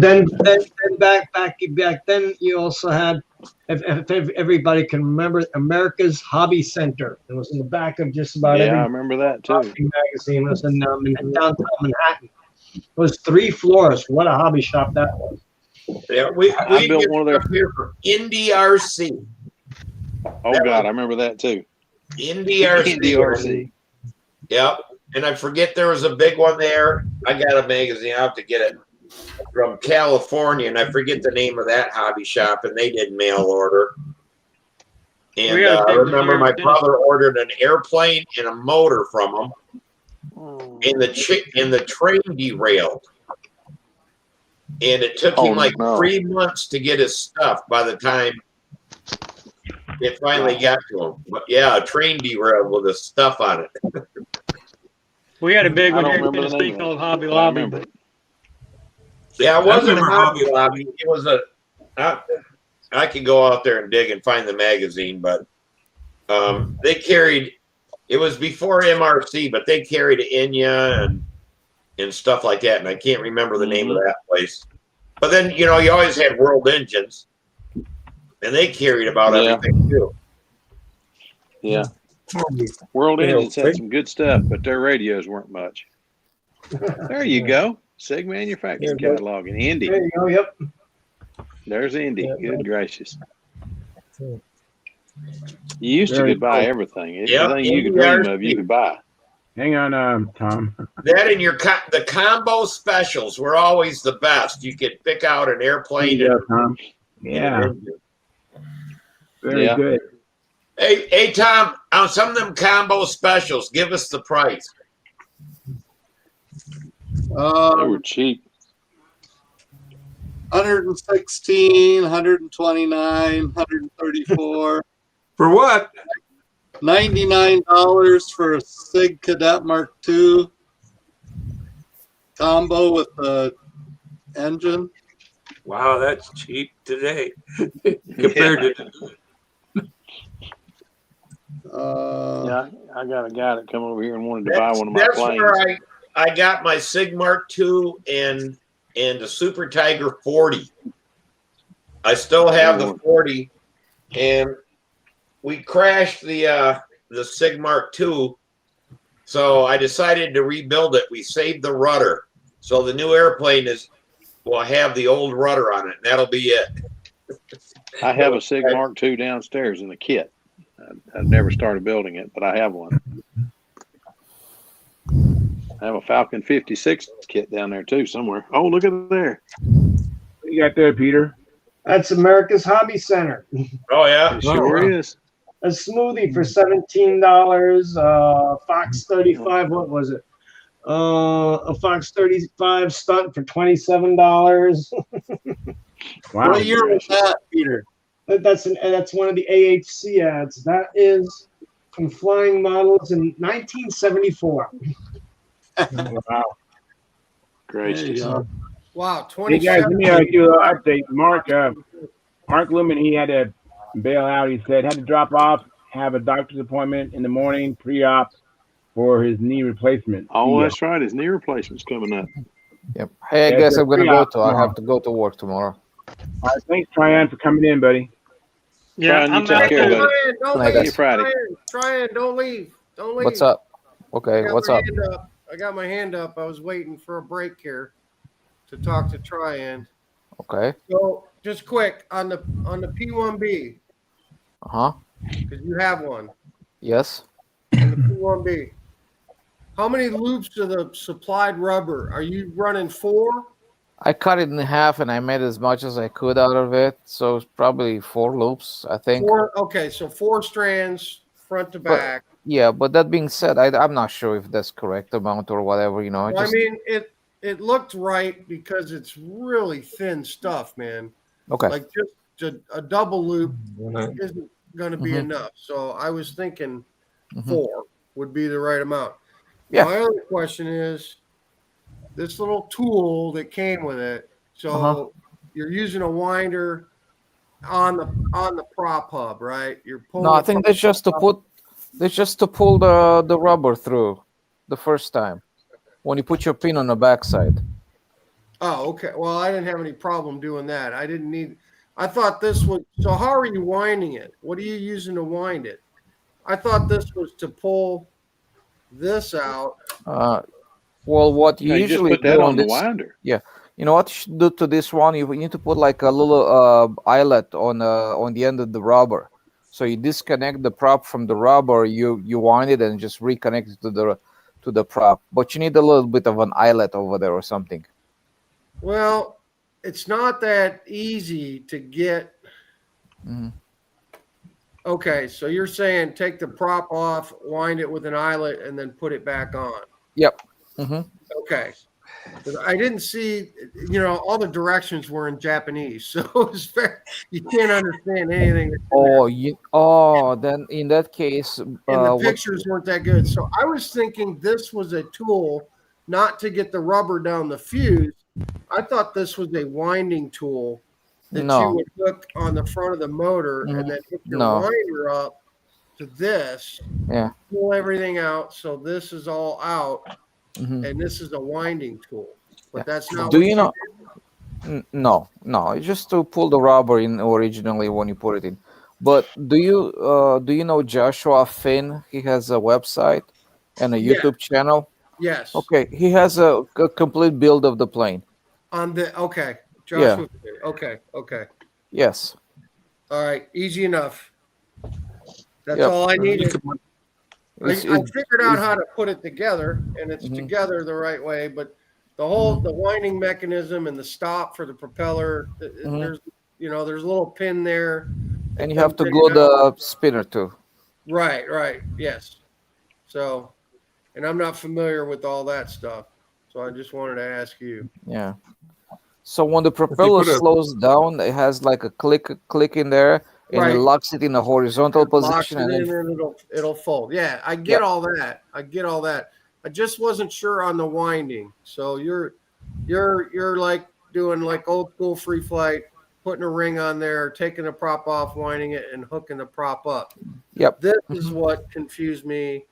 back then you also had, if everybody can remember, America's Hobby Center. It was in the back of just about every I remember that too. magazine. It was in downtown Manhattan. It was 3 floors. What a hobby shop that was. Yeah, we built one of their here for Indy RC. Oh God, I remember that too. Indy RC. Yep. And I forget there was a big one there. I got a magazine. I have to get it from California, and I forget the name of that hobby shop, and they did mail order. And I remember my brother ordered an airplane and a motor from them, and the train derailed. And it took him 3 months to get his stuff by the time it finally got to him. But yeah, a train derailed with his stuff on it. We had a big one here in Tennessee called Hobby Lobby. Yeah, it wasn't a Hobby Lobby. It was I could go out there and dig and find the magazine, but they carried, it was before MRC, but they carried Enya and stuff like that, and I can't remember the name of that place. But then, you know, you always had World Engines, and they carried about everything too. Yeah. World Engines had some good stuff, but their radios weren't much. There you go. Sig Manufacturing Catalog in Indy. There you go. Yep. There's Indy. Good gracious. You used to could buy everything. Anything you could dream of, you could buy. Hang on, Tom. That and the combo specials were always the best. You could pick out an airplane. Yeah, Tom. Yeah. Very good. Hey, Tom, on some of them combo specials, give us the price. They were cheap. 116, 129, 134. For what? $99 for a SIG Cadet Mark II combo with the engine. Wow, that's cheap today compared to. Yeah, I got a guy that come over here and wanted to buy one of my That's planes. where I got my SIG Mark II and the Super Tiger 40. I still have the 40, and we crashed the SIG Mark II, so I decided to rebuild it. We saved the rudder, so the new airplane will have the old rudder on it, and that'll be it. I have a SIG Mark II downstairs in the kit. I've never started building it, but I have one. I have a Falcon 56 kit down there too somewhere. Oh, look at there. What you got there, Peter? That's America's Hobby Center. Oh yeah, it sure is. A smoothie for $17. Fox 35. What was it? A Fox 35 stunt for $27. Wow. What year was that, Peter? That's one of the AHC ads. That is from Flying Models in 1974. Wow. Gracious. Wow, Hey 27. guys, let me give you an update. Mark Lumen, he had to bail out. He said had to drop off, have a doctor's appointment in the morning, pre-op for his knee replacement. Oh, that's right. His knee replacement's coming up. Yep. Hey, I guess I'm gonna go to. I have to go to work tomorrow. All right, thanks, Tryon, for coming in, buddy. Yeah, you take care, buddy. Don't Night, leave. guys. Friday. Tryon, don't leave. Don't leave. What's up? Okay, what's up? I got my hand up. I was waiting for a break here to talk to Tryon. Okay. So just quick on the P1B, Uh-huh. because you have one. Yes. On the P1B. How many loops of the supplied rubber? Are you running 4? I cut it in half and I made as much as I could out of it. So it's probably 4 loops, I think. 4, okay, so 4 strands front to back. Yeah, but that being said, I'm not sure if that's correct amount or whatever, you know. Well, I mean, it looked right because it's really thin stuff, man. Okay. Like just a double loop isn't going to be enough. So I was thinking 4 would be the right amount. Yeah. My other question is this little tool that came with it. So you're using a winder on the prop hub, right? You're pulling. No, I think that's just to pull the rubber through the first time when you put your pin on the backside. Oh, okay. Well, I didn't have any problem doing that. I thought this was. So how are you winding it? What are you using to wind it? I thought this was to pull this out. Well, what you No, you usually just put that do on the this, winder. yeah, you know what you should do to this one? You need to put like a little eyelet on the end of the rubber. So you disconnect the prop from the rubber, you wind it and just reconnect it to the prop. But you need a little bit of an eyelet over there or something. Well, it's not that easy to get. Okay, so you're saying take the prop off, wind it with an eyelet, and then put it back on. Yep. Okay. 'Cause I didn't see, all the directions were in Japanese, so it's fair. You can't understand anything. Then in that case, And the pictures weren't that good. So I was thinking this was a tool not to get the rubber down the fuse. I thought this was a winding tool that you would hook on the front of the motor and then hook your winder up to this. Yeah. Pull everything out. So this is all out. And this is a winding tool. But that's not Do what you know? No, it's just to pull the rubber in originally when you put it in. But do you know Joshua Finn? He has a website and a Yeah. YouTube channel. Yes. Okay, he has a complete build of the plane. Okay, Yeah. Joshua. Okay. Yes. All right, easy enough. That's Yep. all I needed. I It's- figured out it's- how to put it together, and it's Mhm. together the right way. But the winding mechanism and the stop for the propeller, Mhm. there's there's a little pin there. And that you have to comes in glue and out. the spinner too. Right. Yes. So, and I'm not familiar with all that stuff, so I just wanted to ask you. Yeah. So when the propeller put a- slows down, it has like a click in there, and it Right. locks it in a horizontal Locks position, it and in then and it'll fold. Yeah, I get Yep. all that. I just wasn't sure on the winding. So you're like doing like old school free flight, putting a ring on there, taking the prop off, winding it, and hooking the prop up. Yep. This is what confused me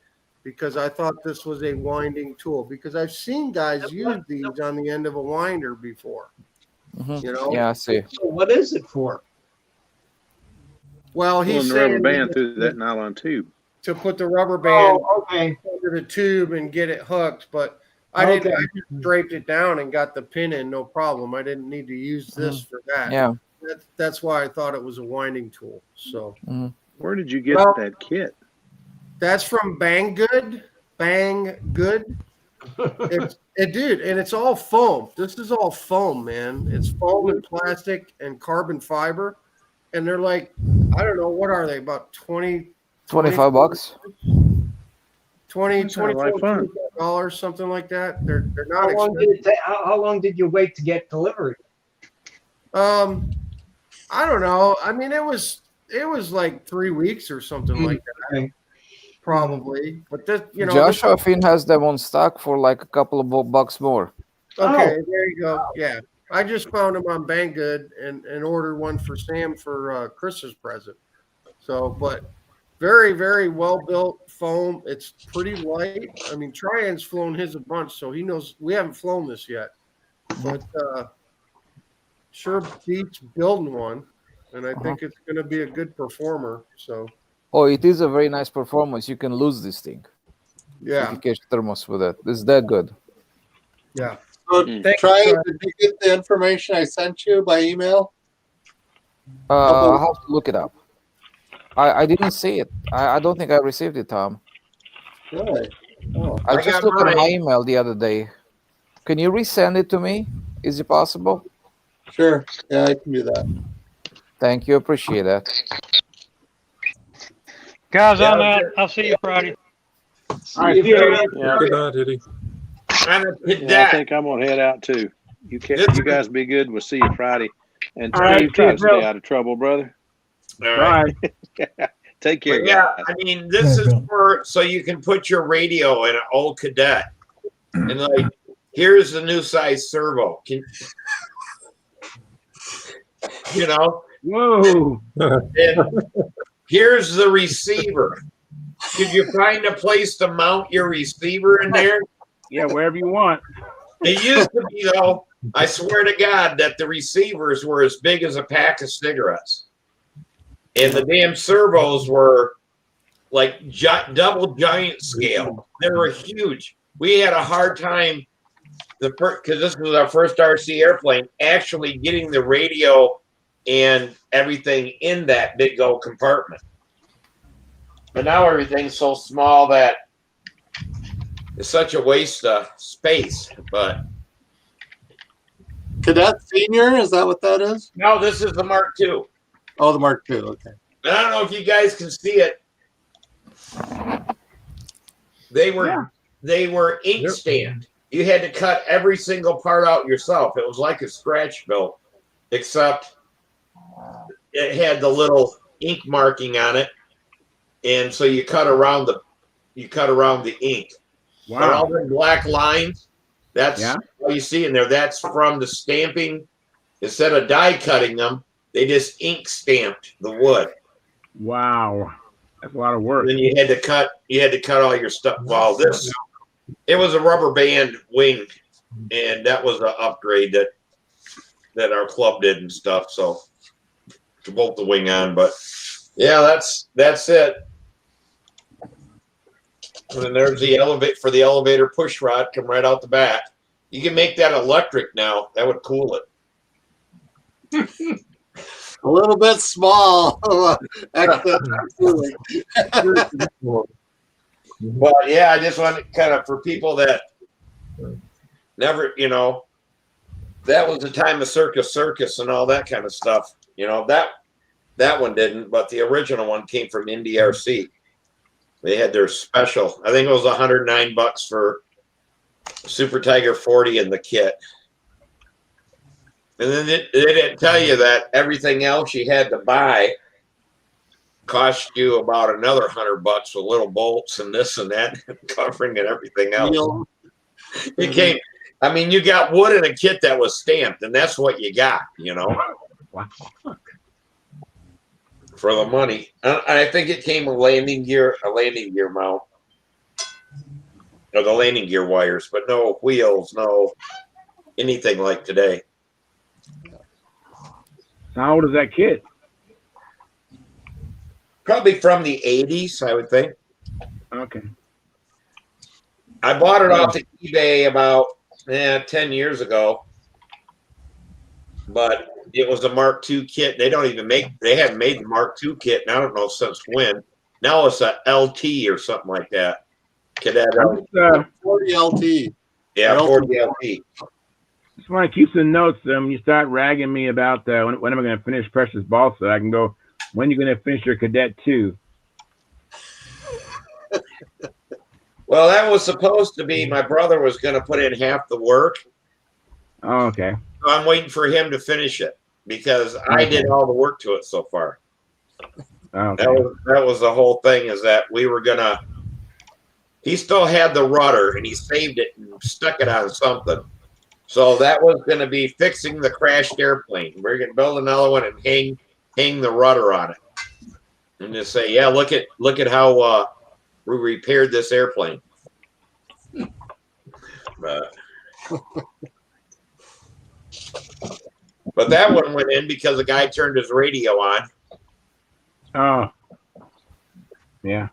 because I thought this was a winding tool because I've seen guys use these on the end of a winder before. Mhm. You know? Yeah, I see. So what is it for? Well, he's Pulling the rubber saying band through that nylon tube. to put the rubber band okay. under the tube and get it hooked, but I didn't. Okay. I just draped it down and got the pin in, no problem. I didn't need to use this for that. Yeah. That's why I thought it was a winding tool. So Where did you get Well- that kit? that's from Bang Good. Dude, and it's all foam. This is all foam, man. It's foam and plastic and carbon fiber, and they're like, I don't know, what are they? About 25 bucks. 20 sounds like fun. $25, something like that. They're not How long expensive. did it take? How long did you wait to get delivery? I don't know. I mean, it was like 3 weeks or something like that, Okay. probably. But this, Joshua Finn has them on stock for like a couple of bucks more. Okay, there you go. Yeah, I just found them on Banggood and ordered one for Sam for Christmas present. So, but very, very well built foam. It's pretty light. I mean, Trian's flown his a bunch, so he knows. We haven't flown this yet, but sure beats building one, and I think it's going to be a good performer. So, Oh, it is a very nice performance. You can lose this thing. Yeah. If you catch thermos with it. It's that good. yeah. So Thank try. you, Did you get the information I sent you by email? I'll have to look it up. I didn't see it. I don't think I received it, Tom. Really? Oh. I just got looked at my mine. email the other day. Can you resend it to me? Is it possible? Sure. Yeah, I can do that. Thank you. Appreciate that. Guys, I'm out. I'll see you Friday. All right, Yeah. Good night, Eddie. I think I'm gonna head out too. You guys be good. We'll see you Friday. And All right, Steve, try to see you, Bill. stay out of trouble, brother. All right. Take care. But yeah, guys. I mean, this is for so you can put your radio in an old cadet, and like, here's the new size servo. Whoa. And here's the receiver. Could you find a place to mount your receiver in there? Yeah, wherever you want. It used to be, though, I swear to God, that the receivers were as big as a pack of cigarettes. And the damn servos were like double giant scale. They were huge. We had a hard time, because this was our first RC airplane, actually getting the radio and everything in that big old compartment. But now everything's so small that it's such a waste of space. But Cadet Senior, is that what that is? no, this is the Mark II. Oh, the Mark II. Okay. I don't know if you guys can see it. They were ink stamped. You had to cut every single part out yourself. It was like a scratch built, except it had the little ink marking on it, and so you cut around the ink. Wow. But all the black lines, that's Yeah. all you see in there. That's from the stamping. Instead of die cutting them, they just ink stamped the wood. Wow. That's a lot of work. Then you had to cut all your stuff. Well, it was a rubber band wing, and that was an upgrade that that our club did and stuff. So to bolt the wing on, but yeah, that's it. And then there's the elevator push rod come right out the back. You can make that electric now. That would cool it. A little bit small. Well, yeah, I just want to kind of, for people that never, that was the time of circus and all that kind of stuff. That one didn't, but the original one came from NDRC. They had their special. I think it was $109 for Super Tiger 40 in the kit. And then they didn't tell you that everything else you had to buy cost you about another $100 with little bolts and this and that, covering and everything else. You came. I mean, you got wood in a kit that was stamped, and that's what you got, for the money. I think it came a landing gear mount, or the landing gear wires, but no wheels, no anything like today. How old is that kit? Probably from the 80s, I would think. Okay. I bought it off the eBay about 10 years ago, but it was a Mark II kit. They haven't made the Mark II kit, and I don't know since when. Now it's a LT or something like that. Cadet 40 LT. Yeah, 40 LT. Just want to keep some notes. You start ragging me about when am I going to finish Precious Ball, so I can go, when are you going to finish your Cadet 2? Well, that was supposed to be, my brother was going to put in half the work. Oh, okay. So I'm waiting for him to finish it because I did all the work to it so far. Okay. That was the whole thing, is that we were going to, he still had the rudder and he saved it and stuck it on something. So that was going to be fixing the crashed airplane. We're going to build another one and hang the rudder on it, and just say, yeah, look at how we repaired this airplane. But that one went in because the guy turned his radio on. Oh, yeah.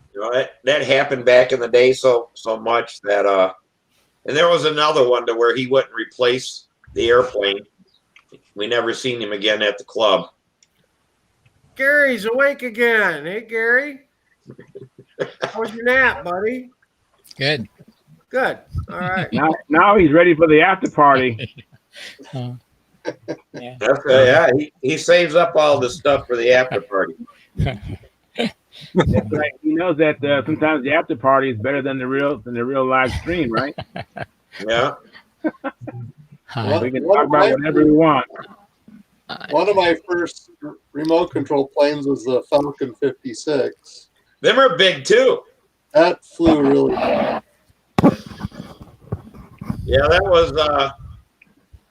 That happened back in the day so much that and there was another one to where he wouldn't replace the airplane. We never seen him again at the club. Gary's awake again. Hey, Gary. How was your nap, buddy? Good. Good. All right. Now he's ready for the after party. Yeah. He saves up all the stuff for the after party. That's right. He knows that sometimes the after party is better than the real live stream, right? Yeah. We can talk about whatever we want. One of my first remote control planes was the Falcon 56. Them are big too. That flew really well. Yeah,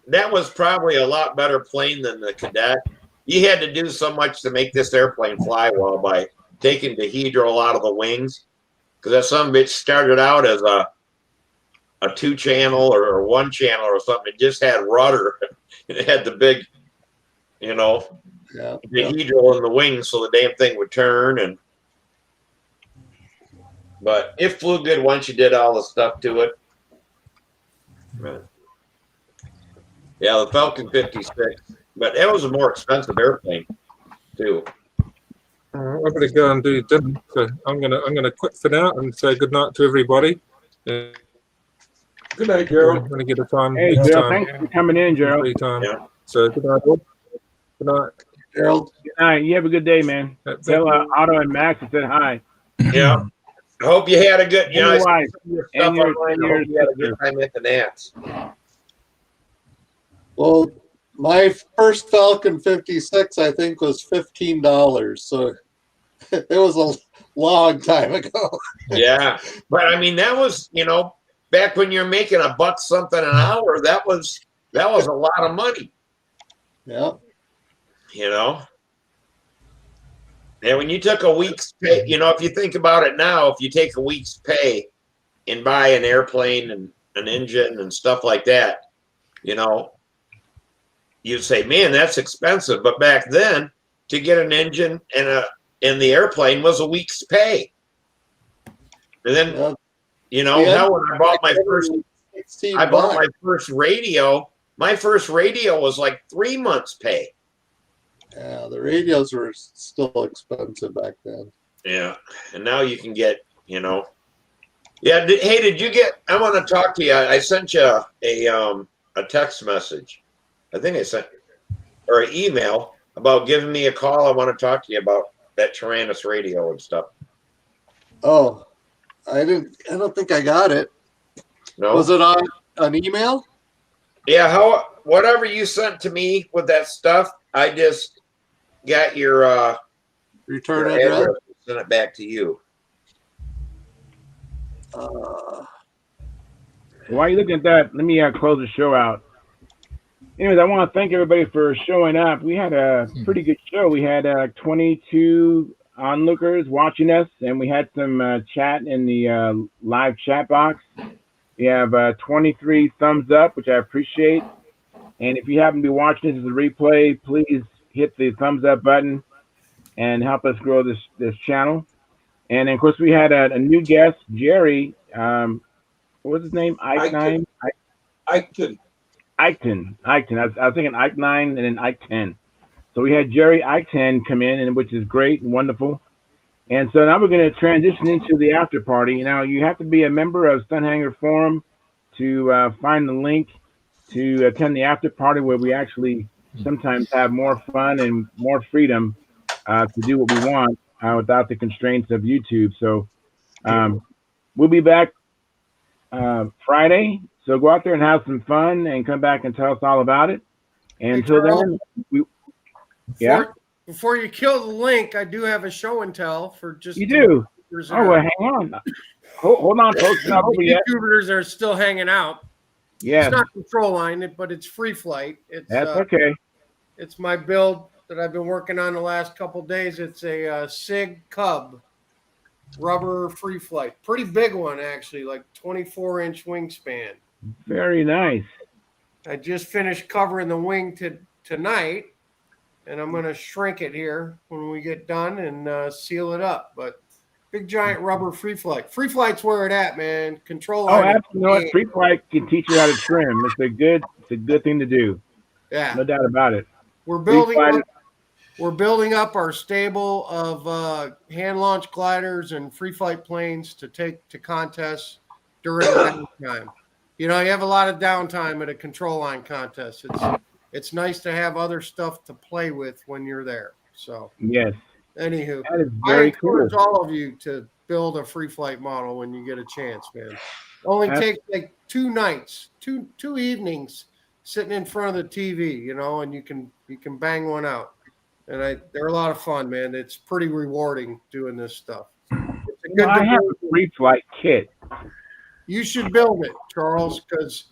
that was probably a lot better plane than the Cadet. You had to do so much to make this airplane fly well by taking the dihedral out of the wings, because that some bitch started out as a 2-channel or 1-channel or something. It just had rudder. It had the big, dihedral in the wings, so the damn thing would turn. But it flew good once you did all the stuff to it. Yeah, the Falcon 56, but it was a more expensive airplane too. I'm going to go and do dinner, so I'm gonna quit for now and say good night to everybody. Good night, Gerald. I'm going to get a time. Hey, Gerald, thanks for coming in, Gerald. Yeah. So good night, all. Good night, Gerald. Good night. You have a good day, man. Tell Otto and Max I said hi. Yeah. I hope you had a good. And your wife. And your you had a good time at the Nats. Well, my first Falcon 56, I think, was $15. So it was a long time ago. Yeah. But I mean, that was, back when you're making $1 something an hour, that was a lot of money. Yeah. And when you took a week's pay, if you think about it now, if you take a week's pay and buy an airplane and an engine and stuff like that, you'd say, man, that's expensive. But back then, to get an engine and the airplane was a week's pay. And then, now when I bought my first radio, my first radio was like 3 months' pay. Yeah, the radios were still expensive back then. Yeah, and now you can get, Yeah, hey, did you get? I want to talk to you. I sent you a text message. I think I sent or an email about giving me a call. I want to talk to you about that Tyrannus radio and stuff. Oh, I don't think I got it. No, was it on an email? Yeah, whatever you sent to me with that stuff, I just got your return address. Send it back to you. While you're looking at that, let me close the show out. Anyways, I want to thank everybody for showing up. We had a pretty good show. We had 22 onlookers watching us, and we had some chat in the live chat box. We have 23 thumbs up, which I appreciate. And if you happen to be watching this as a replay, please hit the thumbs up button and help us grow this channel. And of course, we had a new guest, Jerry. What was his name? Ike9? Ike10. Ike10. I was thinking Ike9 and then Ike10. So we had Jerry Ike10 come in, and which is great and wonderful. And so now we're going to transition into the after party. Now you have to be a member of Stunt Hangar Forum to find the link to attend the after party, where we actually sometimes have more fun and more freedom to do what we want without the constraints of YouTube. So we'll be back Friday. So go out there and have some fun and come back and tell us all about it. And until then, Before you kill the link, I do have a show and tell for just. You do? Oh, well, hang on. Hold on, folks. It's not over yet. YouTubers are still hanging out. Yeah. It's not control line, but it's free flight. That's okay. It's my build that I've been working on the last couple of days. It's a SIG Cub rubber free flight. Pretty big one, actually, like 24-inch wingspan. Very nice. I just finished covering the wing tonight, and I'm going to shrink it here when we get done and seal it up. But big, giant rubber free flight. Free flight's where it at, man. Control. Oh, absolutely. Free flight can teach you how to trim. It's a good thing to do. Yeah. No doubt about it. We're building up our stable of hand launch gliders and free flight planes to take to contests during the downtime. You have a lot of downtime at a control line contest. It's nice to have other stuff to play with when you're there. So yes. Anywho, that is very I encourage cool. all of you to build a free flight model when you get a chance, man. Only takes like 2 nights, two evenings sitting in front of the TV, and you can bang one out. And they're a lot of fun, man. It's pretty rewarding doing this stuff. I have a free flight kit. You should build it, Charles, because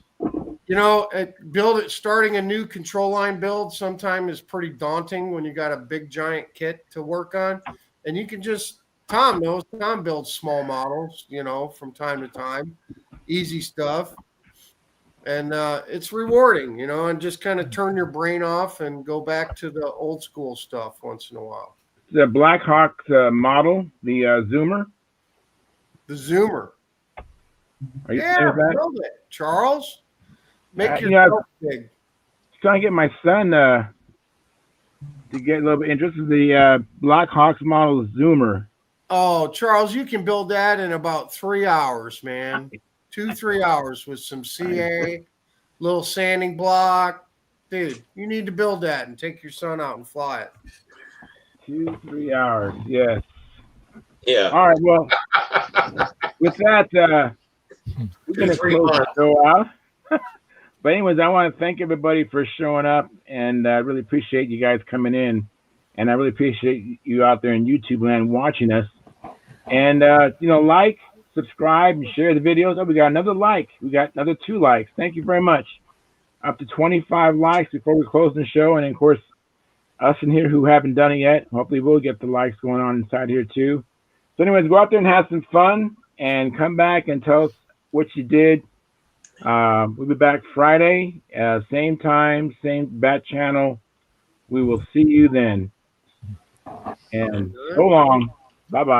starting a new control line build sometimes is pretty daunting when you got a big giant kit to work on. And you can Tom builds small models, from time to time. Easy stuff. And it's rewarding, and just kind of turn your brain off and go back to the old school stuff once in a while. The Black Hawk model, the Zoomer. The Zoomer. Are you build it, Charles. Make yourself big. Trying to get my son to get a little bit interested in the Black Hawks model Zoomer. Oh, Charles, you can build that in about 3 hours, man. 2-3 hours with some CA, little sanding block. Dude, you need to build that and take your son out and fly it. 2-3 hours, yes. Yeah. All right, well, with that, we're going to close the show out. But anyways, I want to thank everybody for showing up, and I really appreciate you guys coming in. And I really appreciate you out there in YouTube land watching us. And, like, subscribe, and share the videos. Oh, we got another like. We got another 2 likes. Thank you very much. Up to 25 likes before we close the show. And, of course, us in here who haven't done it yet, hopefully we'll get the likes going on inside here, too. So, anyways, go out there and have some fun and come back and tell us what you did We'll be back Friday, same time, same bat channel. We will see you then. And so long. Bye bye.